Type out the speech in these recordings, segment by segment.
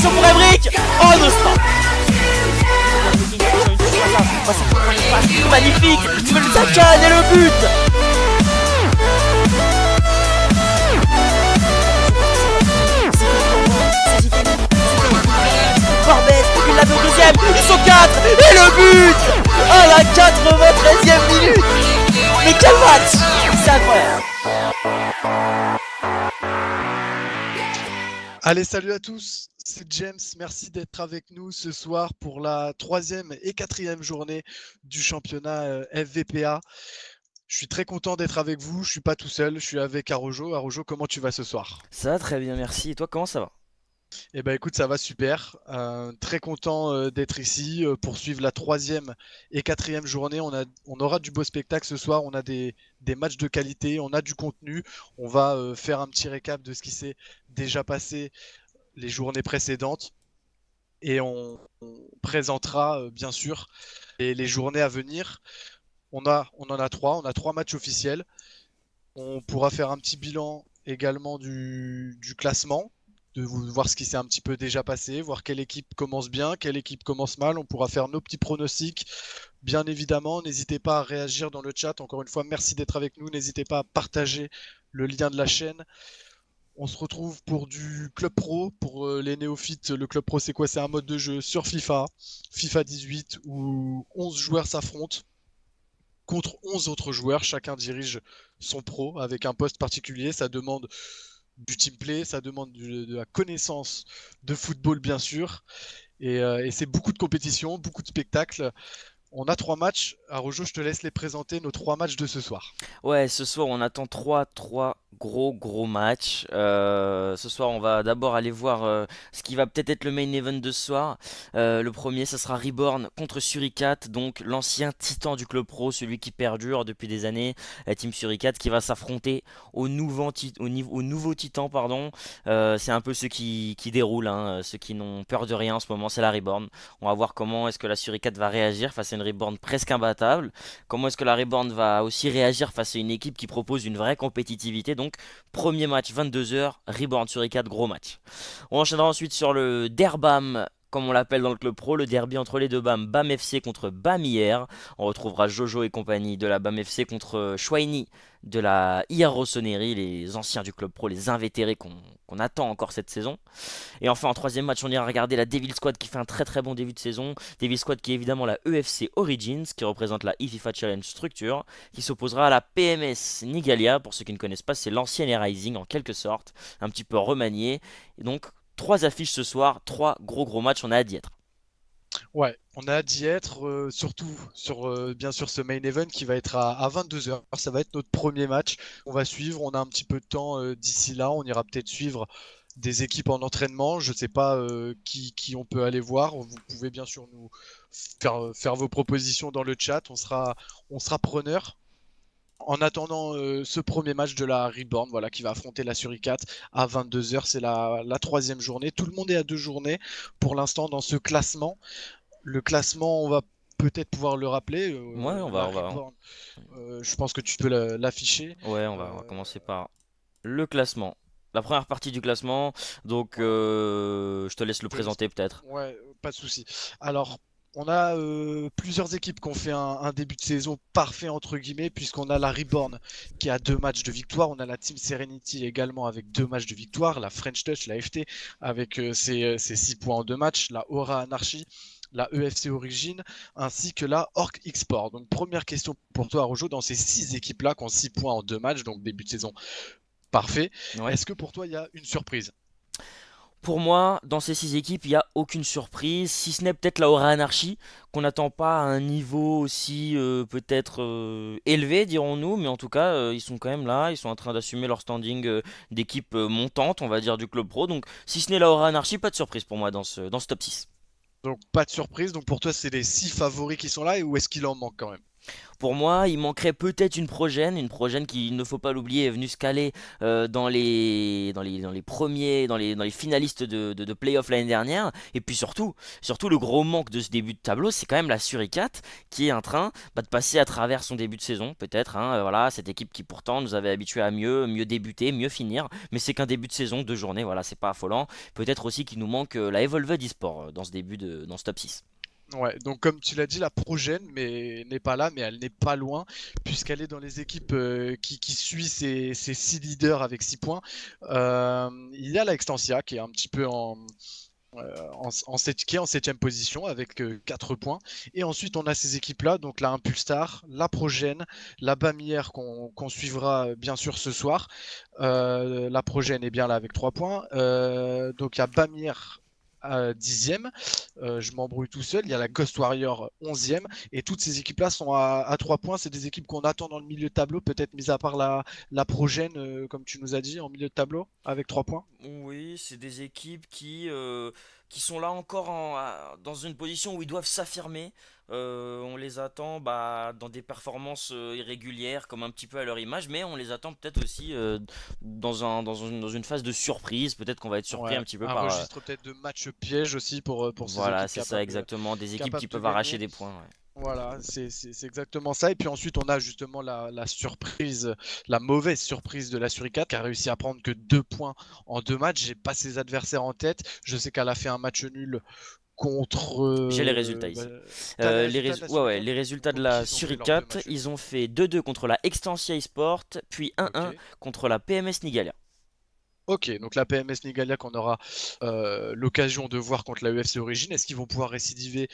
attention pour Emric. Oh non, stop. Magnifique, tu veux le saccade et le but. Corbet, il l'a vu au deuxième, ils sont 4 et le but à la 93e minute. Mais quel match, c'est incroyable. Allez, salut à tous, c'est James, merci d'être avec nous ce soir pour la 3e et 4e journée du championnat FVPA. Je suis très content d'être avec vous, je suis pas tout seul, je suis avec Arojo. Arojo, comment tu vas ce soir? Ça va très bien, merci. Et toi, comment ça va? Eh ben écoute, ça va super. Très content d'être ici pour suivre la 3e et 4e journée. On aura du beau spectacle ce soir, on a des matchs de qualité, on a du contenu. On va faire un petit récap de ce qui s'est déjà passé les journées précédentes et on présentera bien sûr les journées à venir. On en a 3, on a 3 matchs officiels. On pourra faire un petit bilan également du classement, de voir ce qui s'est un petit peu déjà passé, voir quelle équipe commence bien, quelle équipe commence mal. On pourra faire nos petits pronostics. Bien évidemment, n'hésitez pas à réagir dans le chat. Encore une fois, merci d'être avec nous. N'hésitez pas à partager le lien de la chaîne. On se retrouve pour du Club Pro. Pour les néophytes, le Club Pro, c'est quoi? C'est un mode de jeu sur FIFA 18, où 11 joueurs s'affrontent contre 11 autres joueurs. Chacun dirige son pro avec un poste particulier. Ça demande du team play, ça demande de la connaissance de football, bien sûr. Et c'est beaucoup de compétition, beaucoup de spectacles. On a 3 matchs. Arojo, je te laisse les présenter, nos 3 matchs de ce soir. Ouais, ce soir on attend trois gros matchs. Ce soir on va d'abord aller voir ce qui va peut-être être le main event de ce soir. Le premier, ça sera Reborn contre Suricat, donc l'ancien titan du club pro, celui qui perdure depuis des années, la team Suricat qui va s'affronter au nouveau titan, pardon. C'est un peu ceux qui déroulent, hein, ceux qui n'ont peur de rien en ce moment, c'est la Reborn. On va voir comment est-ce que la Suricat va réagir face à une Reborn presque imbattable. Comment est-ce que la Reborn va aussi réagir face à une équipe qui propose une vraie compétitivité. Donc premier match 22h, Reborn sur E4, gros match. On enchaînera ensuite sur le Derbam, comme on l'appelle dans le club pro, le derby entre les deux BAM, BAM FC contre BAM IR. On retrouvera Jojo et compagnie de la BAM FC contre Schweini de la IR Rossoneri, les anciens du club pro, les invétérés qu'on attend encore cette saison. Et enfin en troisième match, on ira regarder la Devil Squad qui fait un très bon début de saison. Devil Squad qui est évidemment la EFC Origins, qui représente la eFIFA Challenge Structure, qui s'opposera à la PMS Nigalia. Pour ceux qui ne connaissent pas, c'est l'ancienne Rising en quelque sorte, un petit peu remaniée. Et donc 3 affiches ce soir, 3 gros matchs, on a hâte d'y être. Ouais, on a hâte d'y être, surtout sur bien sûr ce main event qui va être à 22h. Ça va être notre premier match. On va suivre, on a un petit peu de temps d'ici là. On ira peut-être suivre des équipes en entraînement. Je ne sais pas qui on peut aller voir. Vous pouvez bien sûr nous faire vos propositions dans le chat. On sera preneur. En attendant ce premier match de la Reborn, voilà, qui va affronter la Suricat à 22h, c'est la 3e journée. Tout le monde est à 2 journées pour l'instant dans ce classement. Le classement, on va peut-être pouvoir le rappeler. Ouais, La Reborn, je pense que tu peux l'afficher. Ouais, on va commencer par le classement. La première partie du classement, donc je te laisse le présenter peut-être. Ouais, pas de souci. Alors, on a plusieurs équipes qui ont fait un début de saison parfait entre guillemets, puisqu'on a la Reborn qui a 2 matchs de victoire, on a la Team Serenity également avec 2 matchs de victoire, la French Touch, la FT avec ses 6 points en 2 matchs, la Aura Anarchy, la EFC Origin, ainsi que la Orc Export. Donc première question pour toi Rojo, dans ces 6 équipes-là qui ont 6 points en 2 matchs, donc début de saison parfait, Ouais. est-ce que pour toi il y a une surprise? Pour moi, dans ces 6 équipes, il n'y a aucune surprise, si ce n'est peut-être la Aura Anarchy, qu'on n'attend pas à un niveau aussi peut-être élevé, dirons-nous, mais en tout cas, ils sont quand même là, ils sont en train d'assumer leur standing d'équipe montante, on va dire, du club pro. Donc, si ce n'est la Aura Anarchy, pas de surprise pour moi dans ce top 6. Donc pas de surprise, donc pour toi c'est les 6 favoris qui sont là ou est-ce qu'il en manque quand même? Pour moi, il manquerait peut-être une progène qui, il ne faut pas l'oublier, est venue se caler dans les premiers, dans les finalistes de playoff l'année dernière. Et puis surtout le gros manque de ce début de tableau, c'est quand même la Suricate qui est en train de passer à travers son début de saison, peut-être. Voilà, cette équipe qui pourtant nous avait habitués à mieux débuter, mieux finir. Mais c'est qu'un début de saison, 2 journées, voilà, c'est pas affolant. Peut-être aussi qu'il nous manque la Evolved eSport dans ce top 6. Ouais, donc comme tu l'as dit, la progène mais n'est pas là, mais elle n'est pas loin, puisqu'elle est dans les équipes qui suit ses 6 leaders avec 6 points. Il y a la Extensia qui est un petit peu qui est en 7e position avec 4 points. Et ensuite, on a ces équipes-là, donc la Impulstar, la Progène, la Bamière qu'on suivra bien sûr ce soir. La Progène est bien là avec 3 points. Donc il y a Bamière 10e. Je m'embrouille tout seul. Il y a la Ghost Warrior 11e. Et toutes ces équipes-là sont à 3 points. C'est des équipes qu'on attend dans le milieu de tableau, peut-être mis à part la Progène, comme tu nous as dit, en milieu de tableau, avec 3 points. Oui, c'est des équipes qui sont là encore dans une position où ils doivent s'affirmer. On les attend dans des performances irrégulières, comme un petit peu à leur image, mais on les attend peut-être aussi dans une phase de surprise. Peut-être qu'on va être surpris Ouais, un petit peu un par... registre peut-être de match piège aussi pour ces voilà, équipes c'est ça exactement, des équipes qui capables de peuvent arracher gagner. des points. Ouais. Voilà, c'est exactement ça. Et puis ensuite, on a justement la surprise, la mauvaise surprise de la Suricat qui a réussi à prendre que 2 points en 2 matchs. J'ai pas ses adversaires en tête. Je sais qu'elle a fait un match nul contre. J'ai les résultats ici. T'as les résultats de la Ouais, ouais, Suricat? les résultats de Contre qui la ils ont fait leurs deux Suricate, matchs nuls? ils ont fait 2-2 contre la Extensia eSport, puis Ok. 1-1 contre la PMS Nigalia. Ok, donc la PMS Nigalia qu'on aura l'occasion de voir contre la UFC Origin, est-ce qu'ils vont pouvoir récidiver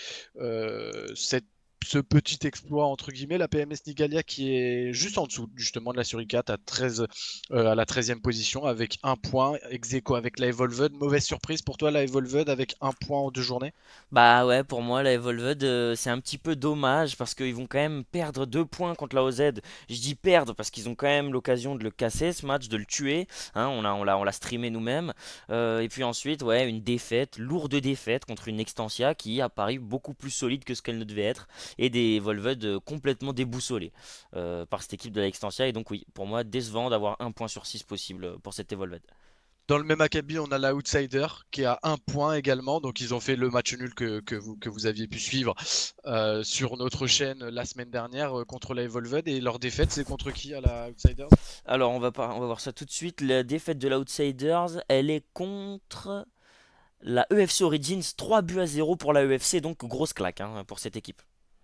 ce petit exploit entre guillemets, la PMS Nigalia qui est juste en dessous justement de la Suricate à 13, à la 13e position avec 1 point, ex aequo avec la Evolved. Mauvaise surprise pour toi la Evolved avec 1 point en 2 journées? Bah ouais, pour moi, la Evolved, c'est un petit peu dommage parce qu'ils vont quand même perdre 2 points contre la OZ. Je dis perdre parce qu'ils ont quand même l'occasion de le casser ce match, de le tuer. On l'a streamé nous-mêmes. Et puis ensuite, ouais, une défaite, lourde défaite contre une Extensia qui a paru beaucoup plus solide que ce qu'elle ne devait être. Et des Evolved complètement déboussolés par cette équipe de la Extensia. Et donc oui, pour moi, décevant d'avoir 1 point sur 6 possible pour cette Evolved. Dans le même acabit, on a l'Outsider qui a 1 point également. Donc, ils ont fait le match nul que vous aviez pu suivre sur notre chaîne la semaine dernière contre la Evolved. Et leur défaite, c'est contre qui à la Outsiders? Alors on va voir ça tout de suite. La défaite de l'Outsiders, elle est contre la EFC Origins, 3 buts à 0 pour la EFC, donc grosse claque pour cette équipe.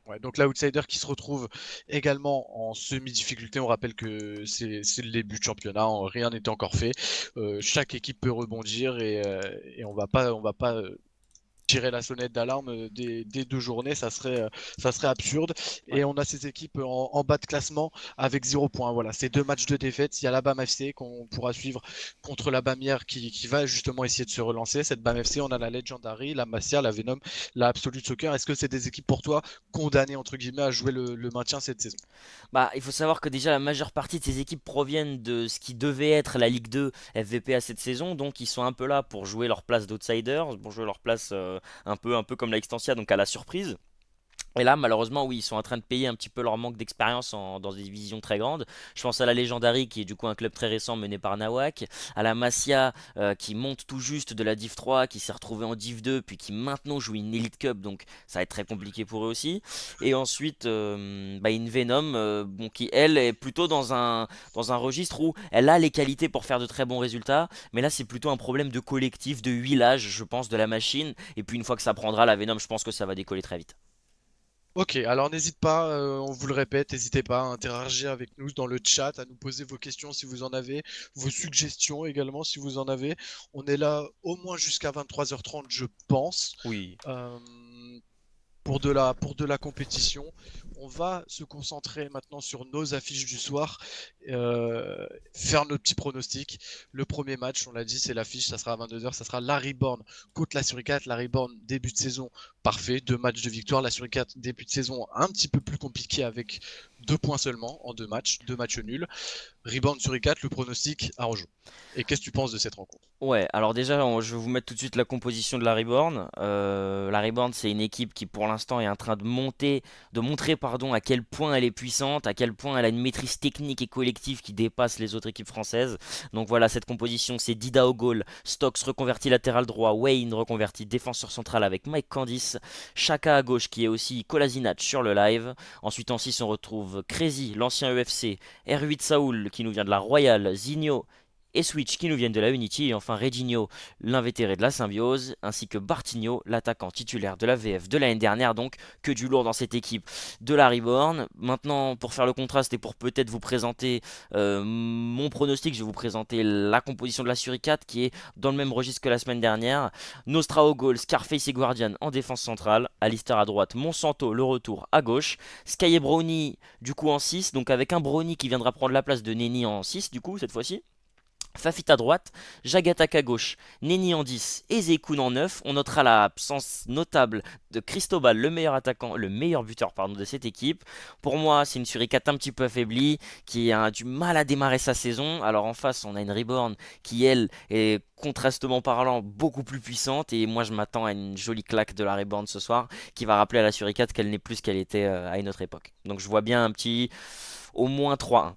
Ouais, donc l'Outsider qui se retrouve également en semi-difficulté. On rappelle que c'est le début de championnat, rien n'était encore fait. Chaque équipe peut rebondir et on va pas tirer la sonnette d'alarme des 2 journées, ça serait absurde. Ouais. Et on a ces équipes en bas de classement avec 0 points. Voilà, c'est 2 matchs de défaite. Il y a la BAM FC qu'on pourra suivre contre la Bamière qui va justement essayer de se relancer. Cette BAM FC, on a la Legendary, la Masia, la Venom, la Absolute Soccer. Est-ce que c'est des équipes pour toi condamnées entre guillemets à jouer le maintien cette saison? Bah, il faut savoir que déjà la majeure partie de ces équipes proviennent de ce qui devait être la Ligue 2 FVP à cette saison, donc ils sont un peu là pour jouer leur place d'outsiders, pour jouer leur place un peu comme la Extensia, donc à la surprise. Et là, malheureusement, oui, ils sont en train de payer un petit peu leur manque d'expérience dans des divisions très grandes. Je pense à la Legendary, qui est du coup un club très récent mené par Nawak, à la Masia, qui monte tout juste de la Div 3, qui s'est retrouvée en Div 2, puis qui maintenant joue une Elite Cup, donc ça va être très compliqué pour eux aussi. Et ensuite, une Venom, bon, qui elle est plutôt dans un registre où elle a les qualités pour faire de très bons résultats, mais là c'est plutôt un problème de collectif, de huilage, je pense, de la machine. Et puis une fois que ça prendra la Venom, je pense que ça va décoller très vite. Ok, alors n'hésite pas, on vous le répète, n'hésitez pas à interagir avec nous dans le chat, à nous poser vos questions si vous en avez, vos suggestions également si vous en avez. On est là au moins jusqu'à 23h30, je pense. Oui. Euh, pour de la compétition. On va se concentrer maintenant sur nos affiches du soir, faire nos petits pronostics. Le premier match, on l'a dit, c'est l'affiche, ça sera à 22h, ça sera la Reborn contre la Suricate. La Reborn, début de saison, parfait, 2 matchs de victoire. La Suricate, début de saison, un petit peu plus compliqué avec 2 points seulement en 2 matchs nuls. Rebound sur I4, le pronostic à rejoue. Et qu'est-ce que tu penses de cette rencontre? Ouais, alors déjà, je vais vous mettre tout de suite la composition de la Reborn. La Reborn, c'est une équipe qui, pour l'instant, est en train de montrer, pardon, à quel point elle est puissante, à quel point elle a une maîtrise technique et collective qui dépasse les autres équipes françaises. Donc voilà, cette composition, c'est Dida au goal, Stokes reconverti latéral droit, Wayne reconverti défenseur central avec Mike Candice, Chaka à gauche qui est aussi Kolasinac sur le live. Ensuite en 6, on retrouve Crazy, l'ancien EFC, R8 Saoul qui nous vient de la Royale, Zinho et Switch qui nous viennent de la Unity, et enfin Reginho, l'invétéré de la Symbiose, ainsi que Bartinho, l'attaquant titulaire de la VF de l'année dernière, donc que du lourd dans cette équipe de la Reborn. Maintenant, pour faire le contraste et pour peut-être vous présenter mon pronostic, je vais vous présenter la composition de la Suricate qui est dans le même registre que la semaine dernière. Nostra au goal, Scarface et Guardian en défense centrale, Alistair à droite, Monsanto le retour à gauche, Sky et Brownie du coup en 6, donc avec un Brownie qui viendra prendre la place de Neni en 6 du coup cette fois-ci. Fafit à droite, Jagatak à gauche, Neni en 10 et Zekun en 9. On notera l'absence notable de Cristobal, le meilleur attaquant, le meilleur buteur pardon, de cette équipe. Pour moi, c'est une suricate un petit peu affaiblie, qui a du mal à démarrer sa saison. Alors en face, on a une Reborn qui, elle, est contrastement parlant beaucoup plus puissante. Et moi, je m'attends à une jolie claque de la Reborn ce soir, qui va rappeler à la suricate qu'elle n'est plus ce qu'elle était à une autre époque. Donc je vois bien un petit au moins 3-1.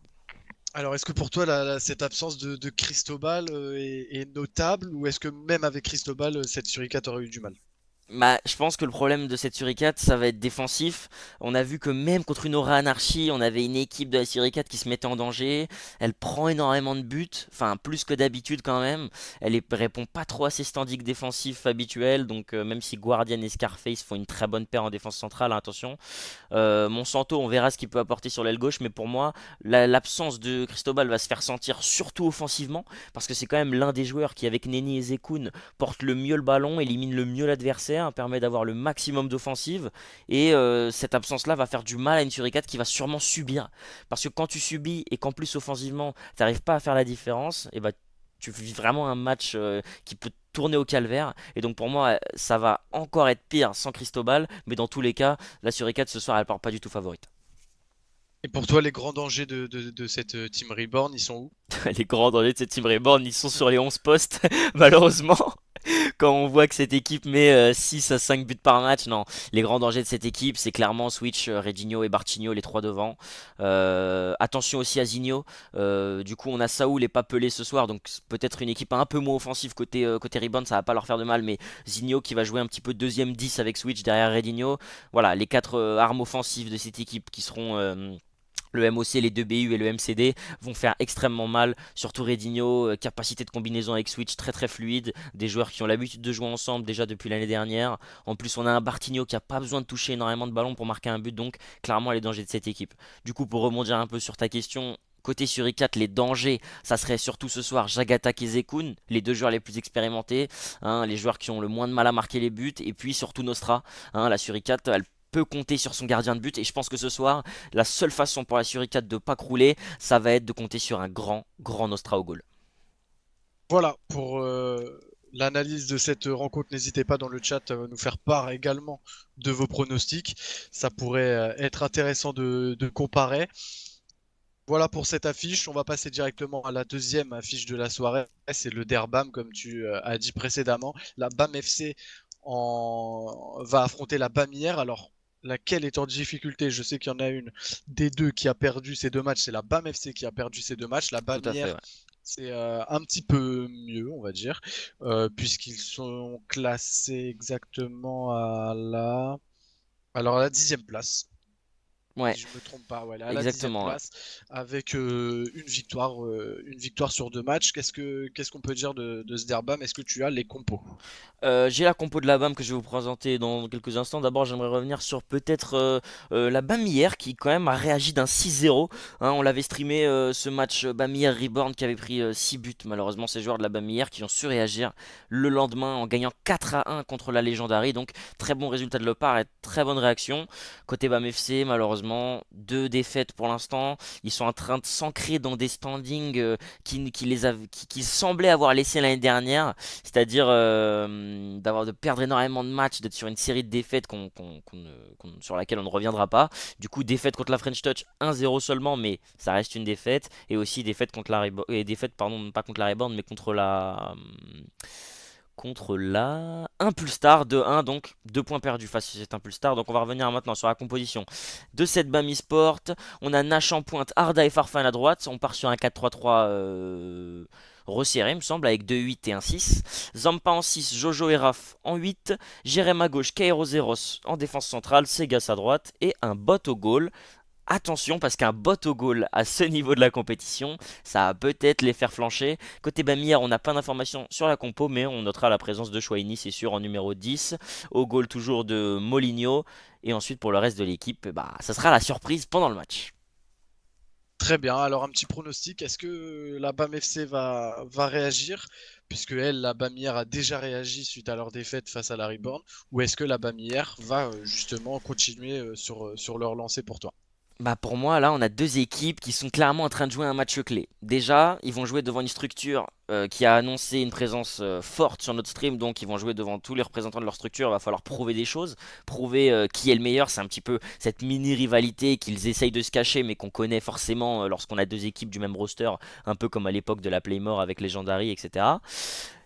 Alors, est-ce que pour toi, cette absence de Cristobal est notable ou est-ce que même avec Cristobal, cette suricate aurait eu du mal? Bah, je pense que le problème de cette Suricate, ça va être défensif. On a vu que même contre une Aura Anarchy, on avait une équipe de la Suricate qui se mettait en danger. Elle prend énormément de buts, enfin plus que d'habitude quand même. Répond pas trop à ses standings défensifs habituels, donc même si Guardian et Scarface font une très bonne paire en défense centrale, hein, attention. Monsanto, on verra ce qu'il peut apporter sur l'aile gauche, mais pour moi, l'absence de Cristobal va se faire sentir surtout offensivement, parce que c'est quand même l'un des joueurs qui, avec Neni et Zekun, porte le mieux le ballon, élimine le mieux l'adversaire, permet d'avoir le maximum d'offensive, et cette absence-là va faire du mal à une Suricate qui va sûrement subir. Parce que quand tu subis et qu'en plus offensivement, tu n'arrives pas à faire la différence, et bah tu vis vraiment un match qui peut tourner au calvaire. Et donc pour moi, ça va encore être pire sans Cristobal, mais dans tous les cas, la Suricate ce soir, elle part pas du tout favorite. Et pour toi, les grands dangers de cette Team Reborn, ils sont où? Les grands dangers de cette Team Reborn, ils sont sur les 11 postes, malheureusement. Quand on voit que cette équipe met 6 à 5 buts par match, non. Les grands dangers de cette équipe, c'est clairement Switch, Reginho et Bartinho, les trois devant. Attention aussi à Zinho. Du coup, on a Saoul et Papelé ce soir, donc peut-être une équipe un peu moins offensive côté rebound, ça va pas leur faire de mal, mais Zinho qui va jouer un petit peu deuxième 10 avec Switch derrière Reginho. Voilà, les quatre armes offensives de cette équipe qui seront le MOC, les 2 BU et le MCD vont faire extrêmement mal, surtout Redinho, capacité de combinaison avec Switch très très fluide, des joueurs qui ont l'habitude de jouer ensemble déjà depuis l'année dernière. En plus, on a un Bartinho qui a pas besoin de toucher énormément de ballons pour marquer un but, donc clairement les dangers de cette équipe. Du coup, pour rebondir un peu sur ta question, côté Suricat, les dangers, ça serait surtout ce soir Jagatak et Zekun, les deux joueurs les plus expérimentés, hein, les joueurs qui ont le moins de mal à marquer les buts, et puis surtout Nostra, hein, la Suricat, elle peut compter sur son gardien de but, et je pense que ce soir, la seule façon pour la Suricate de ne pas crouler, ça va être de compter sur un grand Nostra au goal. Voilà, pour l'analyse de cette rencontre, n'hésitez pas dans le chat à nous faire part également de vos pronostics. Ça pourrait être intéressant de comparer. Voilà pour cette affiche. On va passer directement à la deuxième affiche de la soirée. C'est le Derbam, comme tu as dit précédemment. La BAM FC va affronter la BAM hier. Alors, laquelle est en difficulté? Je sais qu'il y en a une des deux qui a perdu ces 2 matchs. C'est la BAM FC qui a perdu ces 2 matchs. La Tout BAM à fait, hier, ouais. c'est un petit peu mieux, on va dire, puisqu'ils sont classés exactement à la 10e place. Ouais, Si je me trompe pas, ouais, elle est à la 10e exactement, ouais. place avec une victoire sur 2 matchs. Qu'est-ce qu'on peut dire de ce Derbam? Est-ce que tu as les compos? J'ai la compo de la BAM que je vais vous présenter dans quelques instants. D'abord, j'aimerais revenir sur peut-être la BAM hier qui quand même a réagi d'un 6-0. Hein, on l'avait streamé ce match BAM hier Reborn qui avait pris 6 buts. Malheureusement, ces joueurs de la BAM hier qui ont su réagir le lendemain en gagnant 4-1 contre la Legendary. Donc très bon résultat de leur part et très bonne réaction. Côté BAM FC, malheureusement, malheureusement. Deux défaites pour l'instant. Ils sont en train de s'ancrer dans des standings qui semblaient avoir laissé l'année dernière. C'est-à-dire de perdre énormément de matchs, d'être sur une série de défaites sur laquelle on ne reviendra pas. Du coup, défaite contre la French Touch 1-0 seulement, mais ça reste une défaite. Et aussi défaite contre la Reborn, et défaite, pardon, pas contre la Reborn, mais contre la Impulstar de 1, donc 2 points perdus face à cette Impulstar. Donc on va revenir maintenant sur la composition de cette Bami Sport. On a Nash en pointe, Arda et Farfan à droite. On part sur un 4-3-3 resserré, me semble, avec 2-8 et un 6. Zampa en 6, Jojo et Raf en 8. Jérém à gauche, Kairo Zeros en défense centrale, Segas à droite et un bot au goal. Attention, parce qu'un bot au goal à ce niveau de la compétition, ça va peut-être les faire flancher. Côté Bamière, on n'a pas d'informations sur la compo, mais on notera la présence de Chouaini, c'est sûr, en numéro 10. Au goal, toujours de Molinho. Et ensuite, pour le reste de l'équipe, bah, ça sera la surprise pendant le match. Très bien. Alors, un petit pronostic. Est-ce que la BAM FC va réagir? Puisque elle, la BAMIère, a déjà réagi suite à leur défaite face à la Reborn. Ou est-ce que la BAMIère va justement continuer sur leur lancée pour toi? Bah pour moi, là, on a deux équipes qui sont clairement en train de jouer un match clé. Déjà, ils vont jouer devant une structure qui a annoncé une présence forte sur notre stream, donc ils vont jouer devant tous les représentants de leur structure. Il va falloir prouver des choses, prouver qui est le meilleur. C'est un petit peu cette mini-rivalité qu'ils essayent de se cacher, mais qu'on connaît forcément lorsqu'on a deux équipes du même roster, un peu comme à l'époque de la Playmore avec Legendary, etc.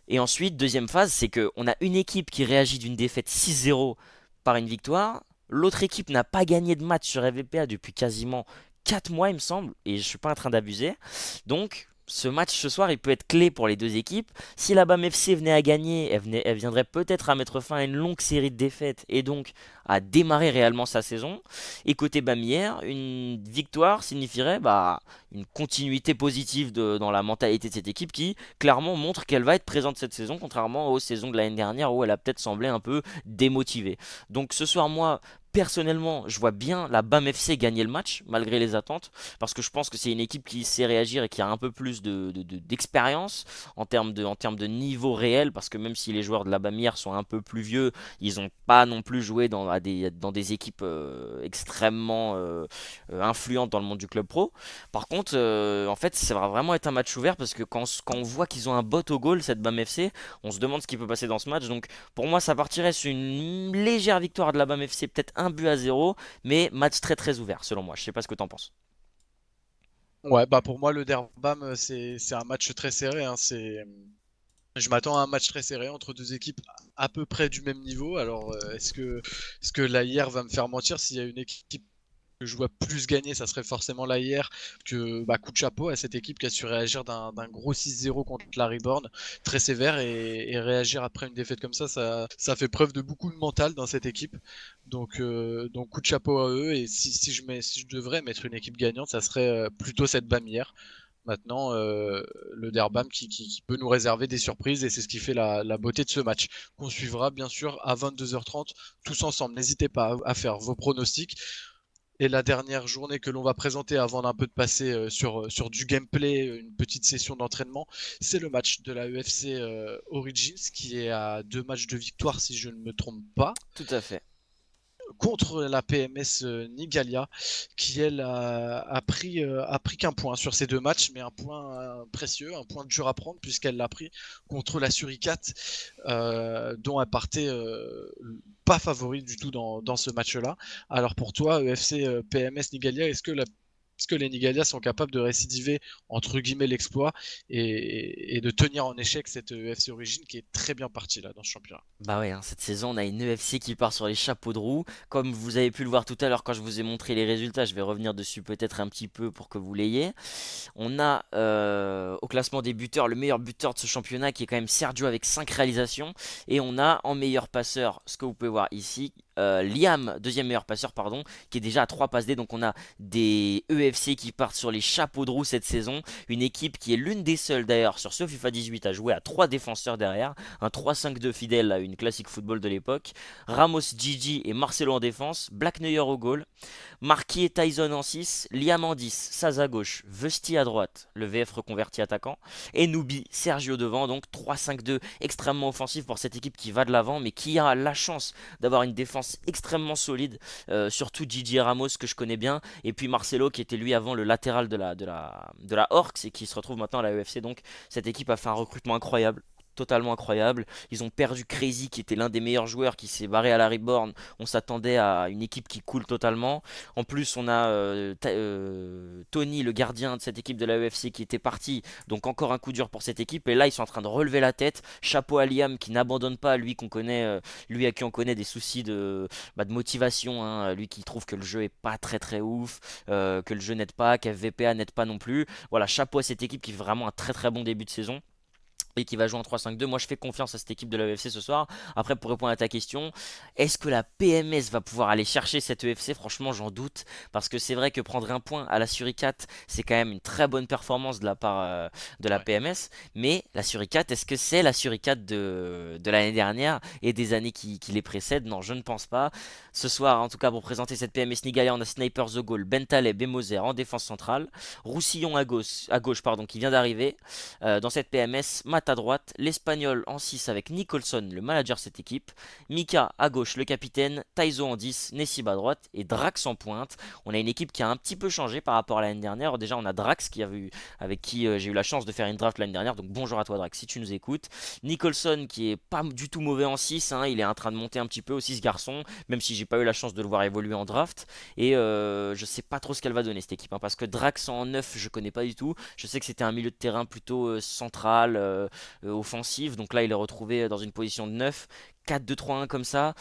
Et ensuite, deuxième phase, c'est qu'on a une équipe qui réagit d'une défaite 6-0 par une victoire. L'autre équipe n'a pas gagné de match sur EVPA depuis quasiment 4 mois, il me semble, et je suis pas en train d'abuser. Donc, ce match ce soir, il peut être clé pour les deux équipes. Si la BAM FC venait à gagner, elle viendrait peut-être à mettre fin à une longue série de défaites et donc à démarrer réellement sa saison. Et côté Bamière, une victoire signifierait une continuité positive dans la mentalité de cette équipe qui clairement montre qu'elle va être présente cette saison, contrairement aux saisons de l'année dernière où elle a peut-être semblé un peu démotivée. Donc ce soir, moi, personnellement, je vois bien la BAM FC gagner le match, malgré les attentes, parce que je pense que c'est une équipe qui sait réagir et qui a un peu plus d'expérience en termes de niveau réel, parce que même si les joueurs de la BAMIère sont un peu plus vieux, ils n'ont pas non plus joué dans des équipes extrêmement influentes dans le monde du club pro. Par contre, en fait, ça va vraiment être un match ouvert, parce que quand on voit qu'ils ont un bot au goal, cette BAM FC, on se demande ce qui peut passer dans ce match. Donc pour moi, ça partirait sur une légère victoire de la BAM FC, peut-être 1 but à 0, mais match très très ouvert selon moi. Je sais pas ce que t'en penses. Ouais, bah pour moi, le Derbam, c'est un match très serré, hein. Je m'attends à un match très serré entre deux équipes à peu près du même niveau. Alors, est-ce que l'AIR va me faire mentir? S'il y a une équipe que je vois plus gagner, ça serait forcément l'AIR. Coup de chapeau à cette équipe qui a su réagir d'un gros 6-0 contre la Reborn, très sévère, et réagir après une défaite comme ça fait preuve de beaucoup de mental dans cette équipe. Donc coup de chapeau à eux. Et si je devrais mettre une équipe gagnante, ça serait plutôt cette Bamière. Maintenant, le Derbam qui peut nous réserver des surprises, et c'est ce qui fait la beauté de ce match, qu'on suivra bien sûr à 22h30 tous ensemble. N'hésitez pas à faire vos pronostics. Et la dernière journée que l'on va présenter avant d'un peu de passer sur du gameplay, une petite session d'entraînement, c'est le match de la UFC Origins, qui est à 2 matchs de victoire si je ne me trompe pas, Tout à fait. contre la PMS Nigalia, qui elle a pris qu'un point sur ces 2 matchs, mais un point précieux, un point dur à prendre, puisqu'elle l'a pris contre la Suricate, dont elle partait pas favori du tout dans ce match-là. Alors pour toi, EFC PMS Nigalia, est-ce que les Nigalia sont capables de récidiver entre guillemets l'exploit, et de tenir en échec cette EFC Origin qui est très bien partie là dans ce championnat? Bah ouais, hein, cette saison, on a une EFC qui part sur les chapeaux de roue. Comme vous avez pu le voir tout à l'heure quand je vous ai montré les résultats, je vais revenir dessus peut-être un petit peu pour que vous l'ayez. On a au classement des buteurs le meilleur buteur de ce championnat qui est quand même Sergio avec 5 réalisations. Et on a en meilleur passeur, ce que vous pouvez voir ici, Liam, deuxième meilleur passeur, pardon, qui est déjà à 3 passes D. Donc on a des EFC qui partent sur les chapeaux de roue cette saison. Une équipe qui est l'une des seules d'ailleurs sur ce FIFA 18 à jouer à 3 défenseurs derrière. Un 3-5-2 fidèle à une classique football de l'époque. Ramos, Gigi et Marcelo en défense. Black Neuer au goal. Marquis et Tyson en 6, Liam en 10, Saz à gauche, Vesti à droite, le VF reconverti attaquant, et Nubi, Sergio devant, donc 3-5-2 extrêmement offensif pour cette équipe qui va de l'avant, mais qui a la chance d'avoir une défense défense extrêmement solide, surtout Gigi Ramos que je connais bien, et puis Marcelo qui était lui avant le latéral de la Orcs et qui se retrouve maintenant à la UFC. Donc cette équipe a fait un recrutement incroyable. Totalement incroyable. Ils ont perdu Crazy qui était l'un des meilleurs joueurs qui s'est barré à la Reborn. On s'attendait à une équipe qui coule totalement. En plus, on a Tony, le gardien de cette équipe de la UFC, qui était parti. Donc encore un coup dur pour cette équipe. Et là, ils sont en train de relever la tête. Chapeau à Liam qui n'abandonne pas, lui qu'on connaît, lui à qui on connaît des soucis de motivation. Hein. Lui qui trouve que le jeu est pas très très ouf, que le jeu n'aide pas, qu'FVPA n'aide pas non plus. Voilà, chapeau à cette équipe qui fait vraiment un très très bon début de saison et qui va jouer en 3-5-2. Moi je fais confiance à cette équipe de la UFC ce soir. Après, pour répondre à ta question, est-ce que la PMS va pouvoir aller chercher cette UFC? Franchement j'en doute, parce que c'est vrai que prendre un point à la Suricate, c'est quand même une très bonne performance de la part de la Ouais. PMS. Mais la Suricate, est-ce que c'est la Suricate de l'année dernière et des années qui les précèdent? Non, je ne pense pas. Ce soir, en tout cas, pour présenter cette PMS Nigaya, on a Sniper The Gaulle, Bentaleb et Moser en défense centrale, Roussillon à gauche pardon, qui vient d'arriver dans cette PMS, Matt à droite, l'Espagnol en 6 avec Nicholson, le manager de cette équipe, Mika à gauche, le capitaine, Taizo en 10, Nessib à droite et Drax en pointe. On a une équipe qui a un petit peu changé par rapport à l'année dernière. Déjà, on a Drax avec qui j'ai eu la chance de faire une draft l'année dernière. Donc bonjour à toi Drax si tu nous écoutes. Nicholson qui est pas du tout mauvais en 6, hein, il est en train de monter un petit peu aussi ce garçon, même si j'ai pas eu la chance de le voir évoluer en draft. Et je sais pas trop ce qu'elle va donner cette équipe, hein, parce que Drax en 9 je connais pas du tout. Je sais que c'était un milieu de terrain plutôt central, offensif. Donc là, il est retrouvé dans une position de 9. 4-2-3-1 comme ça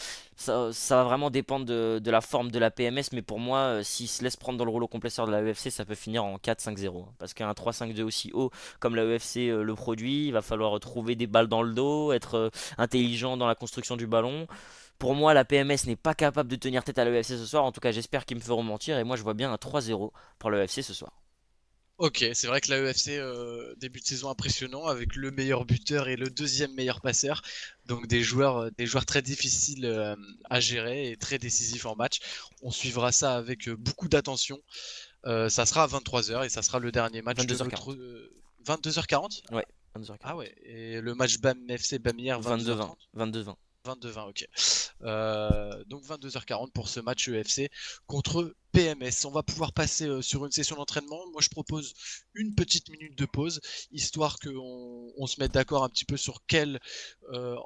va vraiment dépendre de la forme de la PMS. Mais pour moi, s'il se laisse prendre dans le rouleau compresseur de la UFC, ça peut finir en 4-5-0. Hein. Parce qu'un 3-5-2 aussi haut comme la UFC le produit, il va falloir trouver des balles dans le dos, être intelligent dans la construction du ballon. Pour moi, la PMS n'est pas capable de tenir tête à la UFC ce soir. En tout cas, j'espère qu'ils me feront mentir. Et moi, je vois bien un 3-0 pour la UFC ce soir. Ok, c'est vrai que la UFC, début de saison impressionnant avec le meilleur buteur et le deuxième meilleur passeur. Donc des joueurs très difficiles à gérer et très décisifs en match. On suivra ça avec beaucoup d'attention. Ça sera à 23h et ça sera le dernier match de notre 22h40. 22h40? Ouais, Ah 22h40. ouais, et le match BAM FC BAMIère 22-20. 22h30? 22-20. 22-20, ok. Donc 22h40 pour ce match UFC contre PMS. On va pouvoir passer sur une session d'entraînement. Moi, je propose une petite minute de pause, histoire qu'on se mette d'accord un petit peu sur quel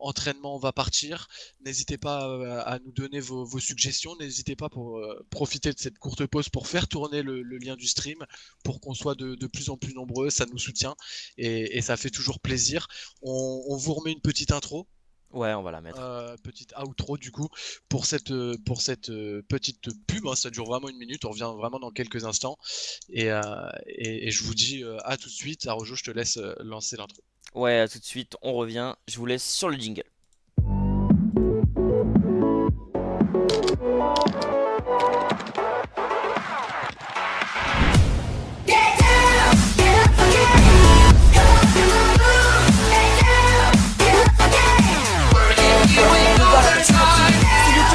entraînement on va partir. N'hésitez pas à nous donner vos suggestions. N'hésitez pas pour profiter de cette courte pause pour faire tourner le lien du stream pour qu'on soit de plus en plus nombreux. Ça nous soutient et ça fait toujours plaisir. On vous remet une petite intro. Ouais, on va la mettre. Petite outro du coup pour cette petite pub, hein, ça dure vraiment une minute, on revient vraiment dans quelques instants et je vous dis à tout de suite. Arojo, je te laisse lancer l'intro. Ouais, à tout de suite, on revient. Je vous laisse sur le jingle.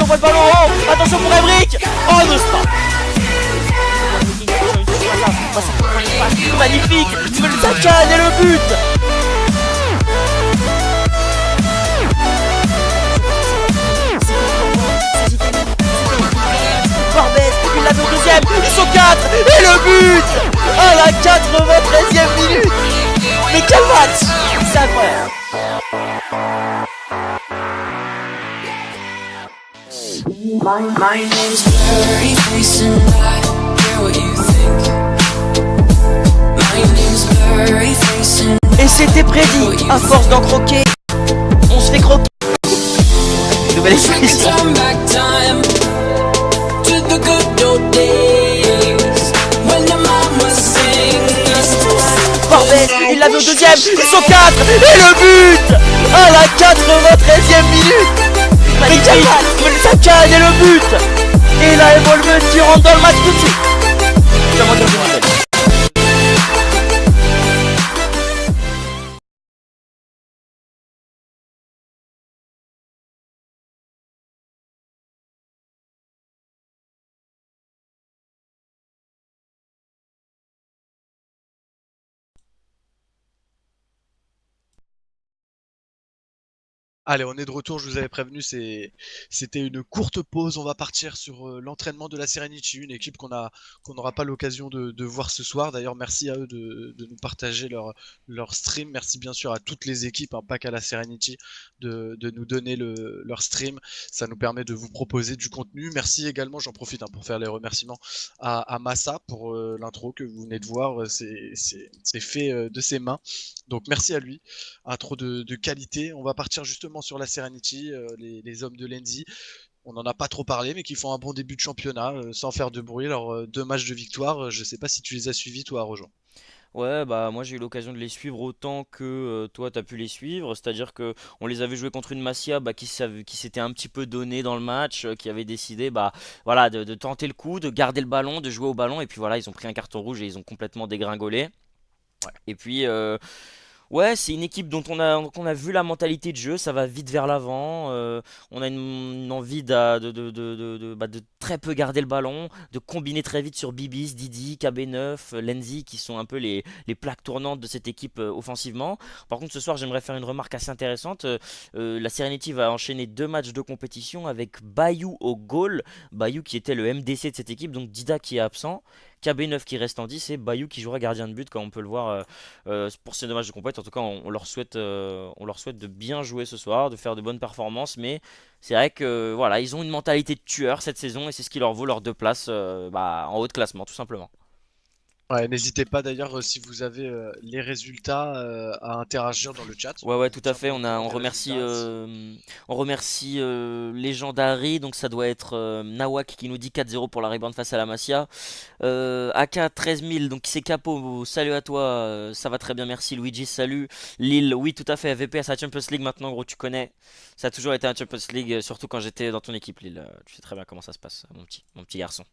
On voit le ballon en haut. Attention pour Emric. Oh, no stop. Magnifique. Tu veux le saccade et le but. Barbès, il l'a vu au deuxième. Ils sont 4. Et le but à la 93e minute. Mais quel match. C'est incroyable. My name's Blurry Face and I care what you think. My name's Blurry Face and Et c'était prédit, à force d'en croquer, on se fait croquer. Nouvelle expression. turn back time to the good old days when the mama sings us to sleep. Barbès, il l'a vu au deuxième, ils sont 4. Et le but à la 93e minute. Mais quel match, le saccade et le but. Et là, Evolve qui rentre dans le match tout de suite. Comment dire, Allez, on est de retour, je vous avais prévenu, c'était une courte pause. On va partir sur l'entraînement de la Serenity, une équipe qu'on n'aura pas l'occasion de voir ce soir. D'ailleurs, merci à eux de nous partager leur stream. Merci bien sûr à toutes les équipes, hein, pas qu'à la Serenity, de nous donner leur stream. Ça nous permet de vous proposer du contenu. Merci également, j'en profite, hein, pour faire les remerciements à Massa pour l'intro que vous venez de voir. C'est fait de ses mains. Donc merci à lui. Intro de qualité. On va partir justement sur la Serenity, les hommes de Lenzi. On n'en a pas trop parlé, mais qui font un bon début de championnat sans faire de bruit. Alors, 2 matchs de victoire. Je sais pas si tu les as suivis, toi, Rojan. Ouais, bah moi j'ai eu l'occasion de les suivre autant que toi t'as pu les suivre, c'est-à-dire que on les avait joués contre une Masia bah, qui s'était un petit peu donné dans le match, qui avait décidé bah voilà de tenter le coup, de garder le ballon, de jouer au ballon et puis voilà ils ont pris un carton rouge et ils ont complètement dégringolé. Ouais. Et puis ouais, c'est une équipe dont on a vu la mentalité de jeu, ça va vite vers l'avant. On a une envie de très peu garder le ballon, de combiner très vite sur Bibis, Didi, KB9, Lenzi, qui sont un peu les plaques tournantes de cette équipe offensivement. Par contre, ce soir, j'aimerais faire une remarque assez intéressante. La Serenity va enchaîner 2 matchs de compétition avec Bayou au goal. Bayou qui était le MDC de cette équipe, donc Dida qui est absent. KB9 qui reste en 10 et Bayou qui jouera gardien de but, comme on peut le voir pour ces 2 matchs de compète. En tout cas, on leur souhaite de bien jouer ce soir, de faire de bonnes performances. Mais c'est vrai que voilà, ils ont une mentalité de tueur cette saison et c'est ce qui leur vaut leurs 2 places bah, en haut de classement, tout simplement. Ouais, n'hésitez pas d'ailleurs, si vous avez les résultats, à interagir dans le chat. Ouais, On ouais, vous tout à tient fait. pas au courant On des remercie, résultats. Legendary. Donc ça doit être Nawak qui nous dit 4-0 pour la rebound face à la Masia. AK 13000, donc c'est Capo. Salut à toi. Ça va très bien, merci. Luigi, salut. Lille, oui, tout à fait. VP à sa Champions League maintenant, gros, tu connais. Ça a toujours été un Champions League, surtout quand j'étais dans ton équipe, Lille. Tu sais très bien comment ça se passe, mon petit garçon.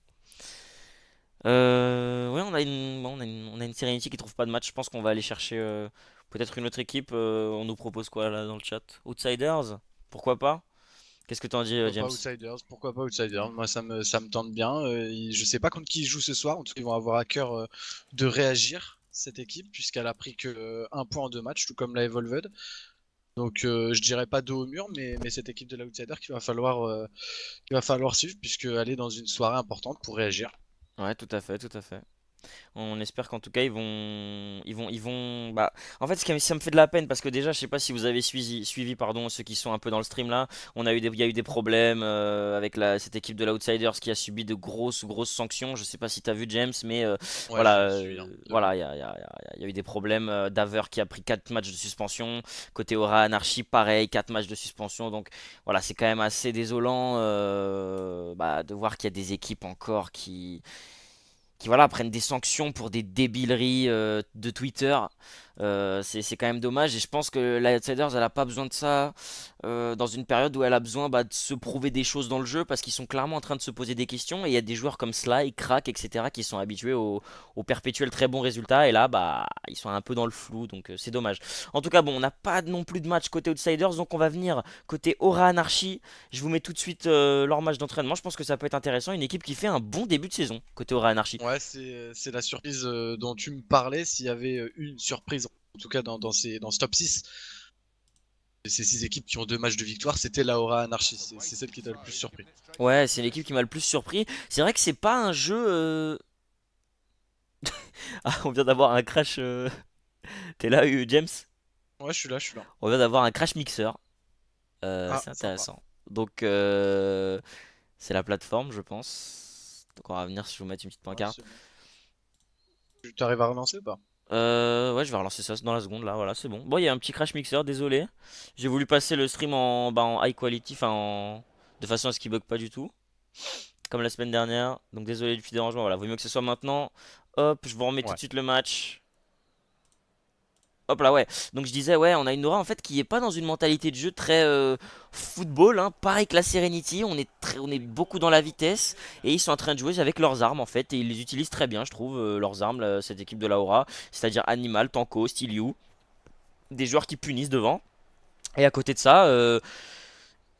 Ouais, on a une Serenity qui trouve pas de match. Je pense qu'on va aller chercher peut-être une autre équipe. On nous propose quoi là dans le chat? Outsiders? Pourquoi pas? Qu'est-ce que t'en dis, Pourquoi James? pas Outsiders? Pourquoi pas Outsiders? Moi, ça me tente bien. Je sais pas contre qui ils jouent ce soir. En tout cas, ils vont avoir à cœur de réagir, cette équipe, puisqu'elle a pris que 1 point en 2 matchs, tout comme la Evolved. Donc, je dirais pas dos au mur, mais cette équipe de l'Outsider qu'il va falloir suivre, puisqu'elle est dans une soirée importante pour réagir. Ouais, tout à fait, tout à fait. On espère qu'en tout cas bah, en fait, ça me fait de la peine parce que déjà, je sais pas si vous avez suivi pardon, ceux qui sont un peu dans le stream là. Il y a eu des problèmes avec cette équipe de l'Outsiders qui a subi de grosses sanctions. Je sais pas si t'as vu James, mais Ouais, voilà, j'ai suivi, hein, de loin. voilà, il y a eu des problèmes. Daver qui a pris 4 matchs de suspension. Côté Aura Anarchy, pareil, 4 matchs de suspension. Donc voilà, c'est quand même assez désolant bah, de voir qu'il y a des équipes encore qui voilà, prennent des sanctions pour des débileries de Twitter. C'est quand même dommage et je pense que la Outsiders elle a pas besoin de ça dans une période où elle a besoin bah, de se prouver des choses dans le jeu parce qu'ils sont clairement en train de se poser des questions et il y a des joueurs comme Sly, Crack, etc. qui sont habitués au perpétuel très bons résultats et là bah ils sont un peu dans le flou donc c'est dommage. En tout cas bon on n'a pas non plus de match côté Outsiders donc on va venir côté Aura Anarchy. Je vous mets tout de suite leur match d'entraînement, je pense que ça peut être intéressant, une équipe qui fait un bon début de saison côté Aura Anarchy. Ouais, c'est la surprise dont tu me parlais. S'il y avait une surprise, en tout cas dans ce top 6, ces 6 équipes qui ont 2 matchs de victoire, c'était la Aura Anarchy. C'est celle qui t'a le plus surpris. Ouais, c'est l'équipe qui m'a le plus surpris. C'est vrai que c'est pas un jeu. Ah, on vient d'avoir un crash. T'es là, James? Ouais, je suis là, je suis là. On vient d'avoir un crash mixeur. Ah, C'est sympa. intéressant. Donc, c'est la plateforme, je pense. Donc, on va venir si je vous mets une petite Ouais, pancarte. c'est bon. Tu arrives à relancer ou pas? Ouais, je vais relancer ça dans la seconde là. Voilà, c'est bon. Bon, il y a un petit crash mixeur, désolé. J'ai voulu passer le stream en high quality, de façon à ce qu'il bug pas du tout. Comme la semaine dernière. Donc, désolé du petit dérangement. Voilà, vaut mieux que ce soit maintenant. Hop, je vous remets tout Ouais. de suite le match. Hop là, ouais. Donc je disais, ouais, on a une aura en fait qui est pas dans une mentalité de jeu très football, hein. Pareil que la Serenity, on est beaucoup dans la vitesse et ils sont en train de jouer avec leurs armes en fait et ils les utilisent très bien, je trouve, leurs armes, cette équipe de la aura, c'est-à-dire Animal, Tanko, Stiliu, des joueurs qui punissent devant. Et à côté de ça,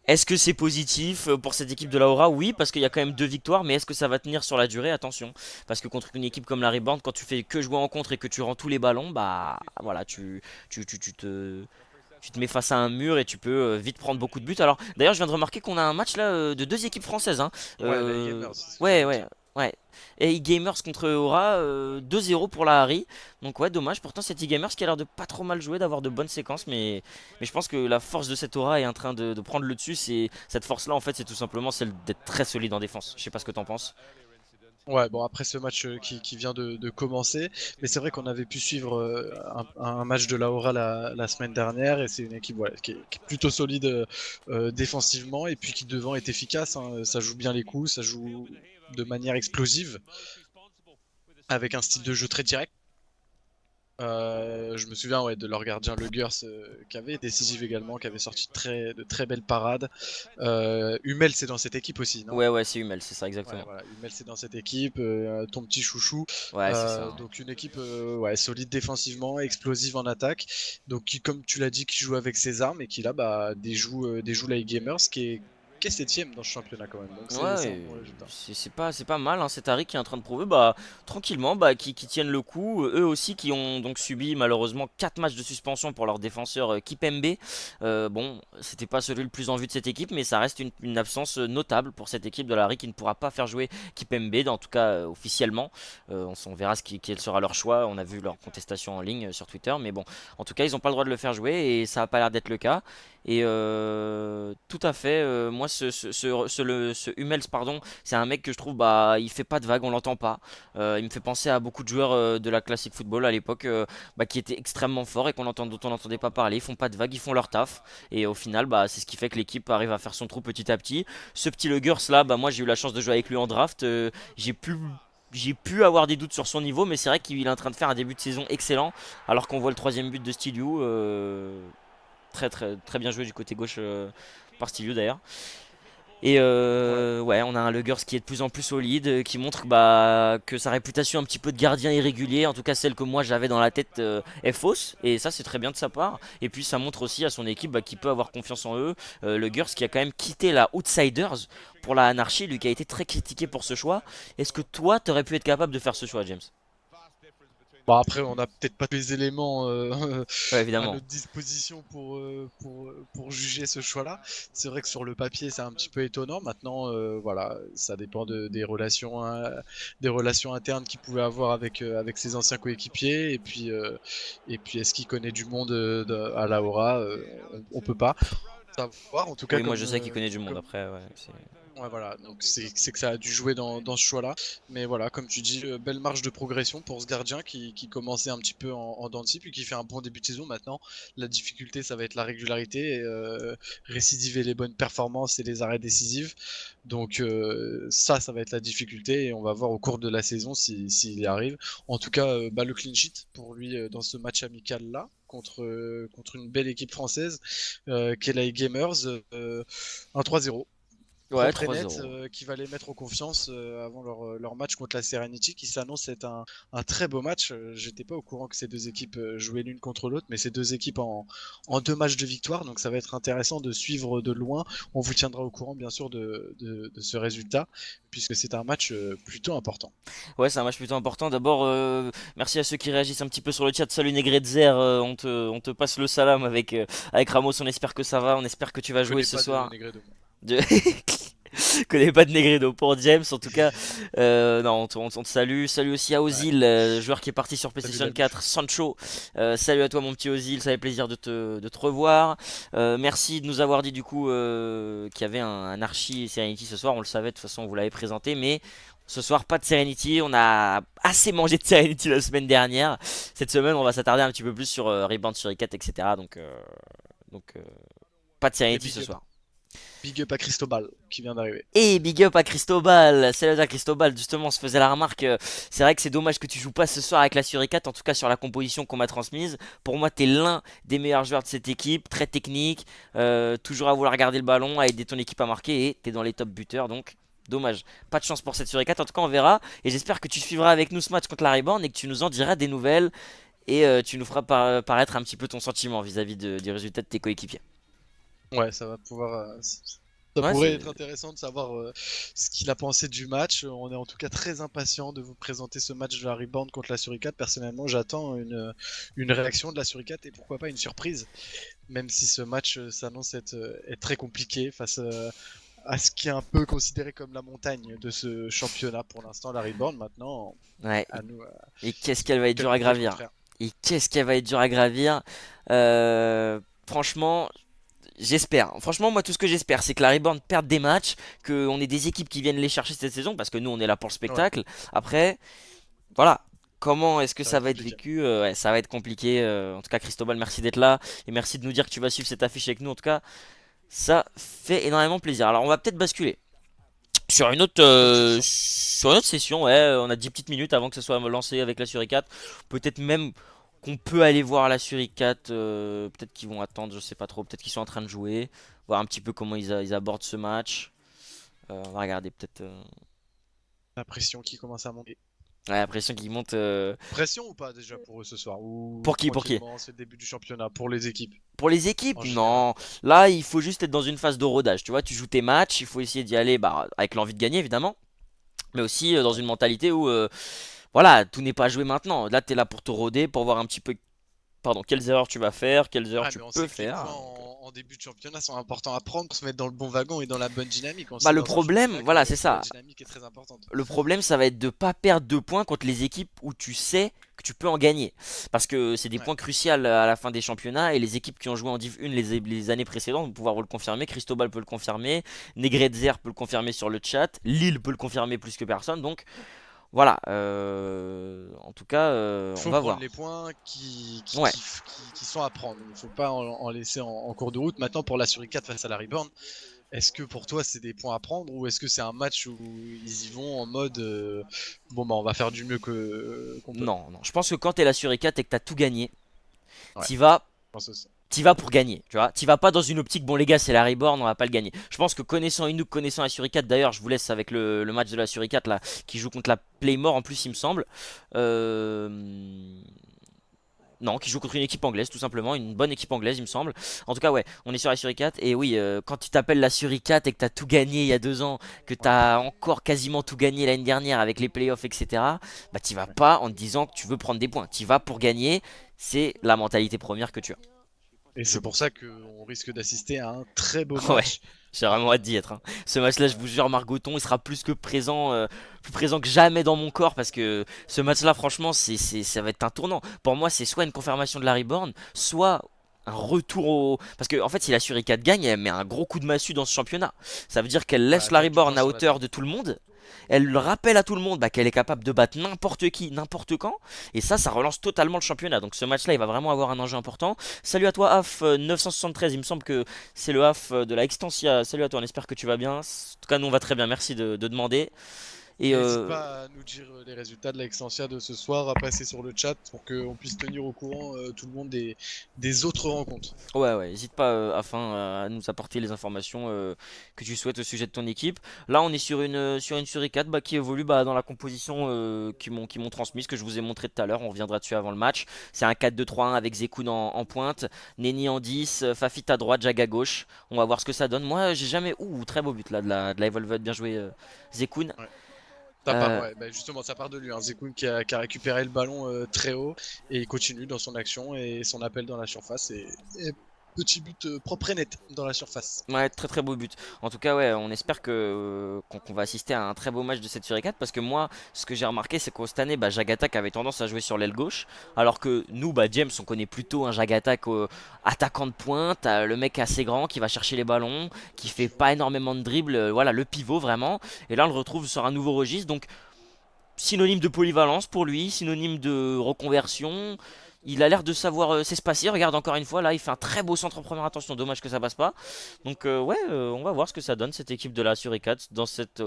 est-ce que c'est positif pour cette équipe de la Aura? Oui, parce qu'il y a quand même 2 victoires, mais est-ce que ça va tenir sur la durée? Attention, parce que contre une équipe comme la Rebound, quand tu fais que jouer en contre et que tu rends tous les ballons, bah voilà, tu te Tu te mets face à un mur et tu peux vite prendre beaucoup de buts. Alors d'ailleurs je viens de remarquer qu'on a un match là de deux équipes françaises, hein. Ouais, les gamers, c'est ce que Ouais j'allais ouais dire. ouais. Et e-Gamers contre Aura, 2-0 pour la Harry. Donc ouais, dommage. Pourtant cette e-Gamers qui a l'air de pas trop mal jouer, d'avoir de bonnes séquences, mais je pense que la force de cette Aura est en train de prendre le dessus. C'est cette force là en fait, c'est tout simplement celle d'être très solide en défense. Je sais pas ce que t'en penses. Ouais, bon, après ce match qui vient de commencer, mais c'est vrai qu'on avait pu suivre un match de l'Aura la semaine dernière, et c'est une équipe voilà, qui est plutôt solide défensivement, et puis qui devant est efficace, hein. Ça joue bien les coups, ça joue de manière explosive, avec un style de jeu très direct. Je me souviens ouais, de leur gardien Le Gers qui avait décisif également, qui avait sorti de très belles parades. Hummel c'est dans cette équipe aussi, non? Ouais ouais, c'est Hummel, c'est ça Ouais, exactement. voilà, Hummel c'est dans cette équipe, ton petit chouchou. Ouais, c'est ça. Donc une équipe ouais, solide défensivement, explosive en attaque. Donc qui, comme tu l'as dit, qui joue avec ses armes et qui là bah, déjoue la gamers qui est 7ème dans ce championnat quand même. Donc c'est un Ouais, bon résultat. c'est pas mal, hein. C'est Harry qui est en train de prouver, bah, tranquillement, bah, qui tiennent le coup. Eux aussi qui ont donc subi malheureusement 4 matchs de suspension pour leur défenseur Kipembe. Bon, c'était pas celui le plus en vue de cette équipe, mais ça reste une absence notable pour cette équipe de la Harry qui ne pourra pas faire jouer Kipembe, en tout cas officiellement. On verra quel sera leur choix. On a vu leur contestation en ligne sur Twitter, mais bon, en tout cas, ils n'ont pas le droit de le faire jouer et ça a pas l'air d'être le cas. Et tout à fait, moi ce Hummels pardon, c'est un mec que je trouve bah il fait pas de vagues, on l'entend pas. Il me fait penser à beaucoup de joueurs de la classic football à l'époque bah, qui étaient extrêmement forts et dont on n'entendait pas parler. Ils font pas de vagues, ils font leur taf. Et au final bah c'est ce qui fait que l'équipe arrive à faire son trou petit à petit. Ce petit Le Gers là, bah moi j'ai eu la chance de jouer avec lui en draft. J'ai pu avoir des doutes sur son niveau, mais c'est vrai qu'il est en train de faire un début de saison excellent. Alors qu'on voit le troisième but de Stiliou, très très très bien joué du côté gauche par Stiliou d'ailleurs. Et Ouais. ouais, on a un Luggers qui est de plus en plus solide, qui montre bah, que sa réputation un petit peu de gardien irrégulier, en tout cas celle que moi j'avais dans la tête, est fausse. Et ça c'est très bien de sa part. Et puis ça montre aussi à son équipe bah, qu'il peut avoir confiance en eux. Luggers qui a quand même quitté la Outsiders pour la Anarchy, lui qui a été très critiqué pour ce choix. Est-ce que toi t'aurais pu être capable de faire ce choix, James? Bon, après, on n'a peut-être pas tous les éléments Ouais, à évidemment. notre disposition pour juger ce choix-là. C'est vrai que sur le papier, c'est un petit peu étonnant. Maintenant, voilà, ça dépend des relations internes qu'il pouvait avoir avec ses anciens coéquipiers. Et puis est-ce qu'il connaît du monde à la Aura on peut pas savoir. En tout cas, Oui, moi je sais qu'il connaît du monde après. Ouais, ouais, voilà, donc c'est que ça a dû jouer dans ce choix-là. Mais voilà, comme tu dis, belle marge de progression pour ce gardien qui commençait un petit peu en dents de scie, puis qui fait un bon début de saison. Maintenant, la difficulté, ça va être la régularité, et, récidiver les bonnes performances et les arrêts décisifs. Donc ça va être la difficulté, et on va voir au cours de la saison s'il y arrive. En tout cas, bah, le clean sheet pour lui dans ce match amical-là. Contre une belle équipe française qu'est la Gamers, un 3-0 ouais, propre et net 3-0. qui va les mettre en confiance avant leur match contre la Serenity qui s'annonce être un très beau match. J'étais pas au courant que ces deux équipes jouaient l'une contre l'autre, mais ces deux équipes en deux matchs de victoire, donc ça va être intéressant de suivre de loin. On vous tiendra au courant bien sûr de ce résultat, puisque c'est un match plutôt important. Ouais, c'est un match plutôt important. D'abord, merci à ceux qui réagissent un petit peu sur le chat. Salut Negretzer, on te passe le salam avec Ramos. On espère que ça va, on espère que tu vas Je jouer connais ce pas de soir. Negredo. De... connais pas de Negredo pour James en tout cas. Non, on te salue. Salut aussi à Ouais, Ozil, joueur qui est parti sur salut PlayStation Lalu. 4. Sancho, salut à toi mon petit Ozil, ça fait plaisir de te revoir. Merci de nous avoir dit du coup qu'il y avait un Archie Serenity ce soir. On le savait de toute façon, on vous l'avait présenté, mais ce soir pas de Serenity. On a assez mangé de Serenity la semaine dernière. Cette semaine, on va s'attarder un petit peu plus sur Rebound, sur Icat, etc. Donc pas de Et Serenity ce soir. big up à Cristobal qui vient d'arriver. Et big up à Cristobal, salut à Cristobal, justement on se faisait la remarque, c'est vrai que c'est dommage que tu joues pas ce soir avec la Suricate, en tout cas sur la composition qu'on m'a transmise. Pour moi t'es l'un des meilleurs joueurs de cette équipe, très technique, toujours à vouloir garder le ballon, à aider ton équipe à marquer et t'es dans les top buteurs donc dommage. Pas de chance pour cette Suricate, en tout cas on verra et j'espère que tu suivras avec nous ce match contre la Reborn et que tu nous en diras des nouvelles et tu nous feras paraître un petit peu ton sentiment vis-à-vis du résultat de tes coéquipiers. Ouais, ça va pouvoir. Ça Ouais, pourrait être intéressant de savoir ce qu'il a pensé du match. On est en tout cas très impatient de vous présenter ce match de la Rebound contre la Suricate. Personnellement, j'attends une réaction de la Suricate et pourquoi pas une surprise même si ce match s'annonce être très compliqué face à ce qui est un peu considéré comme la montagne de ce championnat pour l'instant, la Reborn. Maintenant, Ouais, à nous et qu'est-ce qu'elle va être qu'elle dure à prouver le gravir. contraire. Et qu'est-ce qu'elle va être dure à gravir. Franchement, j'espère. Franchement, moi, tout ce que j'espère, c'est que la Reborn perde des matchs, qu'on ait des équipes qui viennent les chercher cette saison, parce que nous, on est là pour le Ouais, spectacle. Après, voilà. Comment est-ce que ça va ça être va être compliqué. vécu? Ouais, ça va être compliqué. En tout cas, Cristobal, merci d'être là. Et merci de nous dire que tu vas suivre cette affiche avec nous. En tout cas, ça fait énormément plaisir. Alors, on va peut-être basculer Sur quelle sorte? sur une autre session. Ouais, on a 10 petites minutes avant que ce soit lancé avec la Suricate. Peut-être même qu'on peut aller voir la Suricate. Peut-être qu'ils vont attendre, je sais pas trop. Peut-être qu'ils sont en train de jouer. Voir un petit peu comment ils abordent ce match. On va regarder peut-être. La pression qui commence à monter. Ouais, l'impression qu'ils montent. Pression ou pas déjà pour eux ce soir? Ou Pour qui? Pour qui? tranquillement, c'est le début du championnat pour les équipes Pour les équipes, en général. non. Là, il faut juste être dans une phase de rodage. Tu vois, tu joues tes matchs, il faut essayer d'y aller bah, avec l'envie de gagner, évidemment. Mais aussi dans Ouais. une mentalité où, voilà, tout n'est pas joué maintenant. Là, tu es là pour te roder, pour voir un petit peu, pardon, quelles erreurs tu vas faire, quelles erreurs Ah, tu mais on peux sait que les faire. points en début de championnat sont importants à prendre pour se mettre dans le bon wagon et dans la bonne dynamique. On Bah, sait le dans un problème, championnat voilà, c'est que la ça. dynamique est très importante. Le problème, ça va être de pas perdre de points contre les équipes où tu sais que tu peux en gagner. Parce que c'est des Ouais. points cruciaux à la fin des championnats et les équipes qui ont joué en Div 1 les années précédentes vont pouvoir vous le confirmer. Cristobal peut le confirmer, Negretzer peut le confirmer sur le chat, Lille peut le confirmer plus que personne. Donc voilà, en tout cas, Il on faut va prendre voir. les points Ouais, qui sont à prendre. Il ne faut pas en laisser en cours de route. Maintenant, pour la Suricate face à la Reborn, est-ce que pour toi c'est des points à prendre ou est-ce que c'est un match où ils y vont en mode bon bah on va faire du mieux que qu'on peut. non, non. Je pense que quand t'es la Suricate et que t'as tout gagné, Ouais, t'y vas je pense aussi. t'y vas pour gagner, tu vois. T'y vas pas dans une optique, bon les gars, c'est la Reborn, on va pas le gagner. Je pense que connaissant Inuk, connaissant la Suricate, d'ailleurs, je vous laisse avec le match de la Suricate là, qui joue contre la Playmore en plus, il me semble. Euh... Non, qui joue contre une équipe anglaise, tout simplement, une bonne équipe anglaise, il me semble. En tout cas, ouais, on est sur la Suricate. Et oui, quand tu t'appelles la Suricate et que t'as tout gagné il y a 2 ans, que Ouais, t'as encore quasiment tout gagné l'année dernière avec les playoffs, etc., bah t'y vas ouais. pas en te disant que tu veux prendre des points. T'y vas pour gagner, c'est la mentalité première que tu as, Et je c'est pour pense. ça qu'on risque d'assister à un très beau Ouais, match. j'ai vraiment hâte d'y être, hein. Ce match-là, je vous jure, Margoton, il sera plus présent que jamais dans mon corps parce que ce match-là, franchement, ça va être un tournant. Pour moi, c'est soit une confirmation de la Reborn, soit un retour au. Parce que, en fait, si la Suricate gagne, elle met un gros coup de massue dans ce championnat. Ça veut dire qu'elle Ouais, laisse elle la gagne du Reborn poing à sur la hauteur table. de tout le monde. Elle rappelle à tout le monde bah, qu'elle est capable de battre n'importe qui, n'importe quand. Et ça relance totalement le championnat. Donc ce match-là, il va vraiment avoir un enjeu important. Salut à toi, AF 973. Il me semble que c'est le AF de la Extensia. Salut à toi, on espère que tu vas bien. En tout cas, nous, on va très bien. Merci de demander. Et Et n'hésite pas à nous dire les résultats de la Extensia de ce soir, à passer sur le chat pour qu'on puisse tenir au courant tout le monde des autres rencontres. ouais, ouais, n'hésite pas afin à nous apporter les informations que tu souhaites au sujet de ton équipe. Là, on est sur une Suricate bah, qui évolue bah, dans la composition qu'ils m'ont transmise, que je vous ai montré tout à l'heure. On reviendra dessus avant le match. C'est un 4-2-3-1 avec Zekun en pointe, Neni en 10, Fafit à droite, Jag à gauche. On va voir ce que ça donne. Moi, j'ai jamais. Ouh, très beau but là de la Evolved. Bien joué, Zekun. Ouais. Ça part, Euh, ouais, bah justement, ça part de lui. Hein. Zekun qui a récupéré le ballon très haut et il continue dans son action et son appel dans la surface. Et petit but propre et net dans la surface. Ouais, très très beau but. En tout cas, ouais, on espère qu'on va assister à un très beau match de cette Suricate parce que moi, ce que j'ai remarqué, c'est qu'au cette année, bah, Jagatak avait tendance à jouer sur l'aile gauche, alors que nous, bah, James, on connaît plutôt un Jagatak attaquant de pointe, le mec assez grand qui va chercher les ballons, qui fait Pivot. pas énormément de dribbles, voilà, le pivot vraiment. Et là, on le retrouve sur un nouveau registre, donc synonyme de polyvalence pour lui, synonyme de reconversion. Il a l'air de savoir s'espacer. Regarde encore une fois, là, il fait un très beau centre en première intention. Dommage que ça passe pas. Donc, ouais, on va voir ce que ça donne cette équipe de la Suricate dans cette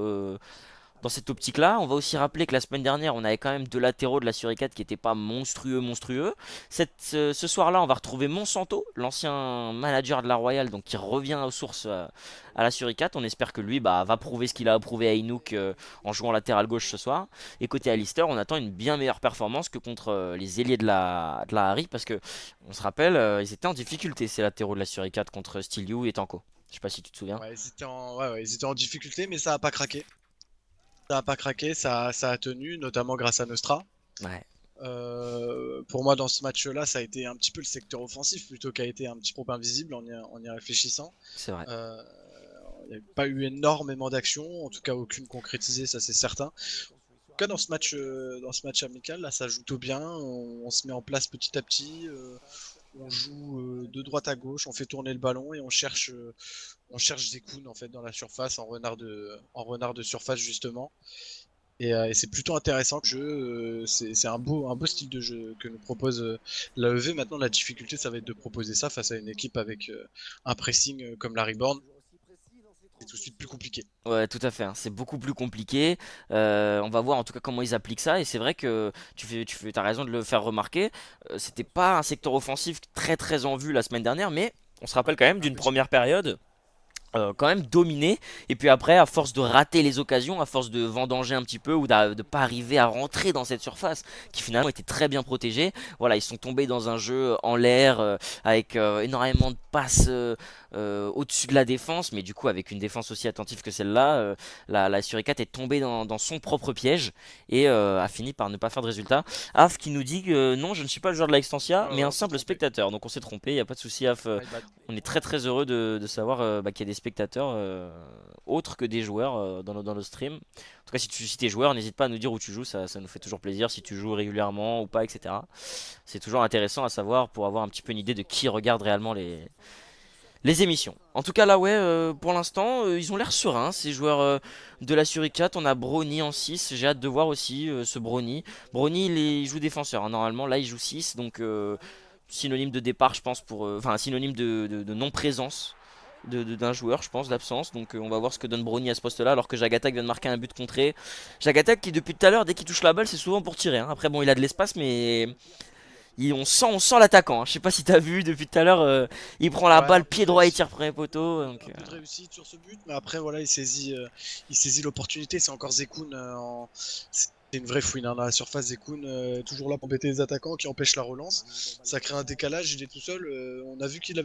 optique-là. On va aussi rappeler que la semaine dernière, on avait quand même deux latéraux de la Suricate qui n'étaient pas monstrueux, monstrueux. Ce soir-là, on va retrouver Monsanto, l'ancien manager de la Royale, donc qui revient aux sources à la Suricate. On espère que lui bah, va prouver ce qu'il a prouvé à Inuk en jouant latéral gauche ce soir. Et côté Alistair, on attend une bien meilleure performance que contre les ailiers de la Harry, parce que on se rappelle, ils étaient en difficulté ces latéraux de la Suricate contre Stiliou et Tanko. Je sais pas si tu te souviens. Ouais, ouais, ils étaient en difficulté, mais ça a pas craqué. Ça a pas craqué, ça a tenu, notamment grâce à Nostra. Ouais. Pour moi, dans ce match-là, ça a été un petit peu le secteur offensif plutôt qu'a été un petit peu invisible en y réfléchissant. C'est vrai. Euh, Il n'y a pas eu énormément d'actions, en tout cas aucune concrétisée, ça c'est certain. En tout cas, dans ce match amical, là, ça joue tout bien. On se met en place petit à petit. On joue de droite à gauche, on fait tourner le ballon et on cherche Zekun en fait dans la surface en renard de surface justement. Et c'est plutôt intéressant le jeu. C'est un beau style de jeu que nous propose l'AEV. Maintenant, la difficulté, ça va être de proposer ça face à une équipe avec un pressing comme la Reborn. C'est tout de suite plus compliqué. Ouais, tout à fait, hein. C'est beaucoup plus compliqué. On va voir en tout cas comment ils appliquent ça. Et c'est vrai que t'as raison de le faire remarquer. C'était pas un secteur offensif très très en vue la semaine dernière, mais on se rappelle quand même Un d'une petit. première période quand même dominé. Et puis après, à force de rater les occasions, à force de vendanger un petit peu ou de pas arriver à rentrer dans cette surface qui finalement était très bien protégée, voilà, ils sont tombés dans un jeu en l'air avec énormément de passes au-dessus de la défense, mais du coup avec une défense aussi attentive que celle-là, la Suricat est tombée dans son propre piège et a fini par ne pas faire de résultat. Af qui nous dit que non, je ne suis pas le joueur de la Extensia, mais un On s'est simple trompé. spectateur. Donc on s'est trompé, il n'y a pas de souci Af. My bad. On est très très heureux de savoir qu'il y a des spectateurs autres que des joueurs dans nos streams. En tout cas, si t'es joueur, n'hésite pas à nous dire où tu joues, ça nous fait toujours plaisir, si tu joues régulièrement ou pas, etc. C'est toujours intéressant à savoir pour avoir un petit peu une idée de qui regarde réellement les émissions. En tout cas, là, ouais, pour l'instant, ils ont l'air sereins, ces joueurs de la Suricat. On a Brony en 6, j'ai hâte de voir aussi ce Brony. Brony, il joue défenseur, hein, normalement, là, il joue 6, donc synonyme de départ, je pense, enfin, synonyme de non-présence d'un joueur, je pense, d'absence. Donc on va voir ce que donne Brony à ce poste-là, alors que Jagatak vient de marquer un but contré. Jagatak qui depuis tout à l'heure, dès qu'il touche la balle, c'est souvent pour tirer, hein. Après bon, il a de l'espace, mais on sent l'attaquant, hein. Je sais pas si t'as vu depuis tout à l'heure, il prend la Ouais, balle un peu pied de droit et réussite. tire premier poteau. Donc, Un peu de réussite sur ce but, mais après voilà, il saisit l'opportunité. C'est encore Zekun. C'est une vraie fouine hein, dans la surface. Zekun, toujours là pour embêter les attaquants qui empêchent la relance. Ça crée un décalage. Il est tout seul. On a vu qu'il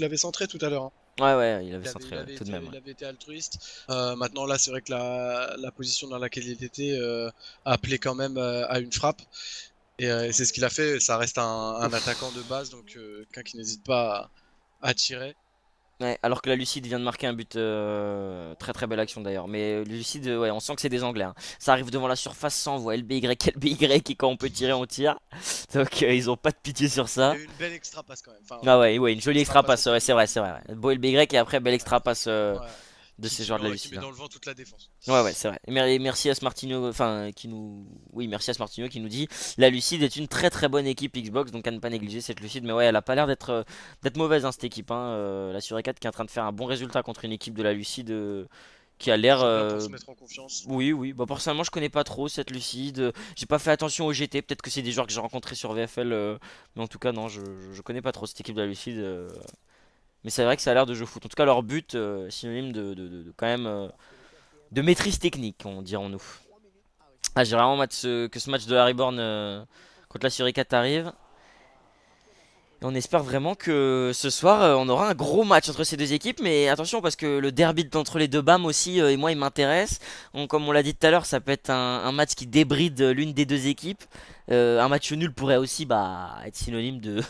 avait centré tout à l'heure, hein. ouais, ouais, il avait centré tout de même. Il Ouais. avait été altruiste. Maintenant là, c'est vrai que la position dans laquelle il était appelait quand même à une frappe. Et c'est ce qu'il a fait. Ça reste un attaquant de base, donc quelqu'un qui n'hésite pas à tirer. Ouais, alors que la Lucide vient de marquer un but, très très belle action d'ailleurs. Mais Lucide, ouais, on sent que c'est des Anglais, hein. Ça arrive devant la surface, ça envoie LBY, LBY, et quand on peut tirer, on tire. Donc ils ont pas de pitié sur Il ça. y a eu une belle extra passe quand même. Enfin, Ah ouais, ouais, une jolie extra extra passe passe, entre ouais, c'est guillemets. vrai, c'est vrai. Ouais. Beau LBY et après belle extra passe Ouais. de ces joueurs de la Qui Lucide, met hein. dans le vent toute la défense. Ouais, ouais, c'est vrai. Et merci à Smartino, enfin, oui, merci à Smartino qui nous dit la Lucide est une très très bonne équipe Xbox, donc à ne pas négliger cette Lucide. Mais ouais, elle a pas l'air d'être mauvaise, hein, cette équipe, hein. La Suricat qui est en train de faire un bon résultat contre une équipe de la Lucide qui a l'air. Ils ont bien pour se mettre en confiance. Oui, oui. Bah, personnellement, je connais pas trop cette Lucide. J'ai pas fait attention au GT. Peut-être que c'est des joueurs que j'ai rencontrés sur VFL, mais en tout cas, non, je connais pas trop cette équipe de la Lucide. Mais c'est vrai que ça a l'air de jeu foot. En tout cas, leur but, synonyme de quand même de maîtrise technique, on dirons-nous. Ah, j'ai vraiment hâte que ce match de la Reborn contre la Suricat arrive. Et on espère vraiment que ce soir, on aura un gros match entre ces deux équipes. Mais attention, parce que le derby entre les deux BAM aussi, et moi, il m'intéresse. Comme on l'a dit tout à l'heure, ça peut être un match qui débride l'une des deux équipes. Un match nul pourrait aussi être synonyme de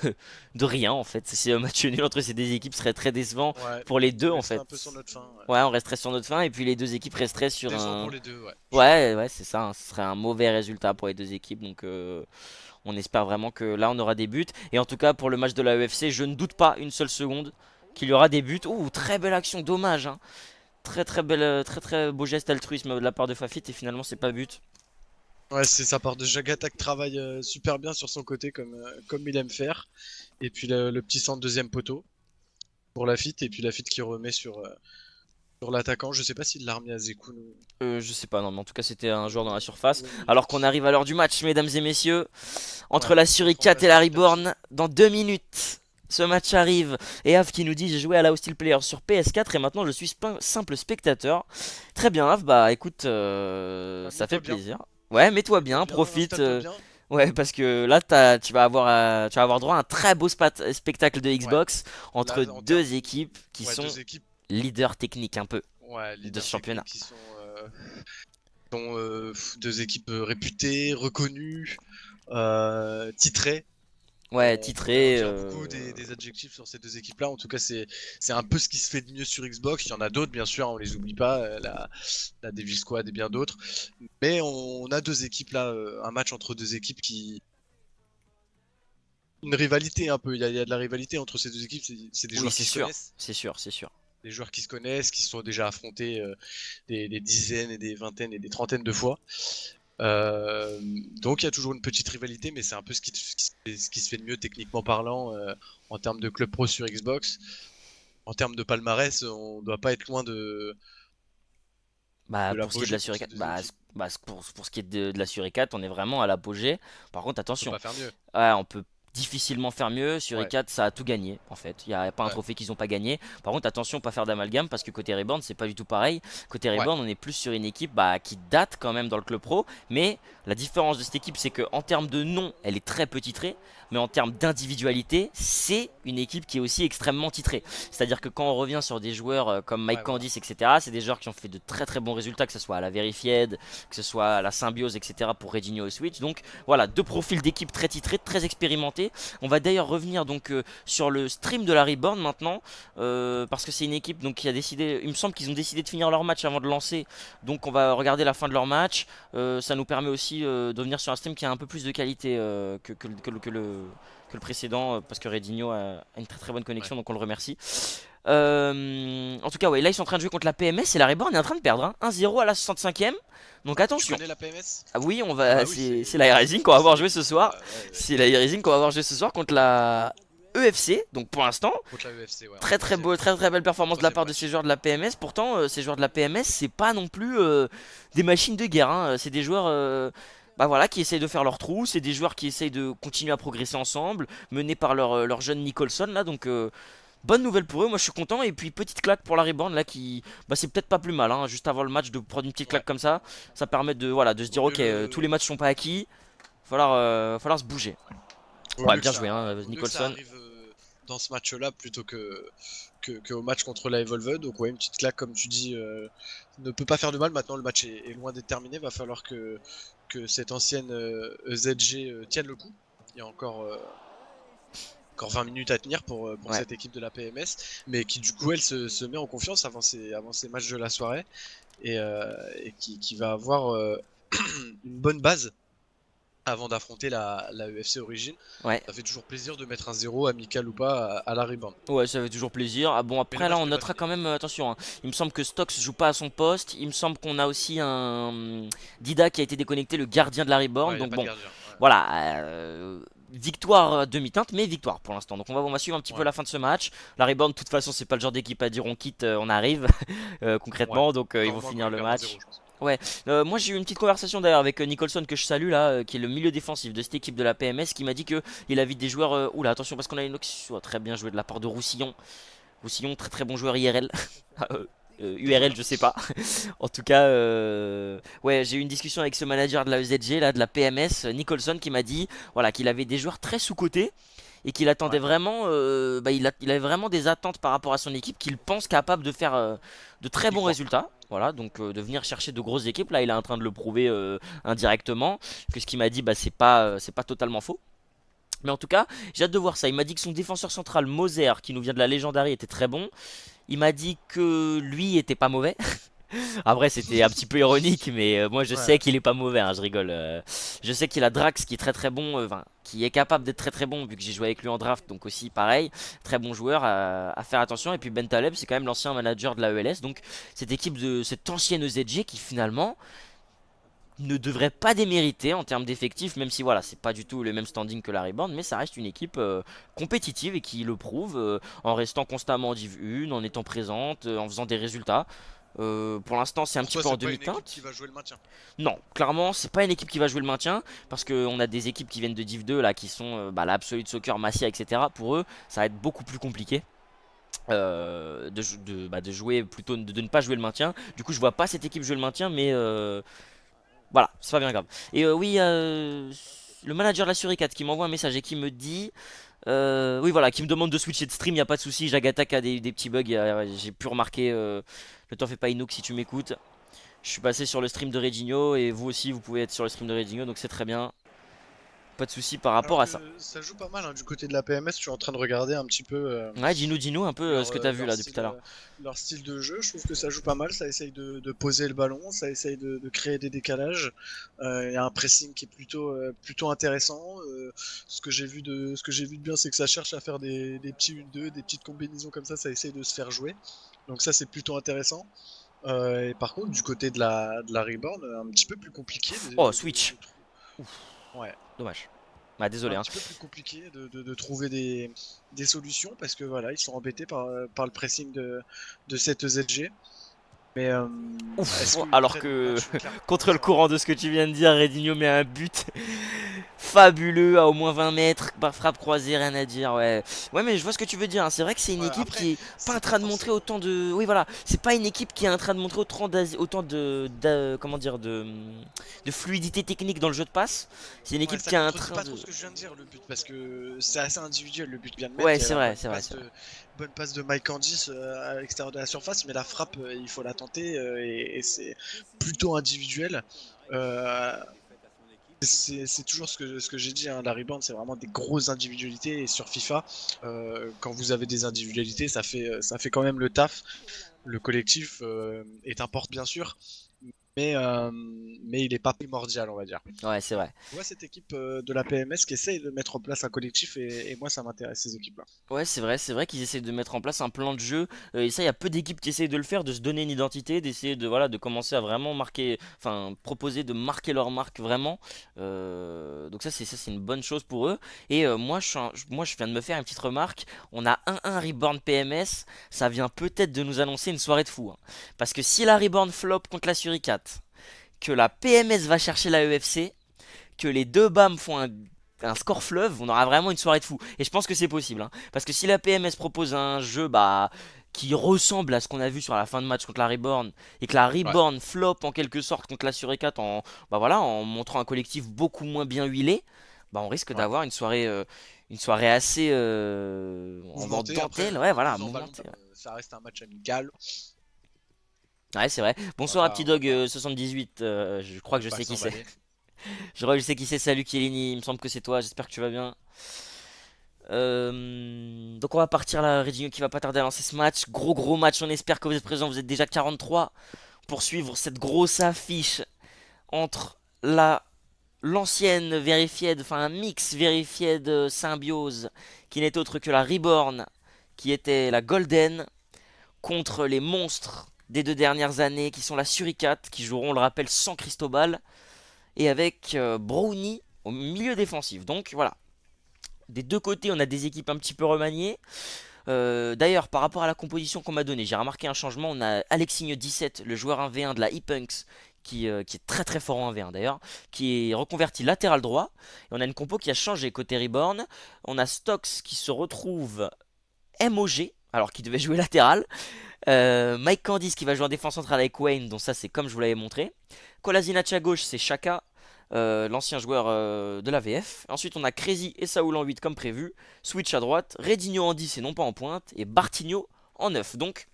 rien, en fait. Si un match nul entre ces deux équipes serait très décevant Ouais, pour les deux, on en resterait fait. un peu sur notre fin. Ouais. Ouais, on resterait sur notre fin, et puis les deux équipes resteraient sur Décevant un... pour les deux, ouais. Je suis d'accord. Ouais, ouais, c'est ça, hein. Ce serait un mauvais résultat pour les deux équipes. Donc on espère vraiment que là on aura des buts. Et en tout cas pour le match de la UFC, je ne doute pas une seule seconde qu'il y aura des buts. Ouh, très belle action, dommage, hein. Très très belle, très très beau geste altruisme de la part de Fafit et finalement c'est pas but. Ouais, c'est sa part de Jagatak travaille super bien sur son côté comme il aime faire. Et puis le petit centre deuxième poteau pour Lafitte. Et puis Lafitte qui remet sur l'attaquant. Je sais pas s'il l'a remis à Zekun. Je sais pas, non, mais en tout cas c'était un joueur dans la surface. Alors qu'on arrive à l'heure du match, mesdames et messieurs, entre Ouais, la contre Suricat la et la Suricat. Reborn, dans 2 minutes. Ce match arrive et Av qui nous dit j'ai joué à la Hostile Player sur PS4 et maintenant je suis simple spectateur. Très bien Av, bah écoute, Bah, ça fait mets-toi bien. plaisir. Ouais, mets-toi Mets-toi bien, bien, profite. installe-toi bien. Ouais, parce que là tu vas avoir droit à un très beau spectacle de Ouais. Xbox entre Là, en termes. deux équipes qui Ouais, sont deux équipes. leaders techniques un peu Ouais, de leaders ce championnat. techniques qui sont sont deux équipes réputées, reconnues, titrées. Ouais, On pourrait en titré. dire beaucoup des adjectifs sur ces deux équipes-là. En tout cas, c'est un peu ce qui se fait de mieux sur Xbox. Il y en a d'autres, bien sûr, on les oublie pas, la Devil Squad et bien d'autres. Mais on a deux équipes là, un match entre deux équipes qui. Une rivalité un peu. Il y a de la rivalité entre ces deux équipes. C'est des Oui, joueurs c'est qui se sûr. connaissent. C'est sûr, c'est sûr. Des joueurs qui se connaissent, qui se sont déjà affrontés des dizaines et des vingtaines et des trentaines de fois. Euh, donc il y a toujours une petite rivalité, mais c'est un peu ce qui se fait de mieux techniquement parlant en termes de club pro sur Xbox. En termes de palmarès, on doit pas être loin Bah, de pour ce qui est de la l'apogée pour ces suricate, deux équipes. pour ce qui est de la suricate, on est vraiment à l'apogée. Par contre, On peut attention, pas faire mieux. ouais, on peut difficilement faire mieux. Sur Ouais, E4, ça a tout gagné en fait. Il n'y a pas un ouais, trophée qu'ils n'ont pas gagné. Par contre, attention, pas faire d'amalgame parce que côté Reborn, c'est pas du tout pareil. Côté ouais, Reborn, on est plus sur une équipe bah, qui date quand même dans le club pro. Mais la différence de cette équipe, c'est qu'en termes de nom, elle est très peu titrée. Mais en termes d'individualité, c'est une équipe qui est aussi extrêmement titrée. C'est-à-dire que quand on revient sur des joueurs comme Mike ouais, voilà. Candice, etc., c'est des joueurs qui ont fait de très très bons résultats, que ce soit à la Verified, que ce soit à la Symbiose, etc., pour Reginio et Switch. Donc voilà, deux profils d'équipe très titrés, très expérimentés. On va d'ailleurs revenir donc sur le stream de la Reborn maintenant, parce que c'est une équipe donc qui a décidé, il me semble qu'ils ont décidé de finir leur match avant de lancer, donc on va regarder la fin de leur match. Ça nous permet aussi de venir sur un stream qui a un peu plus de qualité que le précédent, parce que Redinho a une très très bonne Ouais. connexion, donc on le remercie. En tout cas, ouais, là ils sont en train de jouer contre la PMS et la Reborn est en train de perdre, hein. 1-0 à la 65e. Donc Tu attention. connais la PMS? Ah oui, on Ah va, bah oui, c'est la Rising qu'on va voir jouer ce soir. ouais, C'est la Rising qu'on va voir jouer ce soir contre la EFC. Donc pour l'instant, contre la UFC, ouais, en très très beau, troisième, très très belle performance de la troisième part de ces match. joueurs de la PMS. Pourtant, ces joueurs de la PMS, c'est pas non plus des machines de guerre, hein. C'est des joueurs bah voilà, qui essayent de faire leur trou. C'est des joueurs qui essayent de continuer à progresser ensemble, menés par leur jeune Nicholson là. Donc bonne nouvelle pour eux, moi je suis content. Et puis petite claque pour la Reborn là qui, bah c'est peut-être pas plus mal, hein, juste avant le match de prendre une petite Ouais, claque comme ça permet de voilà de se vaut dire mieux ok, tous les matchs sont pas acquis, falloir se bouger. vaut Ouais, mieux que bien joué, hein, vaut mieux que ça Nicholson. arrive dans ce match-là plutôt que au match contre la Evolved. Donc ouais, une petite claque comme tu dis ne peut pas faire de mal. Maintenant le match est loin d'être terminé. Va falloir que cette ancienne EZG tienne le coup. Il y a encore 20 minutes à tenir pour Ouais. cette équipe de la PMS, mais qui du coup elle se met en confiance avant ces matchs de la soirée et qui va avoir une bonne base avant d'affronter la UFC Origin. Ouais. Ça fait toujours plaisir de mettre un 0 amical ou pas à la rebound. Ouais, ça fait toujours plaisir. Ah bon, Mais le après là, match on n'est pas notera fini. quand même, attention, hein. Il me semble que Stokes joue pas à son poste. Il me semble qu'on a aussi un Dida qui a été déconnecté, le gardien de la Reborn. Ouais, il n'y a Donc pas de bon, gardien. voilà, victoire demi-teinte, mais victoire pour l'instant. Donc on va suivre un petit Ouais, peu ouais. la fin de ce match. La Reborn, de toute façon, c'est pas le genre d'équipe à dire on quitte, on arrive Ouais. concrètement. Donc ils Encore vont moins quand finir ils le perdent un 0, match. je pense. Ouais, moi j'ai eu une petite conversation d'ailleurs avec Nicholson que je salue là, qui est le milieu défensif de cette équipe de la PMS, qui m'a dit que il avait des joueurs. Oula, attention parce qu'on a une soit très bien joué de la part de Roussillon. Roussillon, très très bon joueur IRL. Et URL, voilà. je sais pas. En tout cas, ouais, j'ai eu une discussion avec ce manager de la EZG, là, de la PMS, Nicholson, qui m'a dit voilà, qu'il avait des joueurs très sous-cotés et qu'il attendait Ouais. vraiment, bah, il avait vraiment des attentes par rapport à son équipe, qu'il pense capable de faire de très Il bons croit. résultats. Voilà, donc de venir chercher de grosses équipes, là, il est en train de le prouver indirectement. Que ce qu'il m'a dit, bah, c'est pas totalement faux. Mais en tout cas, j'ai hâte de voir ça. Il m'a dit que son défenseur central, Moser, qui nous vient de la Legendary, était très bon. Il m'a dit que lui était pas mauvais. Après, c'était un petit peu ironique, mais moi je sais Ouais. qu'il est pas mauvais, hein, je rigole. Je sais qu'il a Drax qui est très très bon, enfin, qui est capable d'être très très bon, vu que j'ai joué avec lui en draft, donc aussi pareil, très bon joueur à faire attention. Et puis Ben Taleb, c'est quand même l'ancien manager de la ELS, donc cette équipe de cette ancienne EZG qui finalement ne devrait pas démériter en termes d'effectifs, même si voilà, c'est pas du tout le même standing que la Reborn, mais ça reste une équipe compétitive et qui le prouve en restant constamment en Div 1, en étant présente, en faisant des résultats. Pour l'instant, c'est un Pour petit toi, peu en c'est pas une équipe qui demi-teinte. va jouer le maintien. Non, clairement, c'est pas une équipe qui va jouer le maintien parce qu'on a des équipes qui viennent de Div 2 là, qui sont bah, la Absolute Soccer, Masia, etc. Pour eux, ça va être beaucoup plus compliqué. De jouer plutôt de ne pas jouer le maintien. Du coup, je vois pas cette équipe jouer le maintien, mais voilà, c'est pas bien grave. Et oui, le manager de la Suricat qui m'envoie un message et qui me dit. Oui, voilà, qui me demande de switcher de stream, y a pas de souci. Jagatak a des petits bugs, j'ai pu remarquer. Ne t'en fais pas, Inook, si tu m'écoutes. Je suis passé sur le stream de Reginho et vous aussi vous pouvez être sur le stream de Reginho, donc c'est très bien. Pas de soucis par Alors rapport à ça. que ça joue pas mal hein, du côté de la PMS, je suis en train de regarder un petit peu Ouais, dis-nous un peu ce que t'as vu là depuis tout à l'heure. leur style de jeu. Je trouve que ça joue pas mal, ça essaye de poser le ballon, ça essaye de créer des décalages. Il y a un pressing qui est plutôt intéressant. Ce que j'ai vu de bien, c'est que ça cherche à faire des petits 1-2, des petites combinaisons comme ça essaye de se faire jouer. Donc ça c'est plutôt intéressant. Et par contre, du côté de la Reborn, un petit peu plus compliqué Oh, Switch. Ouais, Dommage. Bah désolé un hein. petit peu plus compliqué de trouver des solutions parce que voilà, ils sont embêtés par le pressing de cette ZG. Mais Ouf, est-ce qu'ils alors prennent le que match clairement contre le courant de ce que tu viens de dire, Redinho met un but fabuleux à au moins 20 mètres, par frappe croisée, rien à dire, ouais. Ouais, mais je vois ce que tu veux dire, hein. C'est vrai que c'est une Ouais, équipe après, qui est pas en c'est pas train de montrer forcément. autant de... Oui, voilà, c'est pas une équipe qui est en train de montrer autant comment dire, de fluidité technique dans le jeu de passe. C'est une Ouais, équipe ça qui est en contredit train pas trop de... ce que je viens de dire, le but, parce que c'est assez individuel. Le but vient de mettre, Ouais, il y a c'est la vrai, c'est vrai, c'est vrai. bonne passe de Mike Candice à l'extérieur de la surface, mais la frappe, il faut la tenter et c'est plutôt individuel. Euh, c'est toujours ce que j'ai dit, hein, la rebound c'est vraiment des grosses individualités et sur FIFA, quand vous avez des individualités, ça fait quand même le taf. Le collectif est important bien sûr, mais il est pas primordial on va dire. Ouais, c'est vrai. Je vois cette équipe de la PMS qui essaye de mettre en place un collectif et moi ça m'intéresse ces équipes-là. Ouais, c'est vrai qu'ils essaient de mettre en place un plan de jeu. Et ça, il y a peu d'équipes qui essayent de le faire, de se donner une identité, d'essayer de, voilà, de commencer à vraiment marquer, enfin, proposer de marquer leur marque vraiment. Donc ça, c'est une bonne chose pour eux. Et moi, je viens de me faire une petite remarque. On a 1-1 Reborn PMS. Ça vient peut-être de nous annoncer une soirée de fou, hein. Parce que si la Reborn flop contre la Suricate, que la PMS va chercher la EFC, que les deux BAM font un score fleuve, on aura vraiment une soirée de fou. Et je pense que c'est possible, hein. Parce que si la PMS propose un jeu qui ressemble à ce qu'on a vu sur la fin de match contre la Reborn, et que la Ouais. Reborn flop en quelque sorte contre la Suricate en montrant un collectif beaucoup moins bien huilé, on risque Ouais. d'avoir une soirée assez en Mouvementé après, dentelle. Ouais, voilà, deux en ballon, mouvementée. Ouais, ça reste un match amical. ouais, c'est vrai. Bonsoir à Petit On va Dog pas, 78, je crois que je pas sais qui c'est. s'emballer. Je crois que je sais qui c'est. Salut Kielini, il me semble que c'est toi, j'espère que tu vas bien. Donc on va partir là, Reginho qui va pas tarder à lancer ce match. Gros match, on espère que vous êtes présents, vous êtes déjà 43 pour suivre cette grosse affiche entre l'ancienne Verified, enfin un mix Verified Symbiose qui n'est autre que la Reborn, qui était la Golden, contre les monstres des 2 dernières années qui sont la Suricate, qui joueront, on le rappelle, sans Cristobal, et avec Brownie au milieu défensif. Donc voilà, des deux côtés, on a des équipes un petit peu remaniées. D'ailleurs, par rapport à la composition qu'on m'a donnée, j'ai remarqué un changement. On a Alexigne 17, le joueur 1v1 de la E-Punks, qui est très très fort en 1v1 d'ailleurs, qui est reconverti latéral droit. Et on a une compo qui a changé côté Reborn. On a Stocks qui se retrouve MOG, alors qu'il devait jouer latéral. Mike Candice qui va jouer en défense centrale avec Wayne, donc ça c'est comme je vous l'avais montré. Kolasinac à gauche, c'est Chaka, l'ancien joueur de la VF. Ensuite, on a Crazy et Saoul en 8 comme prévu. Switch à droite, Redinho en 10 et non pas en pointe. Et Bartigno en 9. Donc,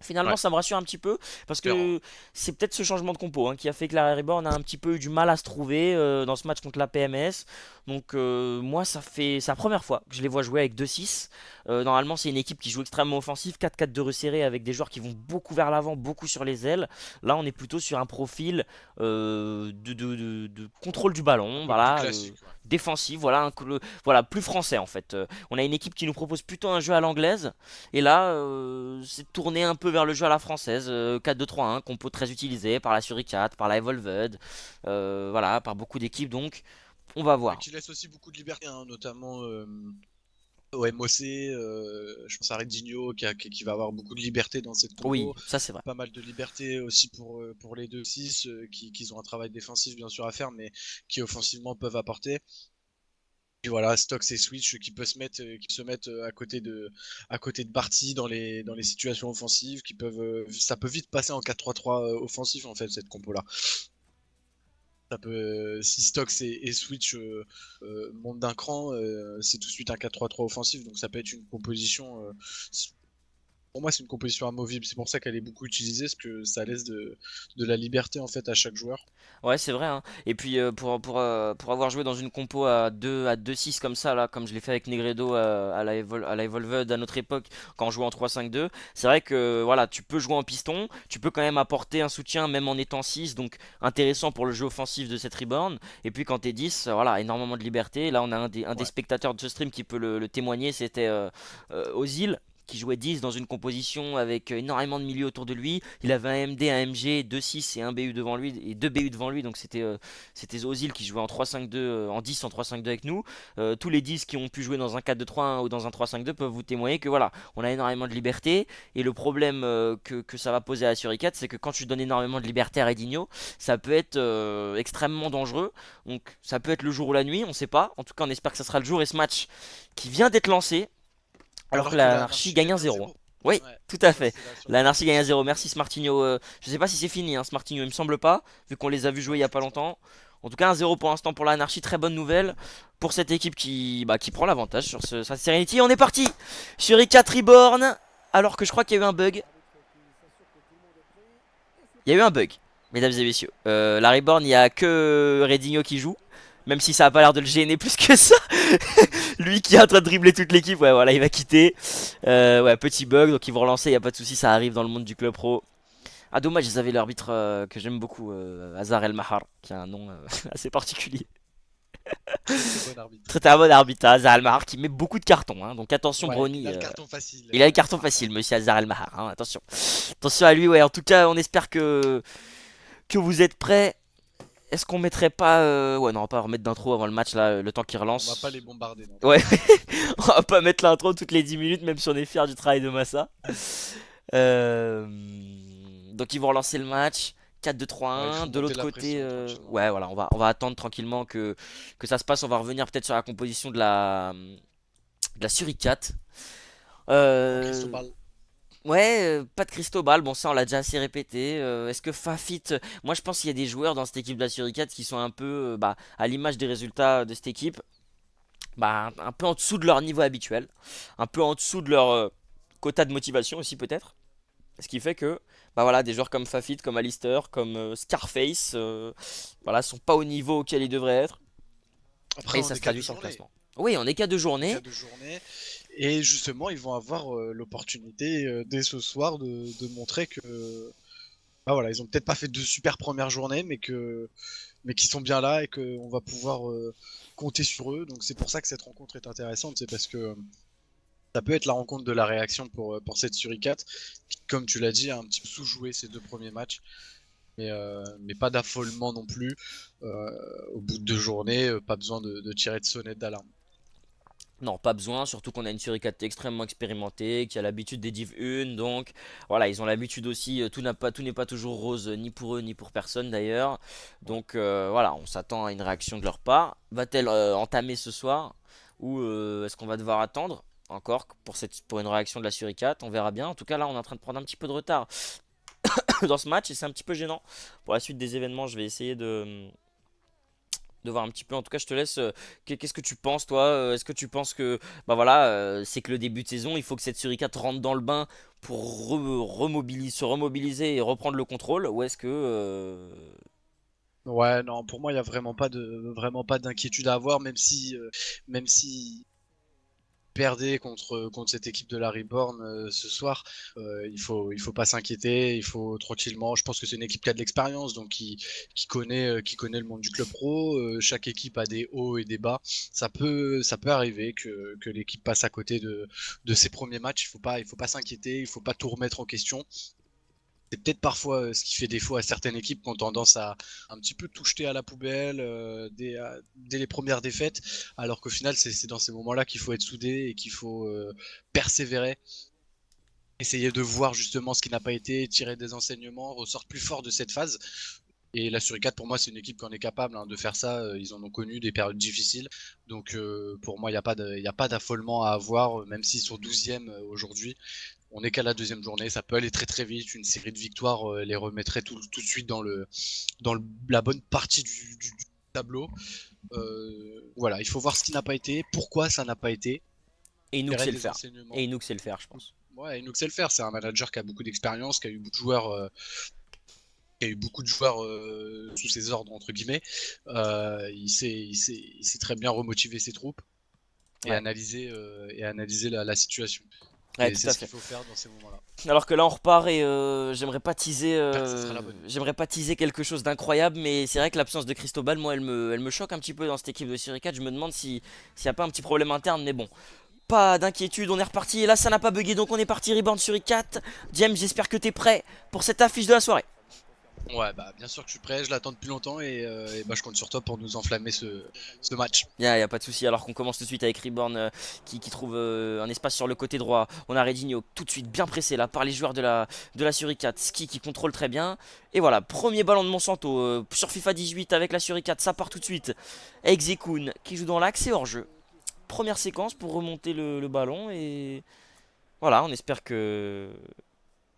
finalement, Ouais, ça me rassure un petit peu parce clairement. que c'est peut-être ce changement de compo qui a fait que la Reborn a un petit peu eu du mal à se trouver dans ce match contre la PMS. Donc, moi, c'est la première fois que je les vois jouer avec 2-6. Normalement, c'est une équipe qui joue extrêmement offensif, 4-4-2 resserré avec des joueurs qui vont beaucoup vers l'avant, beaucoup sur les ailes. Là, on est plutôt sur un profil de contrôle du Un ballon, peu plus voilà, classique. Ouais. défensif, voilà, voilà, plus français en fait. On a une équipe qui nous propose plutôt un jeu à l'anglaise. Et là, c'est tourné un peu vers le jeu à la française, 4-2-3-1, compo très utilisé par la Suricate, par la Evolved, voilà, par beaucoup d'équipes, donc on va Mais voir. qui laisse aussi beaucoup de liberté, hein, notamment au MOC. Je pense à Redinho qui va avoir beaucoup de liberté dans cette Oui, compo. ça c'est vrai. Pas mal de liberté aussi pour les 2-6 qui ont un travail défensif bien sûr à faire, mais qui offensivement peuvent apporter. Et voilà, Stocks et Switch qui se mettent à côté de Barty dans les situations offensives, ça peut vite passer en 4-3-3 offensif en fait cette compo là. Si Stocks et Switch montent d'un cran, c'est tout de suite un 4-3-3 offensif, donc ça peut être une composition Pour moi, c'est une composition amovible. C'est pour ça qu'elle est beaucoup utilisée, parce que ça laisse de la liberté en fait à chaque joueur. Ouais, c'est vrai, hein. Et puis pour avoir joué dans une compo à 2-6 comme ça, là, comme je l'ai fait avec Negredo à la Evolved à notre époque, quand on jouait en 3-5-2, c'est vrai que voilà, tu peux jouer en piston, tu peux quand même apporter un soutien même en étant 6, donc intéressant pour le jeu offensif de cette Reborn. Et puis quand t'es 10, voilà, énormément de liberté. Là, on a un des Ouais. spectateurs de ce stream qui peut le témoigner, c'était Ozil, qui jouait 10 dans une composition avec énormément de milieux autour de lui. Il avait un MD, un MG, 2-6 et un BU devant lui et deux BU devant lui. Donc c'était Ozil qui jouait en 3-5-2 en 10 en 3-5-2 avec nous. Tous les 10 qui ont pu jouer dans un 4-2-3-1 ou dans un 3-5-2 peuvent vous témoigner que voilà, on a énormément de liberté et le problème que ça va poser à la Suricat, c'est que quand tu donnes énormément de liberté à Redinho, ça peut être extrêmement dangereux. Donc ça peut être le jour ou la nuit, on sait pas. En tout cas, on espère que ça sera le jour et ce match qui vient d'être lancé alors que Alors que l'anarchie l'anarchie gagne gagne un un 0. 0. Oui, Ouais, tout à ça fait. c'est la surprise. L'anarchie gagne un 0. Merci Smartinho. Je sais pas si c'est fini, hein, Smartinho, il me semble pas, vu qu'on les a vus jouer il y Non, a je pas pense pas. longtemps. En tout cas, un 0 pour l'instant pour l'anarchie. Très bonne nouvelle pour cette équipe qui prend l'avantage sur sa Serenity. On est parti sur i4 Reborn. Alors que je crois qu'il y a eu un bug. Il y a eu un bug, mesdames et messieurs. La Reborn, il n'y a que Redinho qui joue. Même si ça a pas l'air de le gêner plus que ça. Lui qui est en train de dribbler toute l'équipe, ouais, voilà, il va quitter. Ouais, petit bug, donc ils vont relancer, y a pas de souci, ça arrive dans le monde du club pro. Ah, dommage, ils avaient l'arbitre que j'aime beaucoup, Hazar El Mahar, qui a un nom assez particulier. Très très bon arbitre. Très très bon arbitre, Hazar El Mahar, qui met beaucoup de cartons, hein, donc attention, Ouais, il Brony. a le carton facile. Il a le carton facile, monsieur Hazar El Mahar, hein, attention. Attention à lui, ouais, en tout cas, on espère que vous êtes prêts. Est-ce qu'on mettrait pas. Ouais, non, on va pas remettre d'intro avant le match, là, le temps qu'il On va pas relance. les bombarder, non, Ouais, t'inquiète. on va pas mettre l'intro toutes les 10 minutes, même si on est fier du travail de Massa. Euh, Donc ils vont relancer le match. Ouais, il 4-2-3-1. faut De monter l'autre la côté, pression tranquillement. ouais, voilà, on va attendre tranquillement que ça se passe. On va revenir peut-être sur la composition de la Suricat. Sans Euh, Cristobal. Ouais, pas de Cristobal, bon ça on l'a déjà assez répété. Est-ce que Fafit, moi je pense qu'il y a des joueurs dans cette équipe de la Suricat qui sont un peu bah, à l'image des résultats de cette équipe, bah, un peu en dessous de leur niveau habituel, un peu en dessous de leur quota de motivation aussi peut-être. Ce qui fait que bah voilà, des joueurs comme Fafit, comme Alistair, comme Scarface, voilà, sont pas au niveau auquel ils devraient être Après, et on ça est se qu'à traduit deux sur le journées. classement. Oui, on est qu'à deux On est journées. qu'à deux journées. Et justement, ils vont avoir l'opportunité dès ce soir de montrer que bah voilà, ils ont peut-être pas fait de super premières journées, mais qu'ils sont bien là et qu'on va pouvoir compter sur eux. Donc c'est pour ça que cette rencontre est intéressante, c'est parce que ça peut être la rencontre de la réaction pour cette Suricat, qui, comme tu l'as dit, a un petit peu sous-joué ces deux premiers matchs, mais pas d'affolement non plus. Au bout de deux journées, pas besoin de tirer de sonnette d'alarme. Non, pas besoin, surtout qu'on a une Suricat extrêmement expérimentée, qui a l'habitude des Div 1, donc voilà, ils ont l'habitude aussi, tout n'est pas toujours rose, ni pour eux, ni pour personne d'ailleurs. Donc voilà, on s'attend à une réaction de leur part. Va-t-elle entamer ce soir, ou est-ce qu'on va devoir attendre encore pour une réaction de la Suricat? On verra bien. En tout cas, là, on est en train de prendre un petit peu de retard dans ce match, et c'est un petit peu gênant. Pour la suite des événements, je vais essayer de voir un petit peu. En tout cas, je te laisse. Qu'est-ce que tu penses, toi? Est-ce que tu penses que, bah voilà, c'est que le début de saison, il faut que cette Suricat rentre dans le bain pour se remobiliser et reprendre le contrôle? Ou est-ce que, Ouais, non, pour moi, il y a vraiment pas d'inquiétude à avoir, même si perdait contre cette équipe de la Reborn ce soir, il faut pas s'inquiéter, il faut tranquillement. Je pense que c'est une équipe qui a de l'expérience, donc qui connaît le monde du club pro. Chaque équipe a des hauts et des bas. Ça peut arriver que l'équipe passe à côté de ses premiers matchs. Il faut pas s'inquiéter, il faut pas tout remettre en question. C'est peut-être parfois ce qui fait défaut à certaines équipes qui ont tendance à un petit peu tout jeter à la poubelle dès les premières défaites, alors qu'au final, c'est dans ces moments-là qu'il faut être soudé et qu'il faut persévérer, essayer de voir justement ce qui n'a pas été, tirer des enseignements, ressortir plus fort de cette phase. Et la Suricat, pour moi, c'est une équipe qui en est capable de faire ça. Ils en ont connu des périodes difficiles. Donc, pour moi, il y a pas d'affolement à avoir, même s'ils sont 12e aujourd'hui. On est qu'à la deuxième journée, ça peut aller très très vite. Une série de victoires les remettrait tout de suite la bonne partie du tableau. Voilà, il faut voir ce qui n'a pas été, pourquoi ça n'a pas été, et Inoux tirer sait le des faire. Et enseignements. Inoux sait le faire, je pense. Ouais, il nous sait le faire. C'est un manager qui a beaucoup d'expérience, qui a eu beaucoup de joueurs, sous ses ordres entre guillemets. Il sait très bien remotiver ses troupes Ouais. et analyser la situation. Ouais, Et tout c'est à ce qu'il fait. faut faire dans ces moments-là. Alors que là on repart et J'espère que ça sera la bonne. j'aimerais pas teaser quelque chose d'incroyable, mais c'est vrai que l'absence de Cristobal, moi elle me choque un petit peu dans cette équipe de Suricat. Je me demande si s'il n'y a pas un petit problème interne, mais bon. Pas d'inquiétude, on est reparti et là ça n'a pas bugué donc on est parti Reborn Suricat. James, j'espère que t'es prêt pour cette affiche de la soirée. Ouais, bah bien sûr que je suis prêt, je l'attends depuis longtemps et bah, je compte sur toi pour nous enflammer ce match. Y a pas de souci, alors qu'on commence tout de suite avec Reborn qui trouve un espace sur le côté droit. On a Redinho tout de suite bien pressé là par les joueurs de la Suricat. Ski qui contrôle très bien. Et voilà, premier ballon de Monsanto sur FIFA 18 avec la Suricat, ça part tout de suite. Exekun qui joue dans l'axe et hors jeu. Première séquence pour remonter le ballon et voilà, on espère que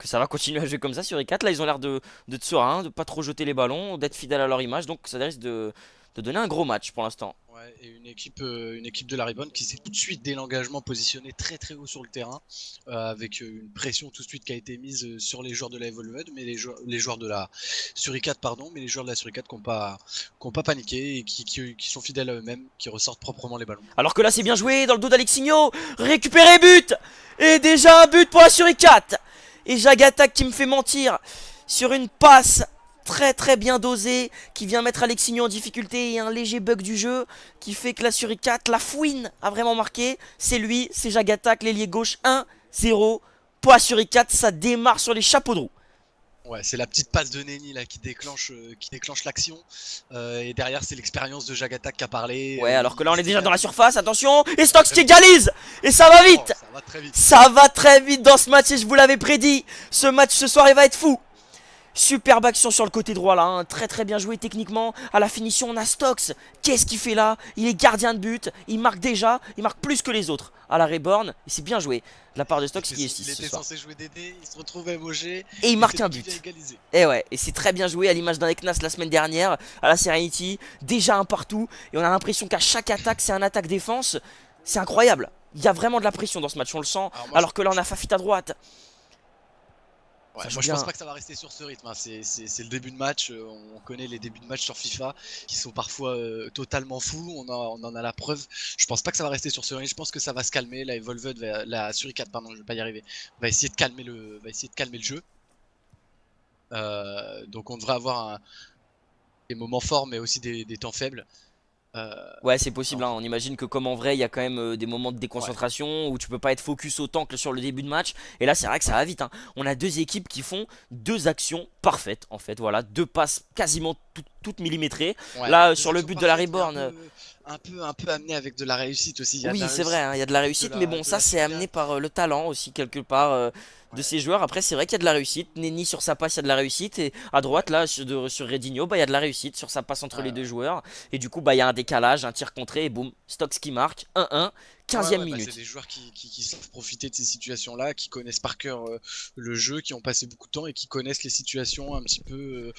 ça va continuer à jouer comme ça sur E4. Là, ils ont l'air de serein, de pas trop jeter les ballons, d'être fidèles à leur image. Donc, ça risque de donner un gros match pour l'instant. Ouais, et une équipe de la Ribbon qui s'est tout de suite dès l'engagement positionnée très très haut sur le terrain, avec une pression tout de suite qui a été mise sur les joueurs de la Evolved, mais les joueurs de la Suricat, pardon, mais les joueurs de la Suricat qui n'ont pas paniqué et qui sont fidèles à eux-mêmes, qui ressortent proprement les ballons. Alors que là, c'est bien joué dans le dos d'Alexinho. Récupéré but. Et déjà un but pour la Suricat. Et Jagatak qui me fait mentir sur une passe très très bien dosée qui vient mettre Alexinho en difficulté et un léger bug du jeu qui fait que la Suricat, la fouine a vraiment marqué. C'est lui, c'est Jagatak, l'ailier gauche 1-0 pour la Suricat. Ça démarre sur les chapeaux de roue. Ouais, c'est la petite passe de Neni là qui déclenche l'action. Et derrière, c'est l'expérience de Jagatak qui a parlé. Ouais, alors que là on est déjà dans la surface, attention. Et Stokes qui égalise. Et ça va Oh, vite. ça va très vite. Ça va très vite dans ce match et je vous l'avais prédit. Ce match ce soir il va être fou. Superbe action sur le côté droit là, hein. Très très bien joué techniquement. À la finition on a Stokes. Qu'est-ce qu'il fait là? Il est gardien de but, il marque déjà, il marque plus que les autres. À la Reborn, et c'est bien joué de la part de Stokes qui est 6 Il ce était soir. censé jouer DD, il se retrouve MOG Et il marque c'est un lui qui vient but. égaliser. Et ouais, et c'est très bien joué à l'image d'un Eknas la semaine dernière, à la Serenity. Déjà un partout, et on a l'impression qu'à chaque attaque c'est un attaque-défense. C'est incroyable. Il y a vraiment de la pression dans ce match, on le sent. Alors moi, Alors que là on a Fafit à droite. Ouais, Ça joue moi je bien. pense pas que ça va rester sur ce rythme, hein. C'est le début de match, on connaît les débuts de match sur FIFA qui sont parfois totalement fous, on en a la preuve. Je pense pas que ça va rester sur ce rythme, je pense que ça va se calmer. La Evolved, la Suricat, pardon, je vais pas y arriver, va essayer de calmer le jeu. Donc on devrait avoir des moments forts mais aussi des temps faibles. Euh, Ouais, c'est possible, non. hein. On imagine que comme en vrai, il y a quand même des moments de déconcentration où tu peux pas être focus autant que sur le début de match. Et là, c'est vrai que ça va vite, hein. On a deux équipes qui font deux actions parfaites, en fait. Voilà, deux passes quasiment toutes millimétrées. Ouais, Là, deux sur le actions but de la parfaites, mais Reborn, un peu amené avec de la réussite aussi. Il y a de oui, la c'est vrai, réussite hein, il y a de la réussite, mais bon, de ça la c'est Suricat. amené par le talent aussi, quelque part, de Ouais. ces joueurs. Après, c'est vrai qu'il y a de la réussite. Nenny sur sa passe, il y a de la réussite. Et à droite, là, sur Redinho, bah, il y a de la réussite sur sa passe entre les deux Ouais. joueurs. Et du coup, bah, il y a un décalage, un tir contré, et boum, Stokes qui marque 1-1, Ouais, 15e ouais, bah, c'est minute. des joueurs qui savent profiter de ces situations-là, qui connaissent par cœur le jeu, qui ont passé beaucoup de temps et qui connaissent les situations un petit peu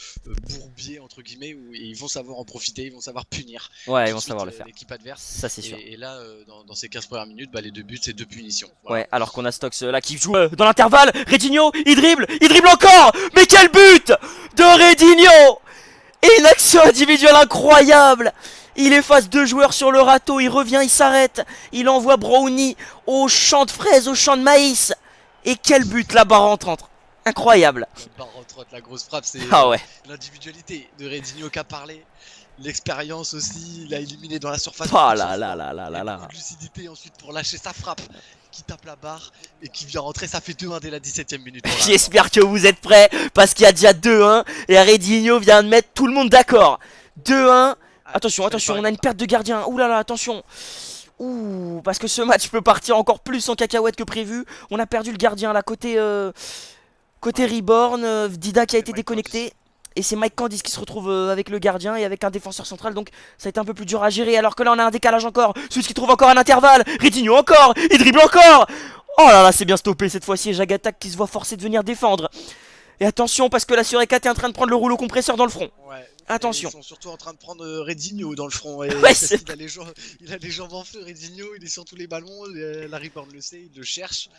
bourbiées, entre guillemets, où ils vont savoir en profiter, ils vont savoir punir Ouais, ils tout vont de suite savoir le faire. l'équipe adverse. Ça, c'est sûr. Et là, dans ces 15 premières minutes, bah, les deux buts, c'est deux punitions. Voilà. Ouais, alors qu'on a Stokes là qui joue dans l'intervalle. Redinho, il dribble encore. Mais quel but de Redinho! Et une action individuelle incroyable. Il efface deux joueurs sur le râteau, il revient, il s'arrête. Il envoie Brownie au champ de fraises, au champ de maïs. Et quel but, la barre rentrante. Incroyable. Par contre, la grosse frappe, c'est Ah ouais. l'individualité de Redinho qui a parlé. L'expérience aussi, il a éliminé dans la surface. Oh beaucoup de là sang là froid. là là Il là a là. beaucoup de lucidité ensuite pour lâcher sa frappe qui tape la barre et qui vient rentrer. Ça fait 2-1 dès la 17ème minute. Voilà. J'espère que vous êtes prêts parce qu'il y a déjà 2-1 et Redinho vient de mettre tout le monde d'accord. 2-1. Attention, attention, on a une perte de gardien. Ouh là là, attention. Ouh, parce que ce match peut partir encore plus en cacahuète que prévu. On a perdu le gardien là côté Reborn, Dida qui a C'est été Mike déconnecté. Et c'est Mike Candice qui se retrouve avec le gardien et avec un défenseur central. Donc ça a été un peu plus dur à gérer. Alors que là on a un décalage encore. Celui qui trouve encore un intervalle. Redinho encore. Il dribble encore. Oh là là, c'est bien stoppé cette fois-ci. Et Jagatak qui se voit forcé de venir défendre. Et attention parce que la Suricat est en train de prendre le rouleau compresseur dans le front. Ouais, Attention. Ils sont surtout en train de prendre Redinho dans le front. Et Ouais, parce c'est... qu'il a il a les jambes en feu, Redinho, il est sur tous les ballons. Larry Bird le sait, il le cherche.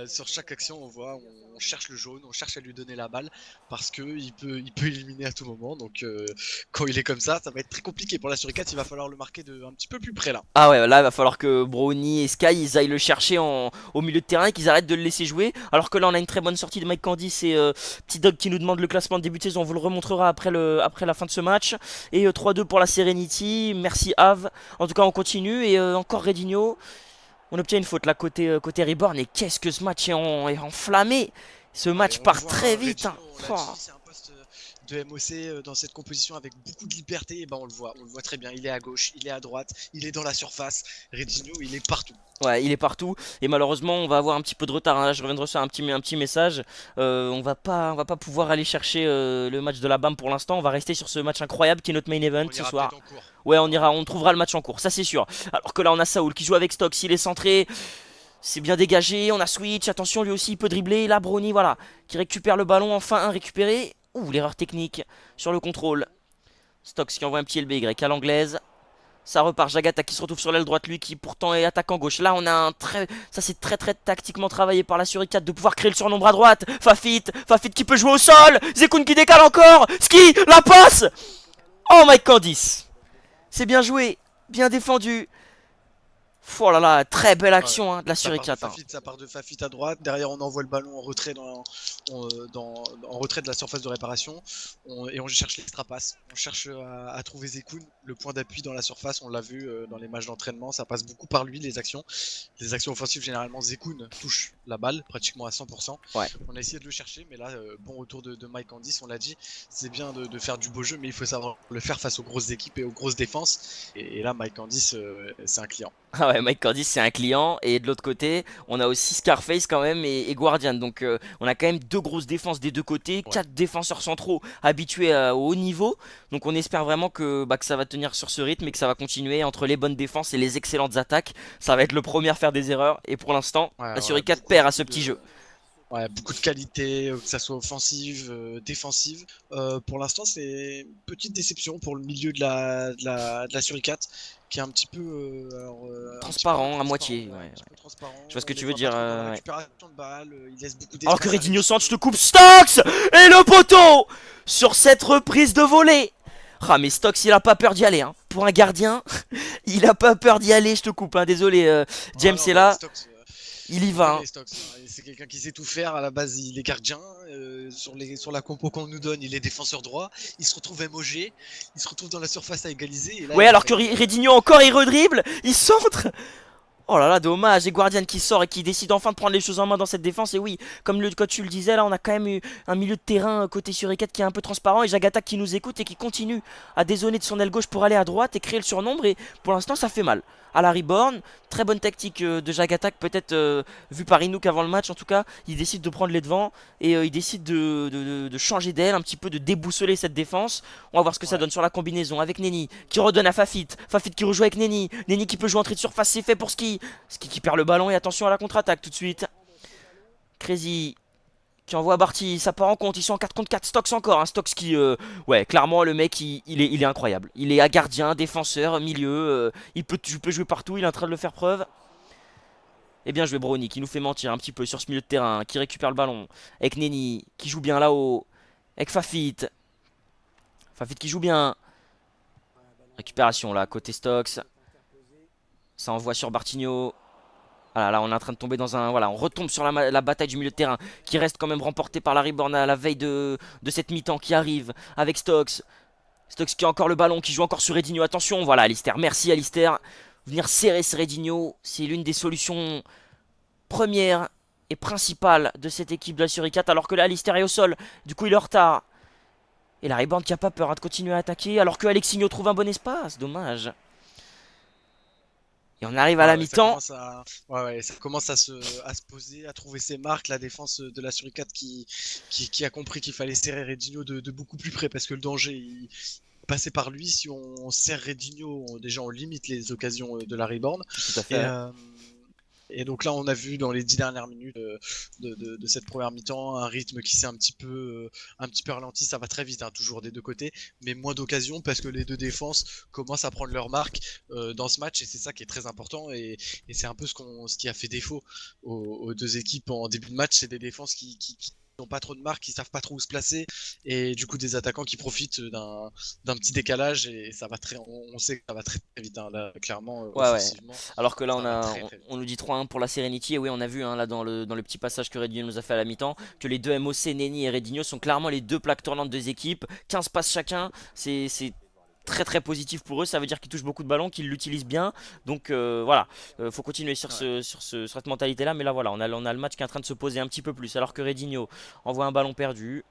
Sur chaque action, on cherche le jaune, on cherche à lui donner la balle parce qu'il peut éliminer à tout moment. Donc quand il est comme ça va être très compliqué pour la Suricate. Il va falloir le marquer un petit peu plus près là. Ah ouais, là il va falloir que Brownie et Sky ils aillent le chercher au milieu de terrain et qu'ils arrêtent de le laisser jouer. Alors que là on a une très bonne sortie de Mike Candice et Petit Dog qui nous demande le classement de début de saison. On vous le remontrera après la fin de ce match. Et 3-2 pour la Serenity. Merci Ave. En tout cas on continue et encore Redinho. On obtient une faute là côté Reborn. Et qu'est-ce que ce match est enflammé. Ce match On part voit très Redinho, vite. Hein. on l'a dit, c'est un poste de MOC dans cette composition avec beaucoup de liberté. Et ben on le voit très bien. Il est à gauche, il est à droite, il est dans la surface. Redinho, il est partout. Ouais, il est partout et malheureusement on va avoir un petit peu de retard. Hein. Là, je reviens de recevoir un petit message. On va pas pouvoir aller chercher le match de la BAM pour l'instant. On va rester sur ce match incroyable qui est notre main event On ce ira soir. peut-être en cours. Ouais, on trouvera le match en cours, ça c'est sûr. Alors que là on a Saoul qui joue avec Stocks, il est centré. C'est bien dégagé, on a Switch, attention lui aussi il peut dribbler. Là Brony voilà, qui récupère le ballon, enfin un récupéré. Ouh, l'erreur technique sur le contrôle. Stocks qui envoie un petit LBY à l'anglaise. Ça repart, Jagata qui se retrouve sur l'aile droite, lui qui pourtant est attaquant gauche. Là on a un très... Ça c'est très tactiquement travaillé par la Suricate de pouvoir créer le surnombre à droite. Fafit qui peut jouer au sol. Zekun qui décale encore. Ski, la passe. Oh Mike Candice. C'est bien joué, bien défendu. Oh là là, très belle action hein, de la Suricate. Ça part de Fafit à droite. Derrière, on envoie le ballon en retrait en retrait de la surface de réparation. Et on cherche l'extra passe. On cherche à trouver Zekun, le point d'appui dans la surface. On l'a vu dans les matchs d'entraînement. Ça passe beaucoup par lui, les actions. Les actions offensives, généralement, Zekun touche la balle pratiquement à 100%. Ouais. On a essayé de le chercher, mais là, bon retour de Mike Candice. On l'a dit, c'est bien de faire du beau jeu, mais il faut savoir le faire face aux grosses équipes et aux grosses défenses. Et là, Mike Candice, c'est un client. Ah ouais, Mike Candice c'est un client. Et de l'autre côté, on a aussi Scarface quand même et Guardian. Donc on a quand même deux grosses défenses des deux côtés. 4 défenseurs centraux habitués au haut niveau. Donc on espère vraiment que ça va tenir sur ce rythme et que ça va continuer entre les bonnes défenses et les excellentes attaques. Ça va être le premier à faire des erreurs. Et pour l'instant, la Suricate perd à ce petit jeu. Ouais, beaucoup de qualité, que ça soit offensive, défensive. Pour l'instant, c'est une petite déception pour le milieu de la Suricate, qui est un petit peu transparent à moitié. Ouais, Ouais. un petit peu transparent. Je vois ce que On tu les veux voit dire. pas trop dans la Ouais. récupération de balles, il laisse beaucoup Alors que d'espace à Redinho centre, je te Redinho. coupe Stocks et le poteau sur cette reprise de volée. Ah mais Stocks il a pas peur d'y aller hein. Pour un gardien, il a pas peur d'y aller, je te coupe hein. Désolé James Ah non, est là, Stokes, il y on va hein. connaît Stokes, c'est quelqu'un qui sait tout faire. À la base, il est gardien. Sur la compo qu'on nous donne, il est défenseur droit. Il se retrouve MOG. Il se retrouve dans la surface à égaliser. Et là, Ouais alors que Redinho encore il redribble, il centre. Oh là là, dommage, et Guardian qui sort et qui décide enfin de prendre les choses en main dans cette défense. Et oui, comme quand tu le disais, là on a quand même eu un milieu de terrain côté Suricate qui est un peu transparent. Et Jagata qui nous écoute et qui continue à dézonner de son aile gauche pour aller à droite et créer le surnombre. Et pour l'instant ça fait mal. À la Reborn, très bonne tactique de Jagata, peut-être vu par Inouk avant le match. En tout cas, il décide de prendre les devants et il décide de changer d'aile, un petit peu de déboussoler cette défense. On va voir ce que ça donne sur la combinaison avec Neni qui redonne à Fafit. Fafit qui rejoue avec Neni. Neni qui peut jouer entrée de surface, c'est fait pour Ski. Ski qui perd le ballon et attention à la contre-attaque tout de suite. Crazy qui envoie Barty, ça part en compte, ils sont en 4 contre 4, Stocks encore, hein. Stocks qui, ouais, clairement le mec il est incroyable. Il est à gardien, défenseur, milieu, il peut jouer partout, il est en train de le faire preuve. Et bien joué Brony qui nous fait mentir un petit peu sur ce milieu de terrain, qui récupère le ballon. Avec Neni qui joue bien là-haut, avec Fafit. Fafit qui joue bien. Récupération là, côté Stocks. Ça envoie sur Bartigno. Voilà, là on est en train de tomber dans un... Voilà, on retombe sur la bataille du milieu de terrain qui reste quand même remportée par la Reborn à la veille de cette mi-temps qui arrive avec Stocks. Stocks qui a encore le ballon, qui joue encore sur Redinho. Attention, voilà Alistair, merci Alistair. Venir serrer ce Redinho, c'est l'une des solutions premières et principales de cette équipe de la Suricate. Alors que là Alistair est au sol, du coup il est en retard. Et la Reborn qui a pas peur hein, de continuer à attaquer alors que Alexinho trouve un bon espace, dommage. Et on arrive à la mi-temps. Ça commence à se poser, à trouver ses marques. La défense de la Suricate qui a compris qu'il fallait serrer Redinho de beaucoup plus près parce que le danger il passait par lui. Si on serre Redinho, déjà on limite les occasions de la Reborn. Tout à fait. Et donc là, on a vu dans les 10 dernières minutes de cette première mi-temps un rythme qui s'est un petit peu ralenti. Ça va très vite, hein, toujours des deux côtés, mais moins d'occasions parce que les deux défenses commencent à prendre leur marque dans ce match et c'est ça qui est très important. Et c'est un peu ce qui a fait défaut aux deux équipes en début de match, c'est des défenses qui n'ont pas trop de marque, qui savent pas trop où se placer, et du coup des attaquants qui profitent d'un petit décalage et ça va on sait que ça va très, très vite, hein, là clairement Ouais, ouais. offensivement Alors que là, ça va très très vite. on nous dit 3-1 pour la Serenity. Et oui, on a vu, hein, là dans le petit passage que Redinho nous a fait à la mi-temps, que les deux MOC, Neni et Redinho, sont clairement les deux plaques tournantes des équipes. 15 passes chacun, c'est très très positif pour eux. Ça veut dire qu'ils touchent beaucoup de ballons, qu'ils l'utilisent bien. Donc voilà, faut continuer sur, Ouais. sur cette mentalité-là. Mais là, voilà, on a le match qui est en train de se poser un petit peu plus. Alors que Redinho envoie un ballon perdu.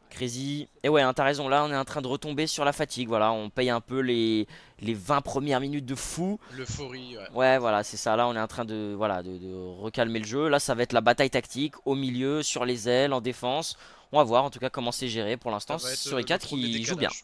Crazy. Et ouais, hein, t'as raison, là on est en train de retomber sur la fatigue. Voilà, on paye un peu les 20 premières minutes de fou. L'euphorie, ouais. Ouais, voilà, c'est ça. Là, on est en train de, voilà, de recalmer le jeu. Là, ça va être la bataille tactique au milieu, sur les ailes, en défense. On va voir en tout cas comment c'est géré pour Ça l'instant. va être Sur les le 4 premier qui joue bien. décalage.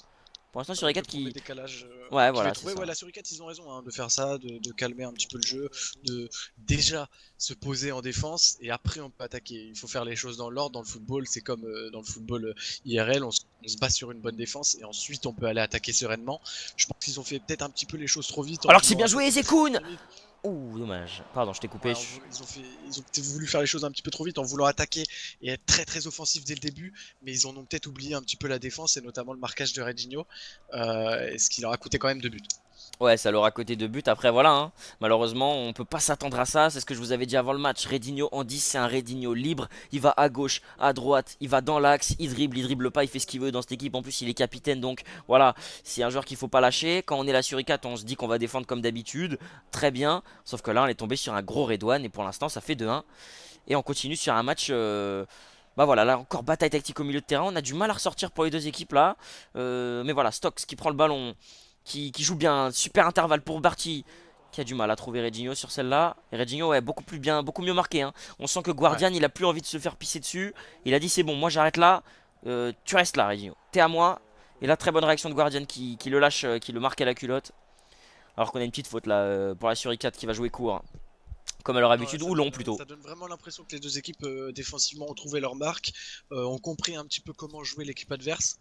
Pour l'instant, Ça sur va les être le 4 premier qui. décalage Ouais, qui va voilà, être c'est trouvé. ça. Ouais, la Suricat, ils ont raison, hein, de faire ça, de calmer un petit peu le jeu, de déjà se poser en défense et après on peut attaquer. Il faut faire les choses dans l'ordre. Dans le football, c'est comme dans le football IRL, on se base sur une bonne défense et ensuite on peut aller attaquer sereinement. Je pense qu'ils ont fait peut-être un petit peu les choses trop vite en Alors que c'est voulant bien joué, attaquer peut-être Ezekun! trop vite. Ouh, dommage. Pardon, je t'ai Ouais, coupé. ils ont peut-être voulu faire les choses un petit peu trop vite en voulant attaquer et être très très offensif dès le début, mais ils en ont peut-être oublié un petit peu la défense et notamment le marquage de Redinho, ce qui leur a coûté quand même 2 buts. Ouais, ça leur a coté 2 buts. Après, voilà, hein. Malheureusement, on peut pas s'attendre à ça. C'est ce que je vous avais dit avant le match. Redinho en 10, c'est un Redinho libre. Il va à gauche, à droite, il va dans l'axe, il dribble pas, il fait ce qu'il veut dans cette équipe. En plus, il est capitaine, donc voilà, c'est un joueur qu'il faut pas lâcher. Quand on est la suricate, on se dit qu'on va défendre comme d'habitude. Très bien. Sauf que là, on est tombé sur un gros Redouane et pour l'instant, ça fait 2-1. Et on continue sur un match. Bah voilà, là encore bataille tactique au milieu de terrain. On a du mal à ressortir pour les deux équipes là. Mais voilà, Stokes qui prend le ballon, qui joue bien. Super intervalle pour Barty, qui a du mal à trouver Redinho sur celle-là. Et Redinho, ouais, beaucoup plus bien, beaucoup mieux marqué, hein. On sent que Ouais, Guardian, il a plus envie de se faire pisser dessus. Il a dit c'est bon, moi j'arrête là. Tu restes là, Redinho. T'es à moi. Et là, très bonne réaction de Guardian qui le lâche, qui le marque à la culotte. Alors qu'on a une petite faute là pour la Suricate qui va jouer court, hein. Comme à leur ouais, habitude, ou long plutôt. ça donne vraiment l'impression que les deux équipes défensivement ont trouvé leur marque, ont compris un petit peu comment jouer l'équipe adverse.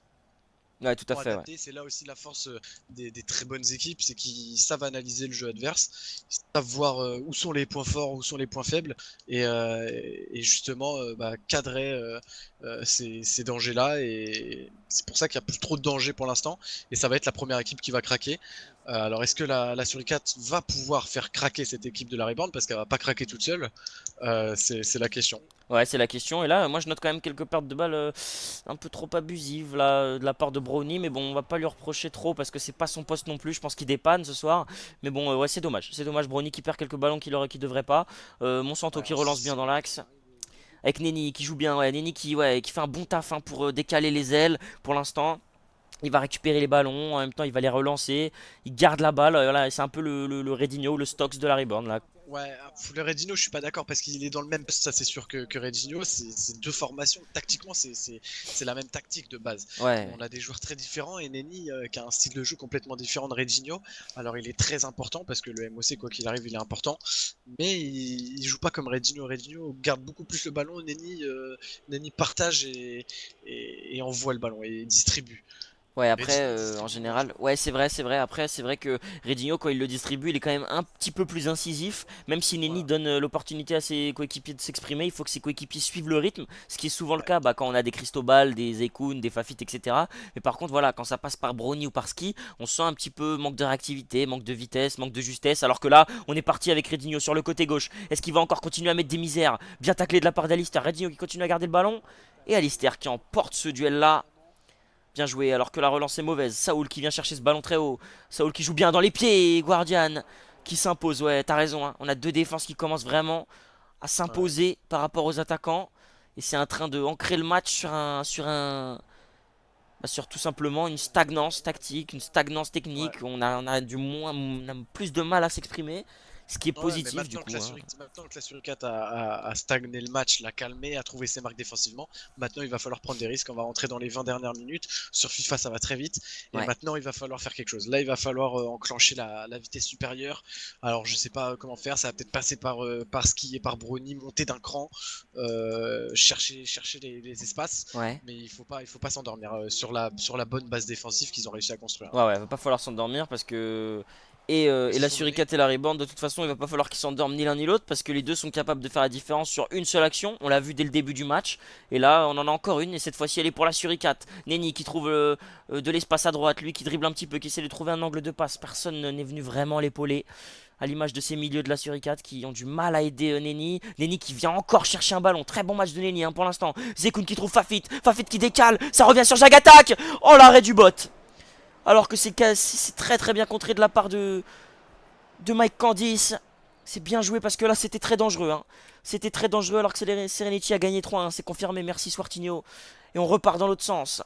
Ouais, tout à Sont fait, ouais. adaptés. C'est là aussi la force des très bonnes équipes, c'est qu'ils savent analyser le jeu adverse, ils savent voir où sont les points forts, où sont les points faibles, et justement cadrer ces dangers-là. Et c'est pour ça qu'il y a plus trop de dangers pour l'instant, et ça va être la première équipe qui va craquer. Alors est-ce que la Suricate va pouvoir faire craquer cette équipe de la Reborn, parce qu'elle va pas craquer toute seule, c'est la question. Ouais, c'est la question. Et là, moi, je note quand même quelques pertes de balles un peu trop abusives là, de la part de Brownie. Mais bon, on va pas lui reprocher trop parce que c'est pas son poste non plus. Je pense qu'il dépanne ce soir. Mais bon, ouais, c'est dommage. C'est dommage. Brownie qui perd quelques ballons qu'il devrait pas. Monsanto Ouais, qui relance bien dans l'axe. Avec Neni qui joue bien. Ouais, Neni qui fait un bon taf, hein, pour décaler les ailes pour l'instant. Il va récupérer les ballons. En même temps, il va les relancer. Il garde la balle. Voilà, c'est un peu le Redinho, le Stokes de la Reborn là. Ouais, le Redinho, je suis pas d'accord parce qu'il est dans le même poste, ça c'est sûr que Redinho, c'est deux formations. Tactiquement, c'est la même tactique de base. Ouais. On a des joueurs très différents et Neni qui a un style de jeu complètement différent de Redinho. Alors il est très important parce que le MOC, quoi qu'il arrive, il est important. Mais il joue pas comme Redinho. Redinho garde beaucoup plus le ballon. Neni partage et envoie le ballon et distribue. Ouais, après, Redinho en distribue moins, je général, trouve. ouais, c'est vrai, c'est vrai. Après, c'est vrai que Redinho, quand il le distribue, il est quand même un petit peu plus incisif. Même si Neni Voilà. donne l'opportunité à ses coéquipiers de s'exprimer, il faut que ses coéquipiers suivent le rythme. Ce qui est souvent le Ouais. cas, bah, quand on a des Cristobal, des Ekun, des Fafit, etc. Mais par contre, voilà, quand ça passe par Brownie ou par Ski, on sent un petit peu manque de réactivité, manque de vitesse, manque de justesse. Alors que là, on est parti avec Redinho sur le côté gauche. Est-ce qu'il va encore continuer à mettre des misères? Bien taclé de la part d'Alistair. Redinho qui continue à garder le ballon. Et Alistair qui emporte ce duel-là. Bien joué, alors que la relance est mauvaise. Saoul qui vient chercher ce ballon très haut. Saoul qui joue bien dans les pieds. Guardian qui s'impose. Ouais, t'as raison, hein. On a deux défenses qui commencent vraiment à Ouais. s'imposer par rapport aux attaquants. Et c'est en train de ancrer le match sur tout simplement une stagnance tactique, une stagnance Ouais. technique. On a plus de mal à s'exprimer. Ce qui est Ouais, mais positif du coup, hein. Maintenant que la Suricat a stagné le match, l'a calmé, a trouvé ses marques défensivement, maintenant il va falloir prendre des risques. On va rentrer dans les 20 dernières minutes. Sur FIFA, ça va très vite. Et Ouais. maintenant, il va falloir faire quelque chose. Là, il va falloir enclencher la vitesse supérieure. Alors, je sais pas comment faire. Ça va peut-être passer par Ski et par Brony, monter d'un cran, chercher les espaces. Ouais. Mais il faut pas s'endormir sur la bonne base défensive qu'ils ont réussi à construire. Ouais, va pas falloir s'endormir parce que. Et la Sauver. suricate et la Reborn, de toute façon, il va pas falloir qu'ils s'endorment ni l'un ni l'autre parce que les deux sont capables de faire la différence sur une seule action. On l'a vu dès le début du match. Et là, on en a encore une. Et cette fois-ci, elle est pour la suricate. Nenny qui trouve de l'espace à droite, lui qui dribble un petit peu, qui essaie de trouver un angle de passe. Personne n'est venu vraiment l'épauler. À l'image de ces milieux de la suricate qui ont du mal à aider Nenny. Nenny qui vient encore chercher un ballon. Très bon match de Nenny hein, pour l'instant. Zekun qui trouve Fafit. Fafit qui décale. Ça revient sur Jagatak. Oh, l'arrêt du bot. Alors que c'est très très bien contré de la part de Mike Candice. C'est bien joué parce que là c'était très dangereux. Hein. C'était très dangereux alors que Serenity a gagné 3-1. C'est confirmé, merci Swartigno. Et on repart dans l'autre sens.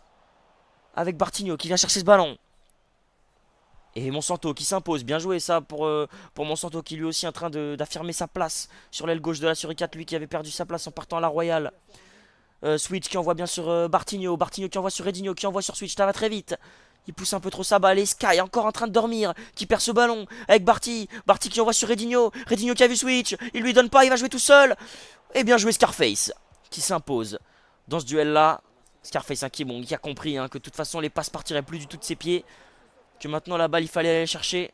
Avec Bartigno qui vient chercher ce ballon. Et Monsanto qui s'impose. Bien joué ça pour Monsanto qui lui aussi est en train d'affirmer sa place sur l'aile gauche de la Suricate. Lui qui avait perdu sa place en partant à la Royale. Switch qui envoie bien sur Bartigno. Bartigno qui envoie sur Redinho. Qui envoie sur Switch. Ça va très vite. Il pousse un peu trop sa balle. Et Sky encore en train de dormir. Qui perd ce ballon. Avec Barty. Barty qui envoie sur Redinho. Redinho qui a vu Switch. Il lui donne pas. Il va jouer tout seul. Et bien joué Scarface. Qui s'impose. Dans ce duel là. Scarface hein, qui a compris hein, que de toute façon les passes partiraient plus du tout de ses pieds. Que maintenant la balle il fallait aller chercher.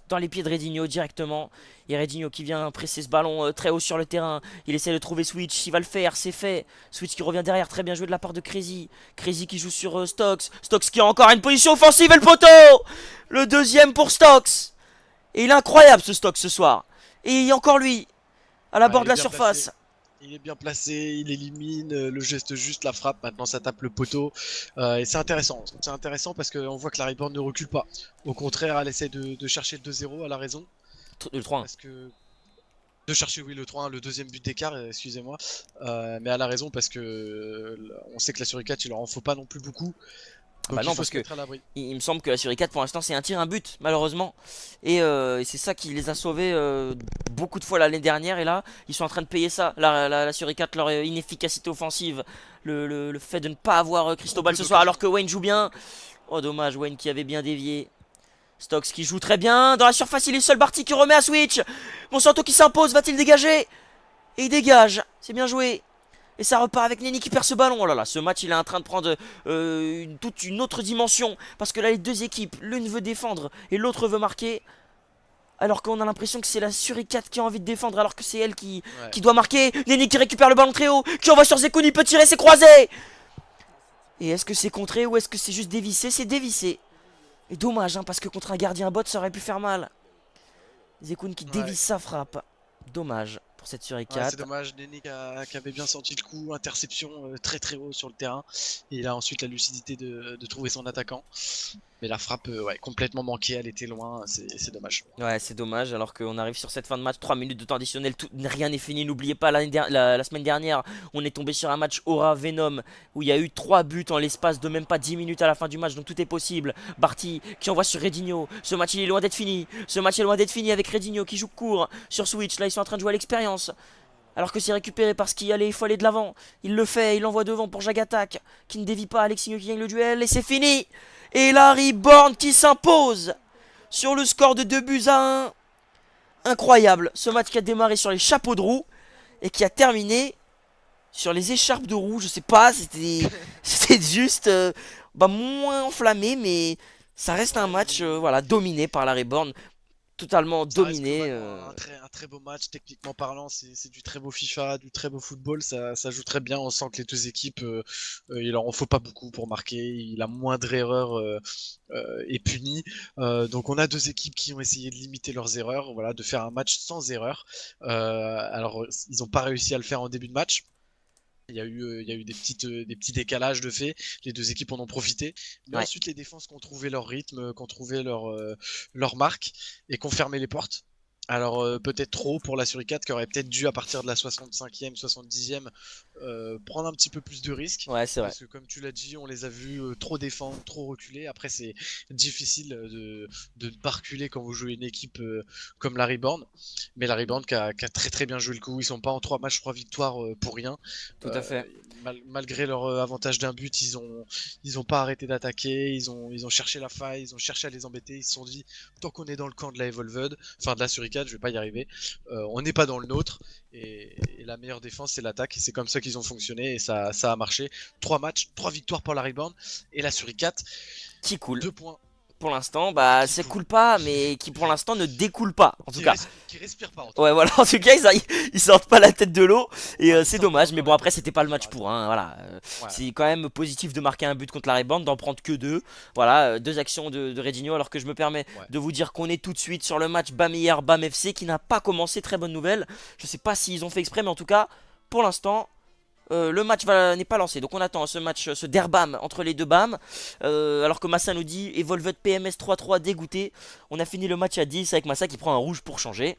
Dans les pieds de Redinho directement. Et Redinho qui vient presser ce ballon très haut sur le terrain. Il essaie de trouver Switch. Il va le faire, c'est fait. Switch qui revient derrière. Très bien joué de la part de Crazy. Crazy qui joue sur Stokes. Stokes qui a encore une position offensive et le poteau. Le deuxième pour Stokes. Et il est incroyable ce Stokes ce soir. Et encore lui. À la Ouais, bord il de est la bien surface. placé. Il est bien placé, il élimine le geste juste, la frappe. Maintenant, ça tape le poteau. Et c'est intéressant. C'est intéressant parce qu'on voit que la Reborn ne recule pas. Au contraire, elle essaie de chercher le 2-0. Elle a raison. Le 3-1. Parce que. De chercher, oui, le 3-1, le deuxième but d'écart, excusez-moi. Mais elle a raison parce que on sait que la Suricate, il leur en faut pas non plus beaucoup. Donc Bah il non faut parce se que mettre à l'abri. il me semble que la Suricate pour l'instant c'est un tir un but malheureusement et c'est ça qui les a sauvés beaucoup de fois l'année dernière et là ils sont en train de payer ça la Suricate leur inefficacité offensive le fait de ne pas avoir Cristobal ce soir alors que Wayne joue bien. Oh dommage Wayne qui avait bien dévié. Stokes qui joue très bien dans la surface il est seul. Barty qui remet à Switch. Monsanto qui s'impose, va-t-il dégager? Et il dégage, c'est bien joué. Et ça repart avec Nenny qui perd ce ballon. Oh là là, ce match il est en train de prendre toute une autre dimension. Parce que là les deux équipes, l'une veut défendre et l'autre veut marquer. Alors qu'on a l'impression que c'est la Suricate qui a envie de défendre alors que c'est elle Ouais. qui doit marquer. Nenny qui récupère le ballon très haut, qui envoie sur Zekun, il peut tirer, c'est croisé. Et est-ce que c'est contré ou est-ce que c'est juste dévissé? C'est dévissé. Et dommage hein, parce que contre un gardien bot ça aurait pu faire mal. Zekun qui Ouais. dévisse sa frappe. Dommage pour cette Ouais, Suricate. c'est dommage, Nenny qui avait bien senti le coup, interception très très haut sur le terrain. Et il a ensuite la lucidité de trouver son attaquant. Mais la frappe, ouais, complètement manquée, elle était loin, c'est dommage. Ouais, c'est dommage, alors qu'on arrive sur cette fin de match, 3 minutes de temps additionnel, rien n'est fini. N'oubliez pas, la semaine dernière, on est tombé sur un match Aura Venom où il y a eu 3 buts en l'espace de même pas 10 minutes à la fin du match, donc tout est possible. Barty qui envoie sur Redinho, ce match il est loin d'être fini. Ce match est loin d'être fini avec Redinho qui joue court sur Switch. Là, ils sont en train de jouer à l'expérience. Alors que c'est récupéré parce qu'il allait, il faut aller de l'avant. Il le fait, il l'envoie devant pour Jagatak qui ne dévie pas. Alexinho qui gagne le duel et c'est fini. Et Larry Bourne qui s'impose sur le score de 2-1. Incroyable, ce match qui a démarré sur les chapeaux de roue et qui a terminé sur les écharpes de roue. Je sais pas, c'était juste moins enflammé, mais ça reste un match voilà, dominé par Larry Bourne. Totalement Ça reste dominé. globalement un très beau match, techniquement parlant, c'est du très beau FIFA, du très beau football, ça joue très bien, on sent que les deux équipes, il leur en faut pas beaucoup pour marquer, la moindre erreur est punie, donc on a deux équipes qui ont essayé de limiter leurs erreurs, voilà, de faire un match sans erreur, alors ils n'ont pas réussi à le faire en début de match. Il y a eu des petits décalages de fait. Les deux équipes en ont profité. Mais Ouais. ensuite, les défenses qui ont trouvé leur rythme, qui ont trouvé leur marque et qui ont fermé les portes. Alors, peut-être trop pour la Suricate qui aurait peut-être dû, à partir de la 65e, 70e, prendre un petit peu plus de risques. Ouais, c'est vrai. Parce que comme tu l'as dit, on les a vus trop défendre, trop reculer. Après, c'est difficile de ne pas reculer quand vous jouez une équipe comme la Reborn. Mais la Reborn qui a très très bien joué le coup. Ils sont pas en 3 matchs, 3 victoires pour rien. Tout à fait. Malgré leur avantage d'un but, ils ont pas arrêté d'attaquer. Ils ont cherché la faille, ils ont cherché à les embêter. Ils se sont dit, tant qu'on est dans le camp de la Evolved, enfin de la Suricate, je vais pas y arriver. On n'est pas dans le nôtre. Et la meilleure défense, c'est l'attaque. Et c'est comme ça qu'ils ont fonctionné. Et ça a marché. 3 matchs, 3 victoires pour la Reborn. Et la Suricate, Qui coule. 2 points. Pour l'instant, bah, Qui c'est coule. coule pas, mais qui pour l'instant ne découle pas. En tout cas. Qui respire pas en tout Ouais, voilà, en tout cas, ils sortent pas la tête de l'eau. Et Ouais, ils c'est sortent dommage, pas mais quand bon, même. après, c'était pas le match pour. Hein, voilà. Ouais. C'est quand même positif de marquer un but contre la Reborn, d'en prendre que deux. Voilà, deux actions de Redigno. Alors que je me permets Ouais. de vous dire qu'on est tout de suite sur le match BAM-hier, BAM-FC qui n'a pas commencé. Très bonne nouvelle. Je sais pas s'ils ont fait exprès, mais en tout cas, pour l'instant. Le match n'est pas lancé, donc on attend ce match, ce derbam entre les deux BAM. Alors que Massa nous dit Evolved PMS 3-3 dégoûté. On a fini le match à 10 avec Massa qui prend un rouge pour changer.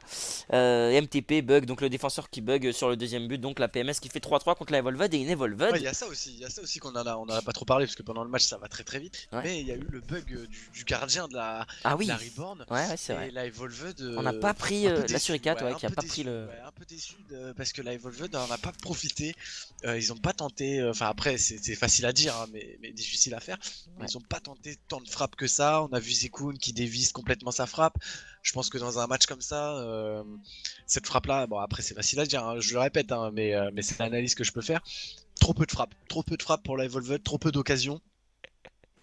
MTP bug, donc le défenseur qui bug sur le deuxième but. Donc la PMS qui fait 3-3 contre la Evolved et une Evolved. Ouais, il y a ça aussi qu'on en a pas trop parlé parce que pendant le match ça va très très vite. Ouais. Mais il y a eu le bug du gardien de la Reborn. Ouais, c'est vrai. Et la Evolved. On n'a pas pris un peu la déçu, Suricate, ouais, qui a pas pris le. un peu déçu parce que la Evolved n'en a pas profité. Ils ont pas tenté. Enfin après c'est facile à dire, hein, mais difficile à faire. Ouais. Ils ont pas tenté tant de frappes que ça. On a vu Zekun qui dévisse complètement sa frappe. Je pense que dans un match comme ça, cette frappe-là, bon après c'est facile à dire, hein, je le répète, hein, mais c'est l'analyse que je peux faire. Trop peu de frappes pour la Evolved, trop peu d'occasions.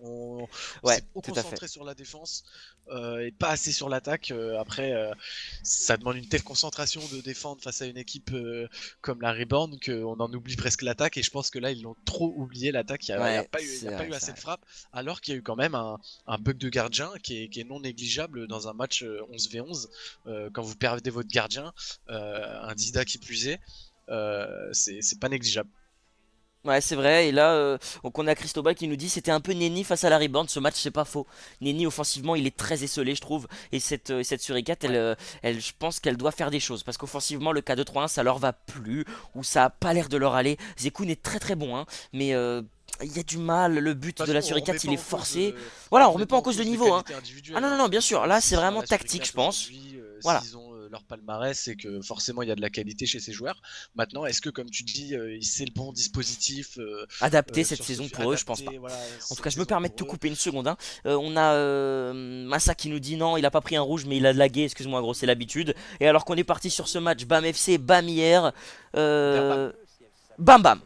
On Ouais, s'est trop tout à fait. concentré sur la défense et pas assez sur l'attaque. Après, ça demande une telle concentration de défendre face à une équipe comme la Reborn qu'on en oublie presque l'attaque. Et je pense que là, ils l'ont trop oublié l'attaque. Il n'y a, Ouais, pas eu, c'est il y a pas vrai, eu c'est assez vrai. de frappes, alors qu'il y a eu quand même un bug de gardien qui est non négligeable dans un match 11v11. Quand vous perdez votre gardien, un Dida qui plus est, c'est pas négligeable. Ouais, c'est vrai. Et là, donc on a Cristobal qui nous dit c'était un peu Nenny face à la Reborn. Ce match, c'est pas faux. Nenny, offensivement, il est très esselé, je trouve. Et cette Suricate, je pense qu'elle doit faire des choses. Parce qu'offensivement, le K2-3-1, ça leur va plus. Ou ça a pas l'air de leur aller. Zekun est très très bon, hein. Mais il y a du mal. Le but De toute de la façon, on remet Suricate, pas il est en cause, forcé. Voilà, on remet pas en en cause le les niveau, hein. qualités individuelles, Ah non, non, hein. non, bien sûr. Là, S'ils c'est sont à vraiment la tactique, Suricate je pense. aujourd'hui, Voilà. s'ils ont leur palmarès, c'est que forcément il y a de la qualité chez ces joueurs. Maintenant, est-ce que, comme tu dis, c'est le bon dispositif Adapté cette sur saison pour eux, je pense pas. adapté, voilà, En tout cette cas, je me saison permets de te pour eux? couper une seconde, hein. On a Massa qui nous dit non, il a pas pris un rouge, mais il a lagué. Excuse-moi, gros, c'est l'habitude. Et alors qu'on est parti sur ce match BAM FC, BAM hier. Derbam. Bam bam.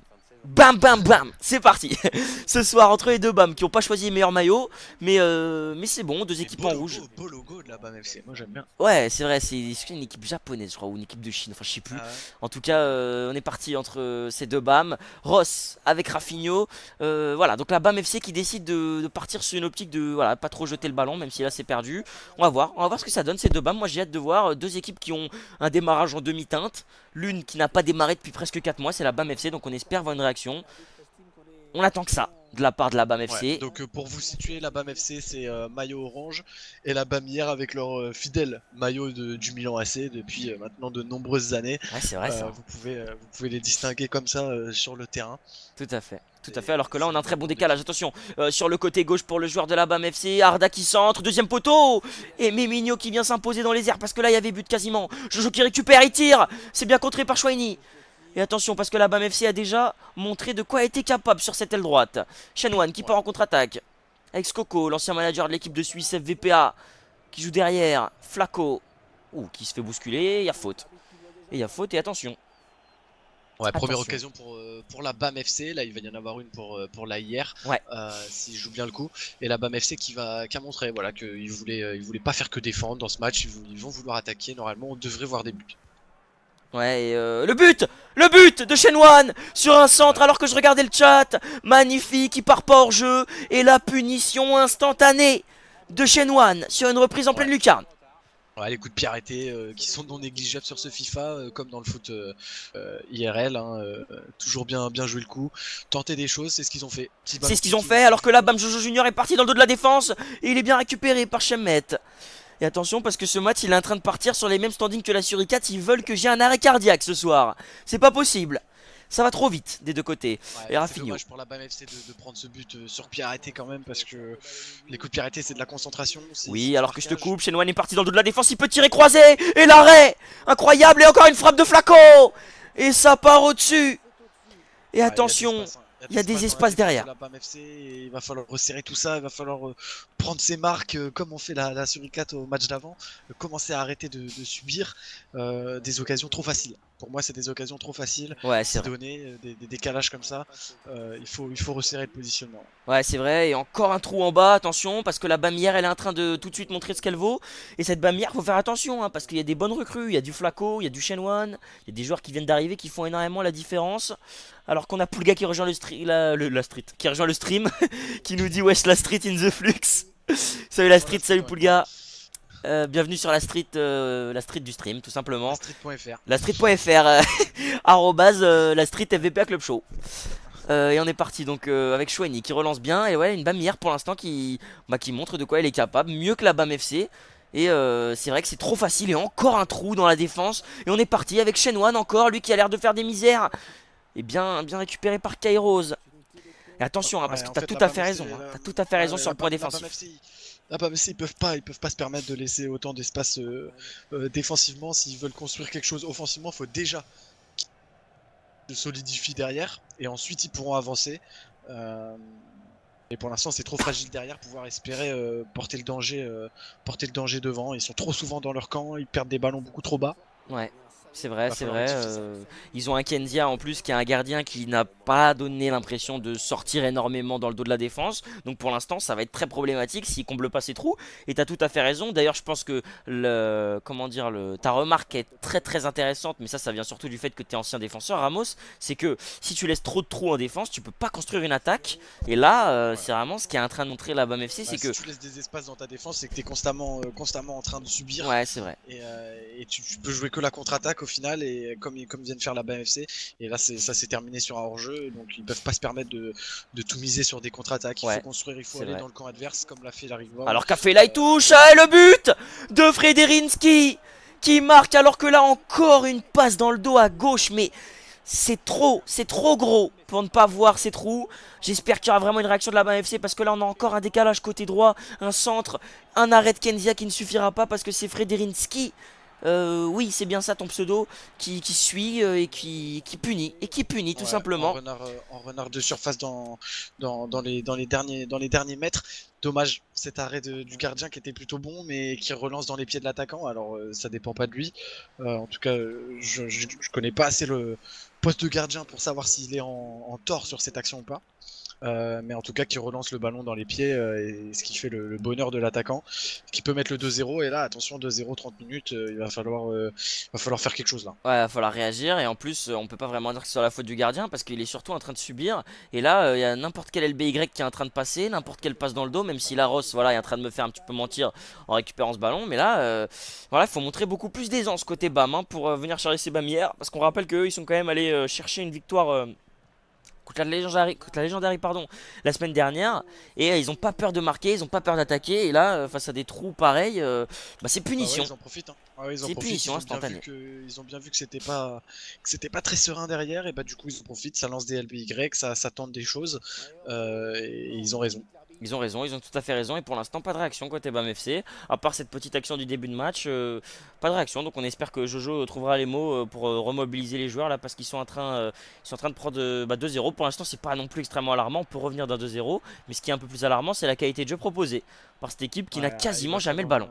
Bam bam bam. C'est parti. Ce soir, entre les deux BAM qui ont pas choisi les meilleurs maillots. Mais c'est bon, deux Et équipes en rouge. beau logo de la BAM FC, moi j'aime bien. Ouais, c'est vrai, c'est une équipe japonaise, je crois, ou une équipe de Chine, enfin je sais plus. Ah ouais. En tout cas, on est parti entre ces deux BAM. Ross avec Rafinho. Voilà, donc la BAM FC qui décide de partir sur une optique de voilà, pas trop jeter le ballon, même si là c'est perdu. On va voir ce que ça donne ces deux BAM. Moi j'ai hâte de voir deux équipes qui ont un démarrage en demi-teinte. L'une qui n'a pas démarré depuis presque 4 mois, c'est la BAM FC, donc on espère voir une réaction. On attend que ça de la part de la BAM Ouais, FC. donc pour vous situer, la BAM FC c'est maillot orange et la BAM hier avec leur fidèle maillot du Milan AC depuis maintenant de nombreuses années. Ouais, c'est vrai ça. Vous pouvez les distinguer comme ça sur le terrain. Tout à fait. Tout à fait, alors que là on a un très bon décalage, attention, sur le côté gauche pour le joueur de la BAM FC, Arda qui centre, deuxième poteau, et Memigno qui vient s'imposer dans les airs parce que là il y avait but quasiment, Jojo qui récupère, il tire, c'est bien contré par Chouini. Et attention parce que la BAM FC a déjà montré de quoi elle était capable sur cette aile droite. Shenwan qui part en contre-attaque, avec Skoko, l'ancien manager de l'équipe de Suisse FVPA, qui joue derrière, Flaco, qui se fait bousculer, il y a faute. Et il y a faute et attention. Ouais, première Attention. occasion pour la BAM FC, là il va y en avoir une pour la hier, Ouais. s'il joue bien le coup. Et la BAM FC qui a montré voilà, qu'ils voulaient pas faire que défendre dans ce match, ils vont vouloir attaquer, normalement on devrait voir des buts. Ouais, et le but de Shenwan sur un centre alors que je regardais le chat, magnifique, il part pas hors jeu, et la punition instantanée de Shenwan sur une reprise en pleine lucarne. Ouais, les coups de pied arrêtés qui sont non négligeables sur ce FIFA, comme dans le foot IRL, hein, toujours bien jouer le coup, tenter des choses, c'est ce qu'ils ont fait. C'est ce qu'ils ont fait alors que là Bam Jojo Junior est parti dans le dos de la défense et il est bien récupéré par Shemet. Et attention parce que ce match il est en train de partir sur les mêmes standings que la Suricate, ils veulent que j'ai un arrêt cardiaque ce soir. C'est pas possible. Ça va trop vite des deux côtés. Et C'est Rafinho. dommage pour la BAM FC de prendre ce but sur pied arrêté quand même parce que les coups de pied arrêtés c'est de la concentration. Oui, du alors que je te marquage. coupe, Shenwan est parti dans le dos de la défense, il peut tirer croisé. Et l'arrêt incroyable, et encore une frappe de Flaco. Et ça part au-dessus. Et attention, il y a des espaces dans la défense derrière. de la BAM FC et il va falloir resserrer tout ça, il va falloir prendre ses marques comme on fait la Suricat au match d'avant, commencer à arrêter de subir des occasions trop faciles. Pour moi, c'est des occasions trop faciles. Ouais, c'est C'est vrai. donné des décalages comme ça. Il faut resserrer le positionnement. Ouais, c'est vrai. Et encore un trou en bas, attention, parce que la Bamière, elle est en train de tout de suite montrer ce qu'elle vaut. Et cette Bamière, faut faire attention, hein, parce qu'il y a des bonnes recrues. Il y a du Flaco, il y a du Shenwan, il y a des joueurs qui viennent d'arriver qui font énormément la différence. Alors qu'on a Pulga qui rejoint la street, qui rejoint le stream, qui nous dit wesh la street in the flux. Salut la street, salut Pulga. Bienvenue sur la street du stream, tout simplement. Street.fr. La street.fr, arrobase la street FVPA Club Show. Et on est parti donc avec Chouani qui relance bien. Et ouais, une BAM hier pour l'instant qui montre de quoi elle est capable. Mieux que la BAM FC. Et c'est vrai que c'est trop facile. Et encore un trou dans la défense. Et on est parti avec Shenwan encore. Lui qui a l'air de faire des misères. Et bien récupéré par Kairos. Et attention, hein, parce que En t'as fait, tout la à fait BAM FC, raison. T'as tout à fait raison sur le point défensif. La BAM FC, ils peuvent pas se permettre de laisser autant d'espace défensivement. S'ils veulent construire quelque chose offensivement, il faut déjà se solidifier derrière et ensuite ils pourront avancer. Et pour l'instant, c'est trop fragile derrière pour pouvoir espérer porter le danger devant. Ils sont trop souvent dans leur camp, ils perdent des ballons beaucoup trop bas. Ouais. C'est vrai, Va c'est falloir vrai. rectifier ça. Ils ont un Kenzia en plus qui est un gardien qui n'a pas donné l'impression de sortir énormément dans le dos de la défense. Donc pour l'instant, ça va être très problématique s'il comble pas ses trous. Et t'as tout à fait raison. D'ailleurs, je pense que ta remarque est très très intéressante. Mais ça vient surtout du fait que t'es ancien défenseur, Ramos. C'est que si tu laisses trop de trous en défense, tu peux pas construire une attaque. Et là, c'est vraiment ce qui est en train de montrer la BAM FC, c'est Si que tu laisses des espaces dans ta défense, c'est que tu es constamment en train de subir. ouais, c'est vrai. Et tu peux jouer que la contre-attaque au final, et comme vient de faire la BAM FC. Et là, ça s'est terminé sur un hors-jeu, donc ils peuvent pas se permettre de tout miser sur des contre-attaques. Il Ouais, faut construire, il faut c'est aller vrai. dans le camp adverse, comme l'a fait la Rive. Alors Café il touche, et le but de Frederinski qui marque alors que là encore une passe dans le dos à gauche, mais c'est trop gros pour ne pas voir ces trous. J'espère qu'il y aura vraiment une réaction de la BAM FC parce que là on a encore un décalage côté droit, un centre, un arrêt de Kenzia qui ne suffira pas parce que c'est Frederinski. Oui, c'est bien ça ton pseudo qui suit et qui punit tout simplement. En renard de surface dans les derniers mètres. Dommage cet arrêt du gardien qui était plutôt bon mais qui relance dans les pieds de l'attaquant. Alors ça dépend pas de lui. En tout cas, je connais pas assez le poste de gardien pour savoir s'il est en tort sur cette action ou pas. Mais en tout cas qui relance le ballon dans les pieds et ce qui fait le bonheur de l'attaquant qui peut mettre le 2-0. Et là attention, 2-0 30 minutes, il va falloir faire quelque chose là. Ouais, il va falloir réagir et en plus on peut pas vraiment dire que c'est sur la faute du gardien parce qu'il est surtout en train de subir et là il y a n'importe quel LBY qui est en train de passer, n'importe quelle passe dans le dos, même si Laros voilà, est en train de me faire un petit peu mentir en récupérant ce ballon, mais là voilà, il faut montrer beaucoup plus d'aisance côté BAM hein, pour venir charger ces BAM parce qu'on rappelle qu'eux ils sont quand même allés chercher une victoire contre la Legendary, pardon, la semaine dernière et ils ont pas peur de marquer, ils ont pas peur d'attaquer et là face à des trous pareils c'est punition. Ils en profitent. Hein. Ils en C'est profitent. punition instantanée. Ils ont bien vu que c'était pas très serein derrière et bah du coup ils en profitent, ça lance des LBY, ça tente des choses et ils ont raison. Ils ont raison, ils ont tout à fait raison et pour l'instant pas de réaction côté BAM FC. À part cette petite action du début de match, pas de réaction. Donc on espère que Jojo trouvera les mots pour remobiliser les joueurs là parce qu'ils sont en train de prendre 2-0. Pour l'instant c'est pas non plus extrêmement alarmant, on peut revenir d'un 2-0. Mais ce qui est un peu plus alarmant c'est la qualité de jeu proposée par cette équipe qui n'a quasiment jamais le ballon.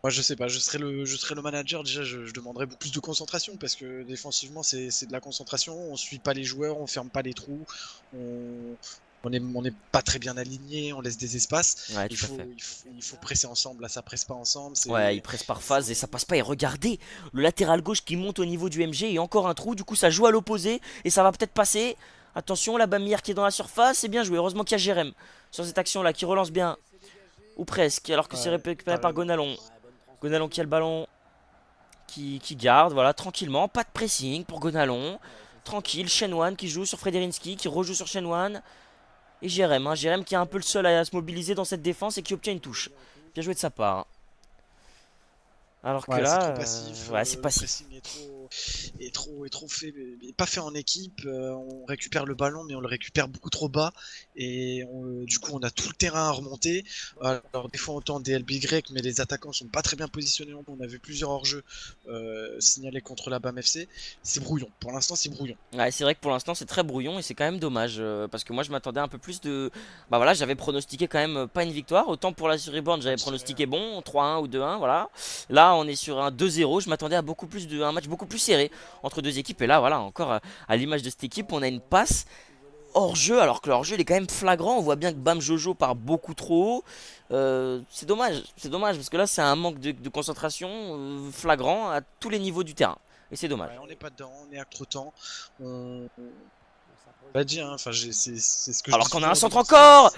Moi je sais pas, je serais le manager, déjà je demanderais beaucoup plus de concentration parce que défensivement c'est de la concentration, on suit pas les joueurs, on ferme pas les trous, on est pas très bien aligné, on laisse des espaces. Ouais, il faut presser ensemble, là ça presse pas ensemble. Ouais, il presse par phase et ça passe pas. Et regardez, le latéral gauche qui monte au niveau du MG et encore un trou, du coup ça joue à l'opposé et ça va peut-être passer. Attention, la Bamir qui est dans la surface, c'est bien joué. Heureusement qu'il y a Jérém sur cette action là qui relance bien. Ou presque, alors que c'est récupéré par Gonalon. Gonalon qui a le ballon, qui garde, voilà, tranquillement. Pas de pressing pour Gonalon. Tranquille, Shenwan qui joue sur Frederinski, qui rejoue sur Shenwan. Et Jérém, hein, Jérém qui est un peu le seul à se mobiliser dans cette défense et qui obtient une touche. Bien joué de sa part. Alors que Ouais, c'est là, trop passif. ouais, c'est Le passif. pressing est trop fait, mais pas fait en équipe. On récupère le ballon, mais on le récupère beaucoup trop bas. Et du coup, on a tout le terrain à remonter. Alors, des fois, on tente des LB-Y, mais les attaquants sont pas très bien positionnés. On a vu plusieurs hors-jeux signalés contre la BAM FC. C'est brouillon. Pour l'instant, c'est brouillon. Ouais, c'est vrai que pour l'instant c'est très brouillon et c'est quand même dommage parce que moi je m'attendais un peu plus de. Bah voilà, j'avais pronostiqué quand même pas une victoire. Autant pour la Reborn, j'avais pronostiqué bon 3-1 ou 2-1, voilà. Là, on est sur un 2-0. Je m'attendais à beaucoup plus un match beaucoup plus serré entre deux équipes. Et là, voilà, encore à l'image de cette équipe, on a une passe hors jeu alors que le hors jeu il est quand même flagrant. On voit bien que Bam Jojo part beaucoup trop haut. C'est dommage parce que là c'est un manque de concentration flagrant à tous les niveaux du terrain. Et c'est dommage. Ouais, on n'est pas dedans, on est à trop temps. On l'a dit, hein, enfin, c'est ce que je Alors dis qu'on a souvent un au centre début de stream. encore.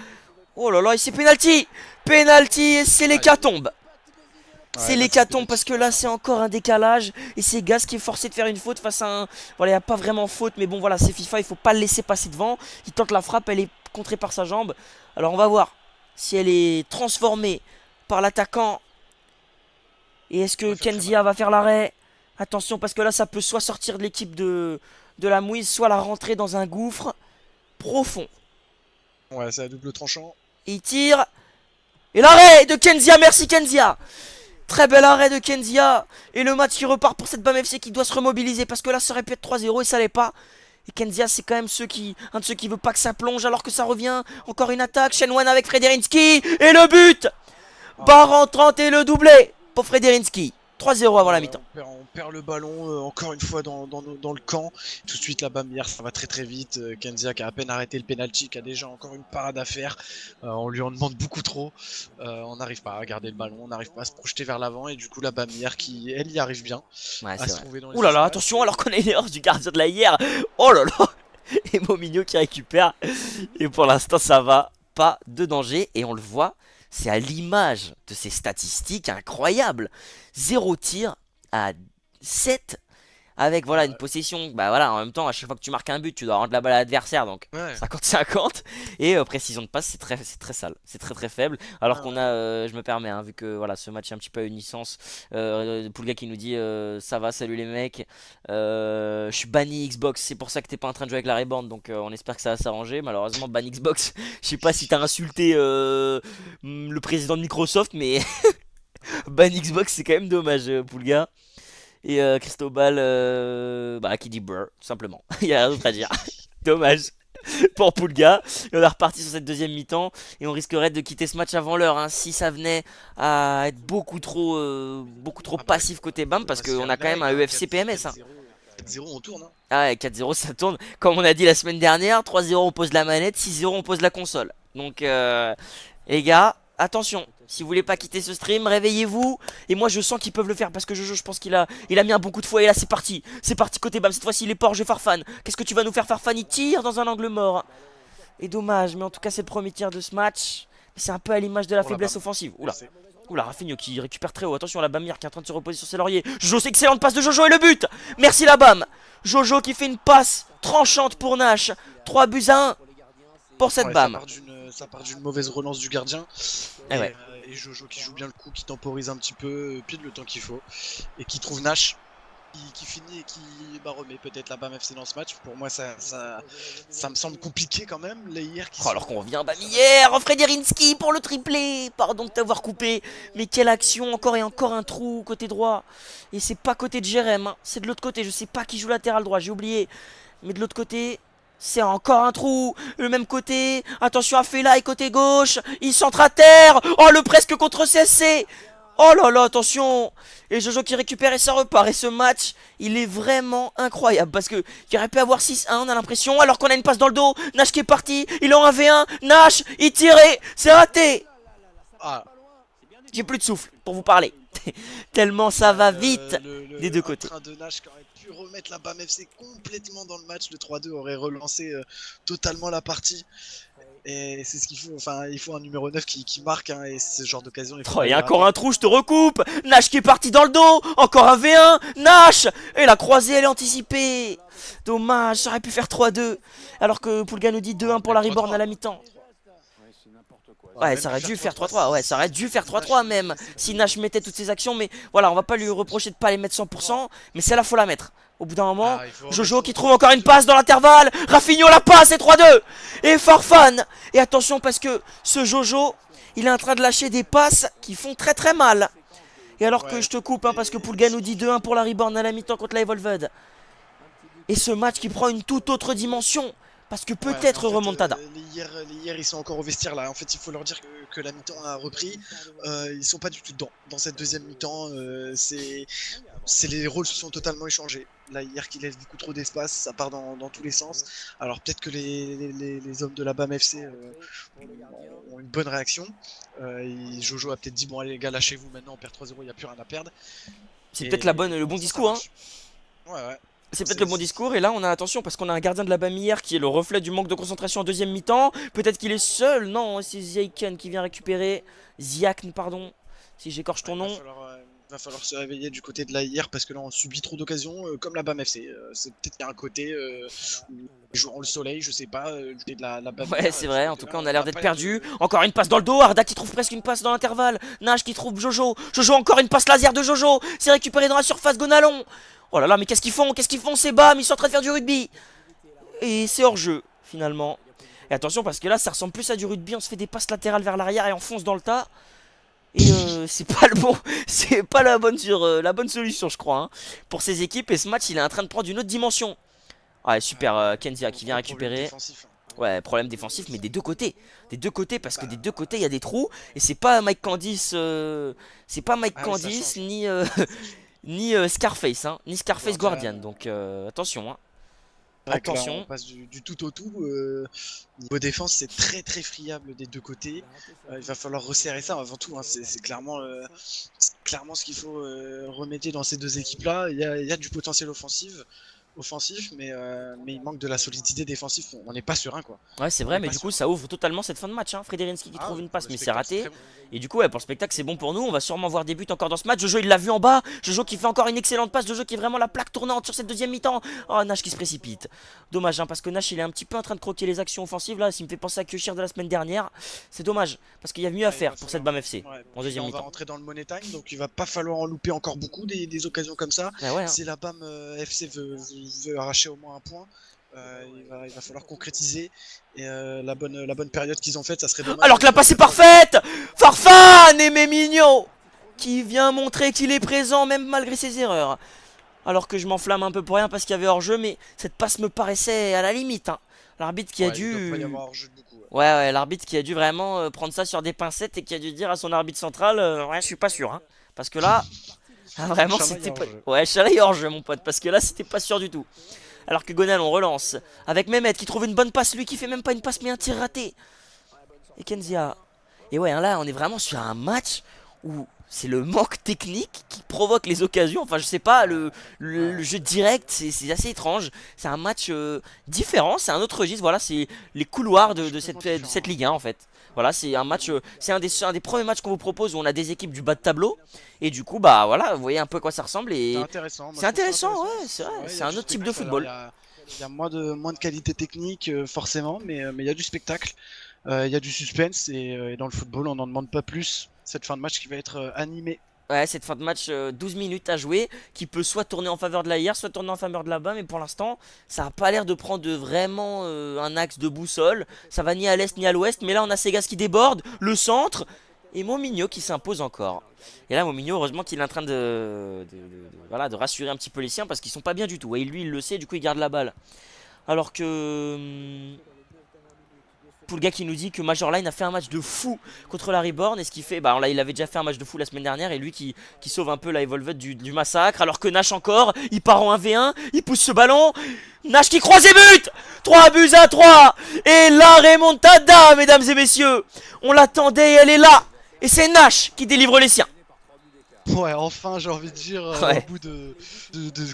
Oh là là, et c'est penalty. Penalty, c'est l'hécatombe. C'est Ouais, là, c'est l'hécatombe parce penalty. que là c'est encore un décalage. Et c'est Gaz qui est forcé de faire une faute face à un. Voilà, il n'y a pas vraiment faute. Mais bon, voilà, c'est FIFA, il faut pas le laisser passer devant. Il tente la frappe, elle est contrée par sa jambe. Alors on va voir si elle est transformée par l'attaquant. Et est-ce que Ouais, fait très mal. Kenzia va faire l'arrêt? Attention parce que là ça peut soit sortir de l'équipe de la mouise, soit la rentrer dans un gouffre profond. Ouais, c'est à double tranchant. Et il tire. Et l'arrêt de Kenzia, merci Kenzia. Très bel arrêt de Kenzia. Et le match qui repart pour cette BAM FC qui doit se remobiliser parce que là ça aurait pu être 3-0 et ça l'est pas. Et Kenzia c'est quand même un de ceux qui veut pas que ça plonge alors que ça revient. Encore une attaque, Shenwan avec Frederinski. Et le but, barre entrante et le doublé pour Frederinski. 3-0 avant la mi-temps. On perd le ballon encore une fois dans le camp. Tout de suite la BAM hier, ça va très très vite. Kenzia qui a à peine arrêté le penalty, qui a déjà encore une parade à faire. On lui en demande beaucoup trop. On n'arrive pas à garder le ballon, on n'arrive pas à se projeter vers l'avant. Et du coup la BAM hier qui, elle, y arrive bien Ouais, à c'est se vrai. trouver dans les Ouh là là, espaces. attention alors qu'on a une erreur du gardien de la hier. Oh là là. Et Mominho qui récupère. Et pour l'instant ça va, pas de danger. Et on le voit, c'est à l'image de ces statistiques incroyables. 0 tir à 7 avec voilà une possession. Bah voilà, en même temps à chaque fois que tu marques un but tu dois rendre la balle à l'adversaire, donc Ouais. 50-50. Et précision de passe c'est très sale, c'est très faible. Alors Ah qu'on ouais. a, je me permets vu que voilà ce match est un petit peu à une licence. Poulga qui nous dit ça va, salut les mecs, je suis banni Xbox, c'est pour ça que t'es pas en train de jouer avec la Reborn, donc on espère que ça va s'arranger. Malheureusement banni Xbox, je sais pas si t'as insulté le président de Microsoft, mais ban Xbox c'est quand même dommage, Poulga. Et Cristobal bah, qui dit brr, tout simplement. Il y a rien d'autre à dire. Dommage pour Poulga. Et on est reparti sur cette deuxième mi-temps. Et on risquerait de quitter ce match avant l'heure si ça venait à être beaucoup trop Ah bah, passif côté BAM. on Parce va se faire qu'on a une quand même un règle, hein, UFC PMS. 4-0, on tourne. Hein. Ah ouais, 4-0 ça tourne. Comme on a dit la semaine dernière, 3-0 on pose la manette, 6-0 on pose la console. Donc les gars, attention, si vous voulez pas quitter ce stream, réveillez-vous. Et moi je sens qu'ils peuvent le faire parce que Jojo je pense qu'il a mis un bon coup de fouet. Et là c'est parti côté BAM. Cette fois-ci il est pas hors jeu Farfan. Qu'est-ce que tu vas nous faire Farfan? Il tire dans un angle mort. Et dommage, mais en tout cas c'est le premier tir de ce match. C'est un peu à l'image de la Pour la faiblesse BAM. offensive. Oula. C'est- Oula, Rafinho qui récupère très haut. Attention, la Bamir qui est en train de se reposer sur ses lauriers. Jojo, c'est excellente passe de Jojo et le but. Merci la Bam. Jojo qui fait une passe tranchante pour Nash. 3 buts à 1 pour cette Ouais, Bam. ça part d'une mauvaise relance du gardien. Eh ouais. Et Jojo qui joue bien le coup, qui temporise un petit peu, pile le temps qu'il faut. Et qui trouve Nash, qui finit et qui remet peut-être la BAM FC dans ce match. Pour moi, ça me semble compliqué quand même. Les hier qui Oh, alors qu'on revient Bam hier. Oh, Frederinski pour le triplé. Pardon de t'avoir coupé. Mais quelle action. Encore et encore un trou côté droit. Et c'est pas côté de Jérém. C'est de l'autre côté. Je sais pas qui joue latéral droit. J'ai oublié. Mais de l'autre côté. C'est encore un trou, le même côté. Attention à Fela et côté gauche. Il centre à terre. Oh, le presque contre CSC. Oh là là, attention. Et Jojo qui récupère et ça repart. Et ce match, il est vraiment incroyable. Parce que il aurait pu avoir 6-1, on a l'impression. Alors qu'on a une passe dans le dos. Nash qui est parti. Il est en 1v1. Nash, il tirait. C'est raté. Ah, J'ai plus de souffle pour vous parler. Tellement ça va vite des deux côtés. Un train de Nash qui aurait pu remettre la BAM FC complètement dans le match. Le 3-2 aurait relancé totalement la partie. Et c'est ce qu'il faut. Enfin, il faut un numéro 9 qui marque. Hein, et ce genre d'occasion, il faut Oh, pas et les encore rater. un trou, je te recoupe. Nash qui est parti dans le dos. Encore un V1. Nash. Et la croisée, elle est anticipée. Dommage, ça aurait pu faire 3-2. Alors que Poulga nous dit 2-1 pour la Reborn à la mi-temps. Bah, Ouais, même ça aurait dû faire 3-3, 3-3. Ouais, ça aurait dû faire 3-3 même. Si Nash mettait toutes ses actions. Mais voilà, on va pas lui reprocher de pas les mettre 100%. Mais celle-là, faut la mettre. Au bout d'un moment, Il faut Jojo remettre qui son trouve encore une passe dans l'intervalle. Rafinho la passe et 3-2. Et Farfan. Et attention parce que ce Jojo, il est en train de lâcher des passes qui font très très mal. Et alors que Ouais. je te coupe, parce que Poulga nous dit 2-1 pour la Reborn à la mi-temps contre la Evolved. Et ce match qui prend une toute autre dimension. Parce que peut-être En fait, remontada. les hier, ils sont encore au vestiaire là. En fait, il faut leur dire que la mi-temps a repris. Ils sont pas du tout dedans. Dans cette deuxième mi-temps, les rôles se sont totalement échangés. Là, hier, qui laisse beaucoup trop d'espace, ça part dans tous les sens. Alors peut-être que les hommes de la BAM FC ont une bonne réaction. Jojo a peut-être dit bon allez les gars, lâchez-vous maintenant, on perd 3-0, il n'y a plus rien à perdre. C'est Et peut-être le bon ça discours. Hein. marche. Ouais. C'est peut-être le bon discours. Et là, on a attention parce qu'on a un gardien de la BAM hier qui est le reflet du manque de concentration en deuxième mi-temps. Peut-être qu'il est seul. Non, c'est Ziaken qui vient récupérer. Ziakn, pardon. Si j'écorche ton nom. Va falloir se réveiller du côté de la hier parce que là on subit trop d'occasions comme la BAM FC. C'est peut-être qu'il y a un côté jouant le soleil, je sais pas, du côté de la BAM. Ouais, c'est vrai, en tout cas on a l'air d'être perdu. Encore une passe dans le dos, Arda qui trouve presque une passe dans l'intervalle. Nash qui trouve Jojo. Jojo, encore une passe laser de Jojo. C'est récupéré dans la surface, Gonalon. Oh là là, mais qu'est-ce qu'ils font? Qu'est-ce qu'ils font ces BAM? Ils sont en train de faire du rugby. Et c'est hors jeu finalement. Et attention parce que là ça ressemble plus à du rugby. On se fait des passes latérales vers l'arrière et on fonce dans le tas. Et c'est pas le bon, c'est pas la bonne solution je crois hein, pour ces équipes. Et ce match il est en train de prendre une autre dimension. Ouais super Kenzia qui vient récupérer. Ouais problème défensif mais des deux côtés. Des deux côtés parce que des deux côtés il y a des trous. Et c'est pas Mike Candice ni ni Scarface hein, ni Scarface Guardian. Donc attention hein. Attention. Là, on passe du tout au tout. Niveau défense, c'est très très friable des deux côtés. Il va falloir resserrer ça avant tout. Hein. C'est clairement ce qu'il faut remédier dans ces deux équipes-là. Il y a du potentiel offensif, mais il manque de la solidité défensive. On n'est pas serein quoi. Ouais c'est vrai mais du coup ça ouvre totalement cette fin de match hein. Frederinski qui trouve une passe mais c'est raté. Bon. Et du coup ouais, pour le spectacle c'est bon pour nous. On va sûrement voir des buts encore dans ce match. Jojo il l'a vu en bas. Jojo qui fait encore une excellente passe. Jojo qui est vraiment la plaque tournante sur cette deuxième mi-temps. Oh Nash qui se précipite. Dommage hein, parce que Nash il est un petit peu en train de croquer les actions offensives là. S'il me fait penser à Kushir de la semaine dernière. C'est dommage parce qu'il y a mieux à faire pour cette BAM FC en deuxième mi-temps. On va rentrer dans le money time donc il va pas falloir en louper encore beaucoup des occasions comme ça. Ouais, hein. Si la BAM FC veut arracher au moins un point, il va falloir concrétiser et la bonne période qu'ils ont faite, ça serait dommage. Alors que la passe est parfaite. Farfan et Migno qui vient montrer qu'il est présent même malgré ses erreurs. Alors que je m'enflamme un peu pour rien parce qu'il y avait hors-jeu, mais cette passe me paraissait à la limite. Hein. L'arbitre qui a dû. Il doit pas y avoir hors-jeu de beaucoup, ouais, l'arbitre qui a dû vraiment prendre ça sur des pincettes et qui a dû dire à son arbitre central ouais, je suis pas sûr. Hein. Parce que là, vraiment, c'était pas. Ouais, Chalai hors-jeu, mon pote, parce que là, c'était pas sûr du tout. Alors que Gonal on relance avec Mehmet qui trouve une bonne passe, lui qui fait même pas une passe mais un tir raté. Et Kenzia. Et ouais, hein, là on est vraiment sur un match où c'est le manque technique qui provoque les occasions. Enfin je sais pas, le jeu direct c'est assez étrange. C'est un match différent, c'est un autre registre. Voilà, c'est les couloirs de cette Ligue 1 en fait. Voilà, c'est un match, c'est un des premiers matchs qu'on vous propose où on a des équipes du bas de tableau. Et du coup, bah voilà, vous voyez un peu à quoi ça ressemble. Et c'est intéressant, ouais, c'est vrai. C'est un autre type de football. Il y a moins de qualité technique, forcément, mais il y a du spectacle, il y a du suspense. Et dans le football, on n'en demande pas plus. Cette fin de match qui va être animée. Ouais, cette fin de match, 12 minutes à jouer, qui peut soit tourner en faveur de la hier, soit tourner en faveur de la BAM, mais pour l'instant, ça n'a pas l'air de prendre vraiment un axe de boussole. Ça va ni à l'est ni à l'ouest, mais là on a Segas qui déborde, le centre, et Momigno qui s'impose encore. Et là Momigno, heureusement qu'il est en train de rassurer un petit peu les siens, parce qu'ils sont pas bien du tout. Et lui il le sait, du coup il garde la balle. Alors que... Poulga qui nous dit que Majorline a fait un match de fou contre la Reborn. Et ce qui fait, bah là il avait déjà fait un match de fou la semaine dernière. Et lui qui sauve un peu la Evolved du massacre. Alors que Nash encore, il part en 1v1, il pousse ce ballon. Nash qui croise et but 3-3. Et la remontada, mesdames et messieurs. On l'attendait et elle est là. Et c'est Nash qui délivre les siens. Ouais, enfin, j'ai envie de dire, ouais. Au bout de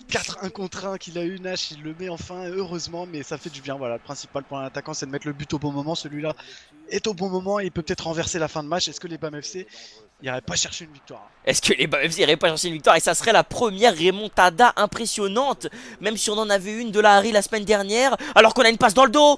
4 1 contre 1 qu'il a eu, Nash, il le met enfin, heureusement, mais ça fait du bien. Voilà, le principal pour un attaquant, c'est de mettre le but au bon moment. Celui-là est au bon moment et il peut peut-être renverser la fin de match. Est-ce que les BAM FC n'iraient pas chercher une victoire? Est-ce que les BAM FC n'iraient pas chercher une victoire? Et ça serait la première remontada impressionnante, même si on en avait une de la Harry la semaine dernière, alors qu'on a une passe dans le dos.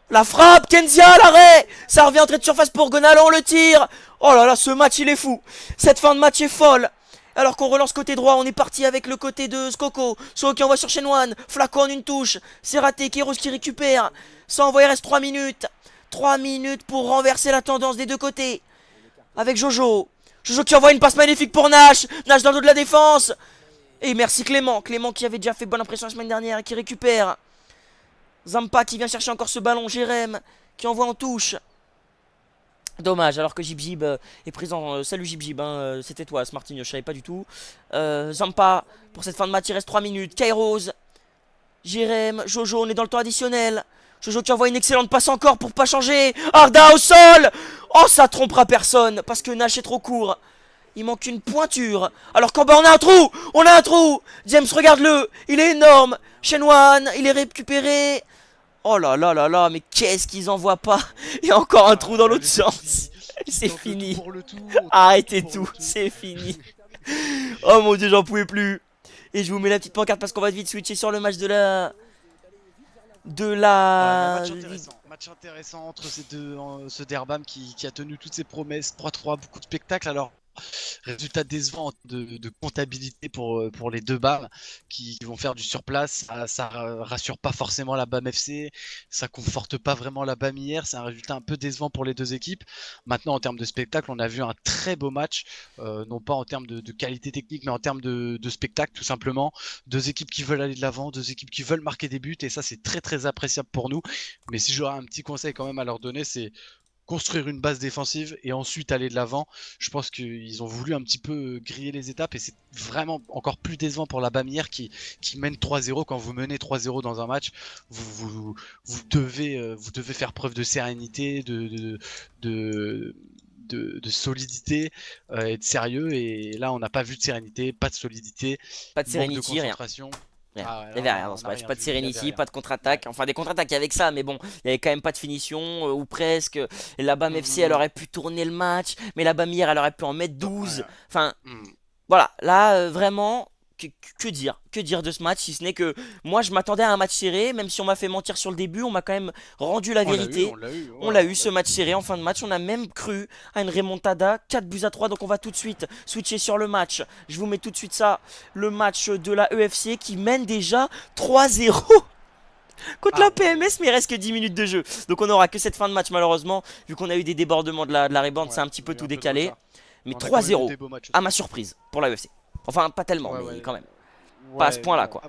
La frappe, Kenzia, l'arrêt. Ça revient entrée de surface pour Gonalon, le tir. Oh là là, ce match il est fou. Cette fin de match est folle. Alors qu'on relance côté droit, on est parti avec le côté de Skoko. Skoko qui envoie sur Shenwan. Flacon en une touche. C'est raté, Kéros qui récupère. Ça envoie, il reste 3 minutes. 3 minutes pour renverser la tendance des deux côtés. Avec Jojo. Jojo qui envoie une passe magnifique pour Nash. Nash dans le dos de la défense. Et merci Clément. Clément qui avait déjà fait bonne impression la semaine dernière et qui récupère. Zampa qui vient chercher encore ce ballon. Jérém qui envoie en touche. Dommage, alors que Jib est présent. Salut Jib, hein, c'était toi, Smartinho, je savais pas du tout. Zampa, pour cette fin de match, il reste 3 minutes. Kairos, Jérém, Jojo, on est dans le temps additionnel. Jojo qui envoie une excellente passe encore pour pas changer. Arda au sol. Oh, ça trompera personne parce que Nash est trop court. Il manque une pointure. Alors qu'en bas, on a un trou. On a un trou. James, regarde-le. Il est énorme. Shenwan, il est récupéré. Oh là là là là, mais qu'est-ce qu'ils envoient pas. Il y a encore un trou dans l'autre sens. C'est fini. Arrêtez tout, c'est fini. Oh mon dieu, j'en pouvais plus. Et je vous mets la petite pancarte parce qu'on va vite switcher sur le match de la... Match intéressant entre ces deux, ce Derbam qui a tenu toutes ses promesses, 3-3, beaucoup de spectacles. Alors, résultat décevant de comptabilité pour les deux BAM qui vont faire du surplace. Ça rassure pas forcément la BAM FC, ça conforte pas vraiment la BAM hier. C'est un résultat un peu décevant pour les deux équipes. Maintenant, en termes de spectacle, on a vu un très beau match, non pas en termes de qualité technique, mais en termes de spectacle, tout simplement. Deux équipes qui veulent aller de l'avant, deux équipes qui veulent marquer des buts, et ça, c'est très très appréciable pour nous. Mais si j'aurais un petit conseil quand même à leur donner, c'est construire une base défensive et ensuite aller de l'avant. Je pense qu'ils ont voulu un petit peu griller les étapes et c'est vraiment encore plus décevant pour la BAM hier qui mène 3-0. Quand vous menez 3-0 dans un match, vous devez faire preuve de sérénité, de solidité et de sérieux. Et là, on n'a pas vu de sérénité, pas de solidité, pas de sérénité, manque de concentration. Rien. Il n'y avait rien dans ce match, pas de Serenity, pas de contre-attaque, enfin des contre-attaques avec ça, mais bon, il n'y avait quand même pas de finition, ou presque. Et la BAM FC, elle aurait pu tourner le match, mais la BAM hier, elle aurait pu en mettre 12. Enfin, voilà, là, vraiment, que dire de ce match, si ce n'est que moi, je m'attendais à un match serré, même si on m'a fait mentir sur le début, on m'a quand même rendu la vérité. On l'a eu, ce match serré en fin de match, on a même cru à une remontada, 4-3, donc on va tout de suite switcher sur le match. Je vous mets tout de suite ça, le match de la EFC qui mène déjà 3-0 contre la PMS, mais il reste que 10 minutes de jeu. Donc on aura que cette fin de match malheureusement, vu qu'on a eu des débordements de la rebound, c'est un petit peu tout décalé. Mais 3-0, à ma surprise, pour la UFC. Enfin, pas tellement, mais quand même. Pas à ce point-là, quoi.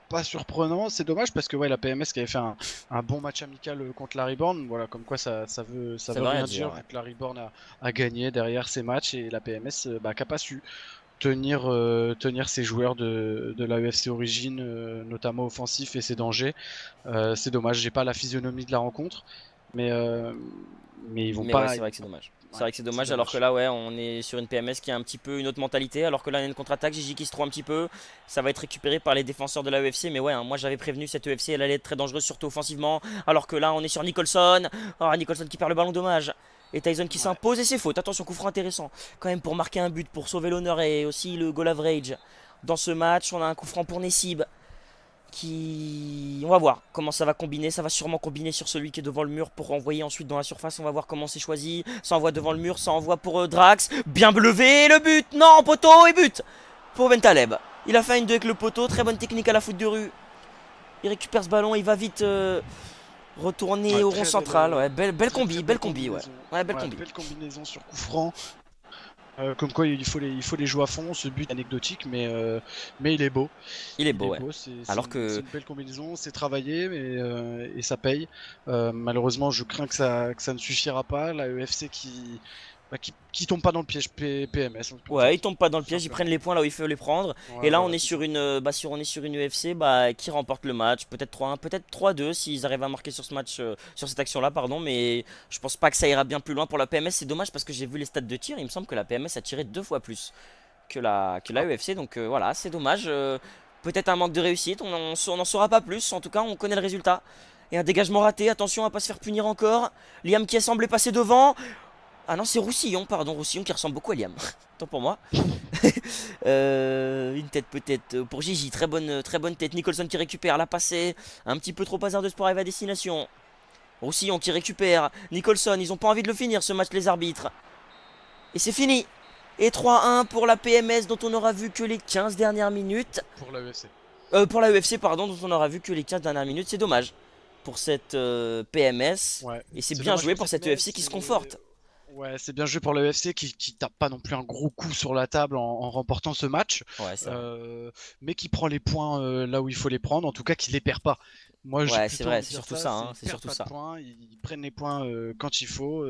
Pas surprenant, c'est dommage parce que la PMS qui avait fait un bon match amical contre la Reborn, voilà, comme quoi ça veut rien dire. Ouais. La Reborn a gagné derrière ces matchs et la PMS qui n'a pas su tenir ses joueurs de la UFC Origin, notamment offensif et ses dangers. C'est dommage, j'ai pas la physionomie de la rencontre, mais ils vont pas. Ouais, c'est vrai que c'est dommage. C'est vrai que c'est dommage, alors que là, ouais, on est sur une PMS qui a un petit peu une autre mentalité. Alors que là, on a une contre-attaque, Gigi qui se trouve un petit peu. Ça va être récupéré par les défenseurs de la UFC. Mais ouais, hein, moi j'avais prévenu cette UFC, elle allait être très dangereuse, surtout offensivement. Alors que là, on est sur Nicholson. Oh, Nicholson qui perd le ballon, dommage. Et Tyson qui s'impose et c'est faute. Attention, coup franc intéressant. Quand même pour marquer un but, pour sauver l'honneur et aussi le goal average. Dans ce match, on a un coup franc pour Nessib. On va voir comment ça va combiner. Ça va sûrement combiner sur celui qui est devant le mur pour envoyer ensuite dans la surface. On va voir comment c'est choisi. Ça envoie devant le mur, ça envoie pour Drax. Bien levé, le but. Non, poteau et but pour Bentaleb. Il a fait une 2 avec le poteau. Très bonne technique à la foot de rue. Il récupère ce ballon. Il va vite retourner au rond central. Ouais, belle combi. Belle combinaison sur coup franc. Comme quoi il faut les jouer à fond, ce but anecdotique, mais il est beau. Il est beau. Alors que c'est une belle combinaison, c'est travaillé, et ça paye. Malheureusement, je crains que ça ne suffira pas. La EFC qui tombe pas dans le piège PMS. Ouais, ils tombent pas dans le piège, ils prennent les points là où il faut les prendre. Ouais, et là, on est sur une UFC qui remporte le match, peut-être 3-1, peut-être 3-2 s'ils arrivent à marquer sur ce match, sur cette action-là, pardon. Mais je pense pas que ça ira bien plus loin pour la PMS. C'est dommage parce que j'ai vu les stats de tir. Il me semble que la PMS a tiré 2 fois plus que la UFC. Donc voilà, c'est dommage. Peut-être un manque de réussite. On n'en saura pas plus. En tout cas, on connaît le résultat. Et un dégagement raté. Attention à pas se faire punir encore. Liam qui a semblé passer devant. Ah non, c'est Roussillon, pardon, Roussillon qui ressemble beaucoup à Liam. Tant pour moi. Une tête peut-être pour Gigi, très bonne tête. Nicholson qui récupère, la passée un petit peu trop hasardeuse pour arriver à destination. Roussillon qui récupère. Nicholson, ils ont pas envie de le finir ce match, les arbitres. Et c'est fini. Et 3-1 pour la PMS dont on aura vu que les 15 dernières minutes. Pour la UFC. Pour la UFC, pardon, dont on aura vu que les 15 dernières minutes. C'est dommage pour cette PMS. Ouais. Et c'est C'est bien dommage joué pour pour cette cette UFC qui se c'est- conforte. Ouais, c'est bien joué pour la UFC qui tape pas non plus un gros coup sur la table en remportant ce match, Ouais, c'est vrai. mais qui prend les points là où il faut les prendre, en tout cas qui les perd pas. Moi, j'ai Ouais, c'est plutôt vrai, envie de c'est dire surtout ça, ça, c'est hein, ils c'est perdent surtout pas de ça. points, ils prennent les points quand il faut,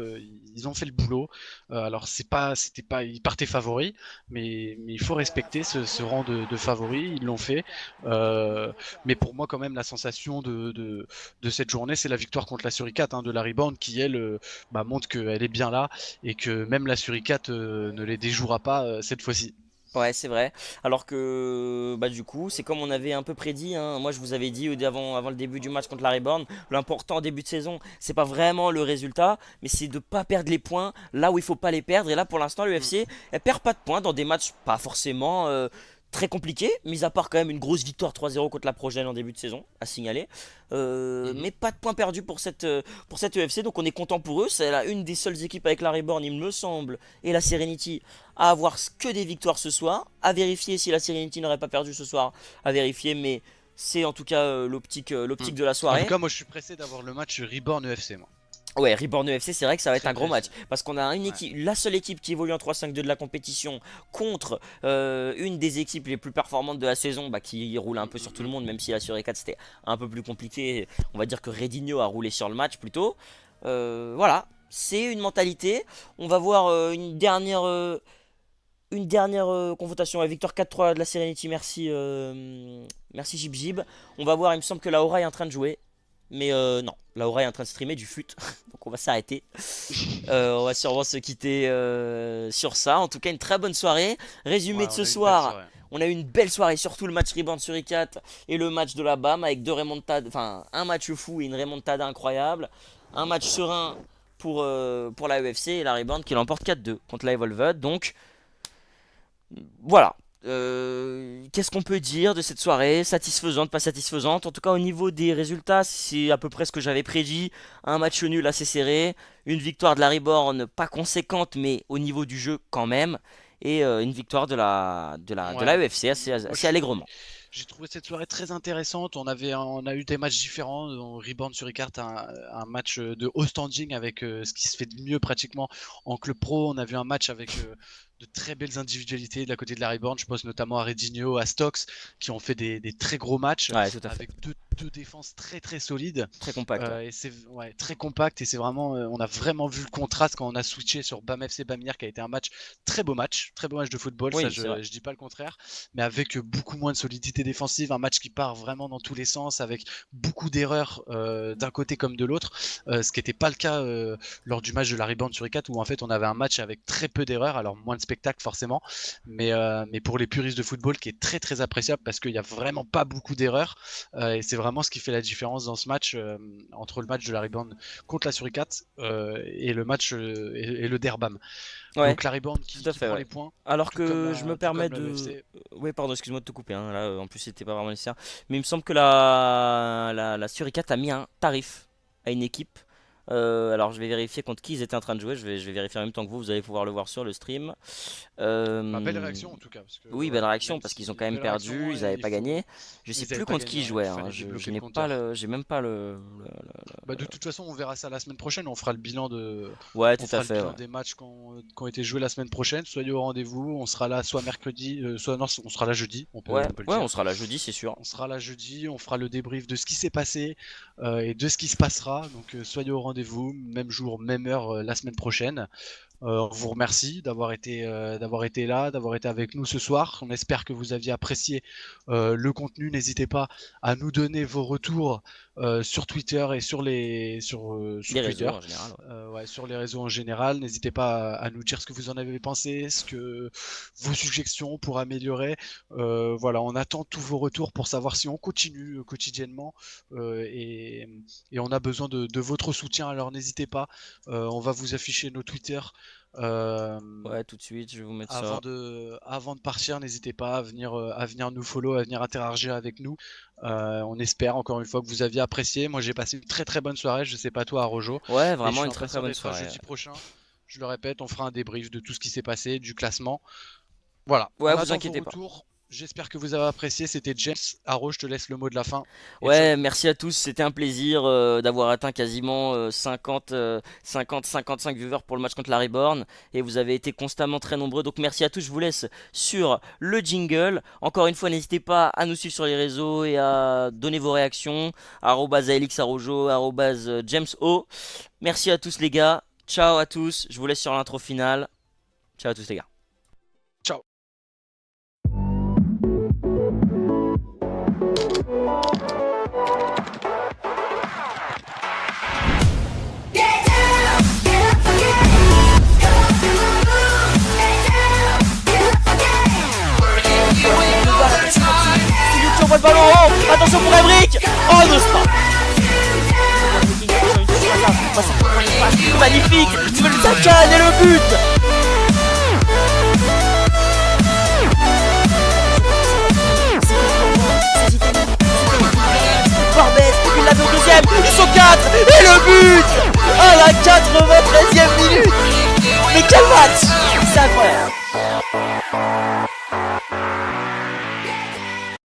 ils ont fait le boulot. Alors c'était pas, ils partaient favoris, mais il faut respecter ce rang de favoris, ils l'ont fait. Euh, mais pour moi, quand même, la sensation de cette journée, c'est la victoire contre la Suricate de la Rebound qui, elle, montre qu'elle est bien là et que même la Suricate ne les déjouera pas cette fois-ci. Ouais, c'est vrai. Alors que, bah, du coup, c'est comme on avait un peu prédit, hein. Moi, je vous avais dit avant le début du match contre la Reborn, l'important en début de saison, c'est pas vraiment le résultat, mais c'est de pas perdre les points là où il faut pas les perdre. Et là, pour l'instant, Mm. l'UFC, elle perd pas de points dans des matchs pas forcément très compliqués, mis à part quand même une grosse victoire 3-0 contre la Progène en début de saison, à signaler. Mhm. Mais pas de points perdus pour cette UFC, donc on est content pour eux. C'est une des seules équipes avec la Reborn, il me semble, et la Serenity à avoir que des victoires ce soir. À vérifier si la Serenity n'aurait pas perdu ce soir. À vérifier, mais c'est en tout cas Mm. l'optique de la En tout soirée. cas, moi, je suis pressé d'avoir le match Reborn UFC, moi. Ouais, Reborn UFC, c'est vrai que ça va être Très un gros match. pressé. Parce qu'on a une Ouais. équipe, la seule équipe qui évolue en 3-5-2 de la compétition contre une des équipes les plus performantes de la saison, bah, qui roule un peu sur tout le monde, même si la sur 4 c'était un peu plus compliqué. On va dire que Redinho a roulé sur le match plutôt. Voilà, c'est une mentalité. On va voir une dernière confrontation avec Victor 4-3 de la Serenity, merci, merci Jib Jib. On va voir, il me semble que la Aura est en train de jouer. Mais non, la Aura est en train de streamer du fut. Donc on va s'arrêter. On va sûrement se quitter sur ça. En tout cas, une très bonne soirée. Résumé Ouais, de on ce a eu une belle soir. soirée. On a eu une belle soirée, surtout le match Rebound sur I4 et le match de la BAM avec deux remontadas, enfin un match fou et une remontada incroyable. Un match serein pour la UFC et la Rebound qui l'emporte 4-2 contre la Evolved. Donc voilà. Qu'est-ce qu'on peut dire de cette soirée? Satisfaisante, pas satisfaisante. En tout cas, au niveau des résultats, c'est à peu près ce que j'avais prédit. Un match nul assez serré. Une victoire de la Reborn pas conséquente, mais au niveau du jeu quand même. Et une victoire de la Ouais. UFC Moi, assez allègrement. j'ai trouvé cette soirée très intéressante. On a eu des matchs différents. On Rebound sur Ricard, un match de haut standing avec ce qui se fait de mieux pratiquement en club pro. On a vu un match avec de très belles individualités de la côté de la Rebound. Je pense notamment à Redinho, à Stokes, qui ont fait des très gros matchs Ouais, tout à fait. avec deux défenses très très solides. Très compact. Ouais. Et c'est très compact et c'est vraiment, on a vraiment vu le contraste quand on a switché sur BAM FC Bamir qui a été un match, très beau match de football, ça Oui, c'est vrai. je dis pas le contraire, mais avec beaucoup moins de solidité défensive, un match qui part vraiment dans tous les sens, avec beaucoup d'erreurs d'un côté comme de l'autre, ce qui n'était pas le cas lors du match de la Rebound sur E4 où en fait on avait un match avec très peu d'erreurs, alors moins de spectacle forcément, mais pour les puristes de football qui est très très appréciable parce qu'il n'y a vraiment pas beaucoup d'erreurs et c'est vraiment ce qui fait la différence dans ce match entre le match de la Rebound contre la Suricate et le match et le Derbam. Ouais, Donc la Rebound tout à qui fait, prend ouais. les points, Alors que je me tout permets comme la de. UFC. Oui, pardon, excuse-moi de te couper, hein. Là, en plus, c'était pas vraiment nécessaire. Mais il me semble que la Suricat a mis un tarif à une équipe. Alors, je vais vérifier contre qui ils étaient en train de jouer. Je vais vérifier en même temps que vous allez pouvoir le voir sur le stream. Belle Euh, réaction en tout cas. Parce que, Oui, belle réaction même parce qu'ils ont si quand même belle réaction, perdu, ils n'avaient il pas faut. gagné. Je sais Ils avaient plus pas contre qui ils gagné, jouaient, il hein. fallait Je débloquer le n'ai pas compteur. j'ai même pas De toute façon, on verra ça la semaine prochaine. On fera le bilan Ouais, on tout à fera le fait, ouais. bilan des matchs qui ont été joués la semaine prochaine. Soyez au rendez-vous. On sera là soit mercredi, soit non, on sera là jeudi. Ouais, On peut le ouais, on dire. sera là jeudi, c'est sûr. On sera là jeudi. On fera le débrief de ce qui s'est passé et de ce qui se passera. Donc soyez au rendez-vous, même jour, même heure la semaine prochaine. On vous remercie d'avoir été là, d'avoir été avec nous ce soir. On espère que vous aviez apprécié le contenu. N'hésitez pas à nous donner vos retours sur Twitter et sur Les réseaux Twitter, en général, ouais. ouais, sur les réseaux en général. N'hésitez pas à nous dire ce que vous en avez pensé, vos suggestions pour améliorer. Voilà, on attend tous vos retours pour savoir si on continue quotidiennement et on a besoin de votre soutien. Alors n'hésitez pas. On va vous afficher nos Twitter Ouais, tout de suite, je vais vous mettre Avant ça. avant de partir, n'hésitez pas à venir nous follow, à venir interagir avec nous. On espère encore une fois que vous aviez apprécié. Moi, j'ai passé une très très bonne soirée. Je sais pas toi, Rojo. Ouais, Et je vraiment suis une très très impatient bonne d'être à soirée. jeudi prochain. Je le répète, on fera un débrief de tout ce qui s'est passé, du classement. Voilà. Ouais, On vous attend vos inquiétez pas. retours. J'espère que vous avez apprécié. C'était James. Aro, je te laisse le mot de la fin. Et ciao. Ouais, merci à tous, c'était un plaisir d'avoir atteint quasiment 55 viewers pour le match contre la Reborn et vous avez été constamment très nombreux, donc merci à tous, je vous laisse sur le jingle. Encore une fois, n'hésitez pas à nous suivre sur les réseaux et à donner vos réactions, @alixarojo, @JamesO. Merci à tous les gars, ciao à tous, je vous laisse sur l'intro finale, ciao à tous les gars. Ciao. Philippe qui envoie le ballon en haut. Attention pour Emric. Oh no stop. Magnifique. Le saccade et le but. Barbès, il l'a au deuxième. Ils sont 4 et le but à la 93e minute. Mais quel match. C'est incroyable.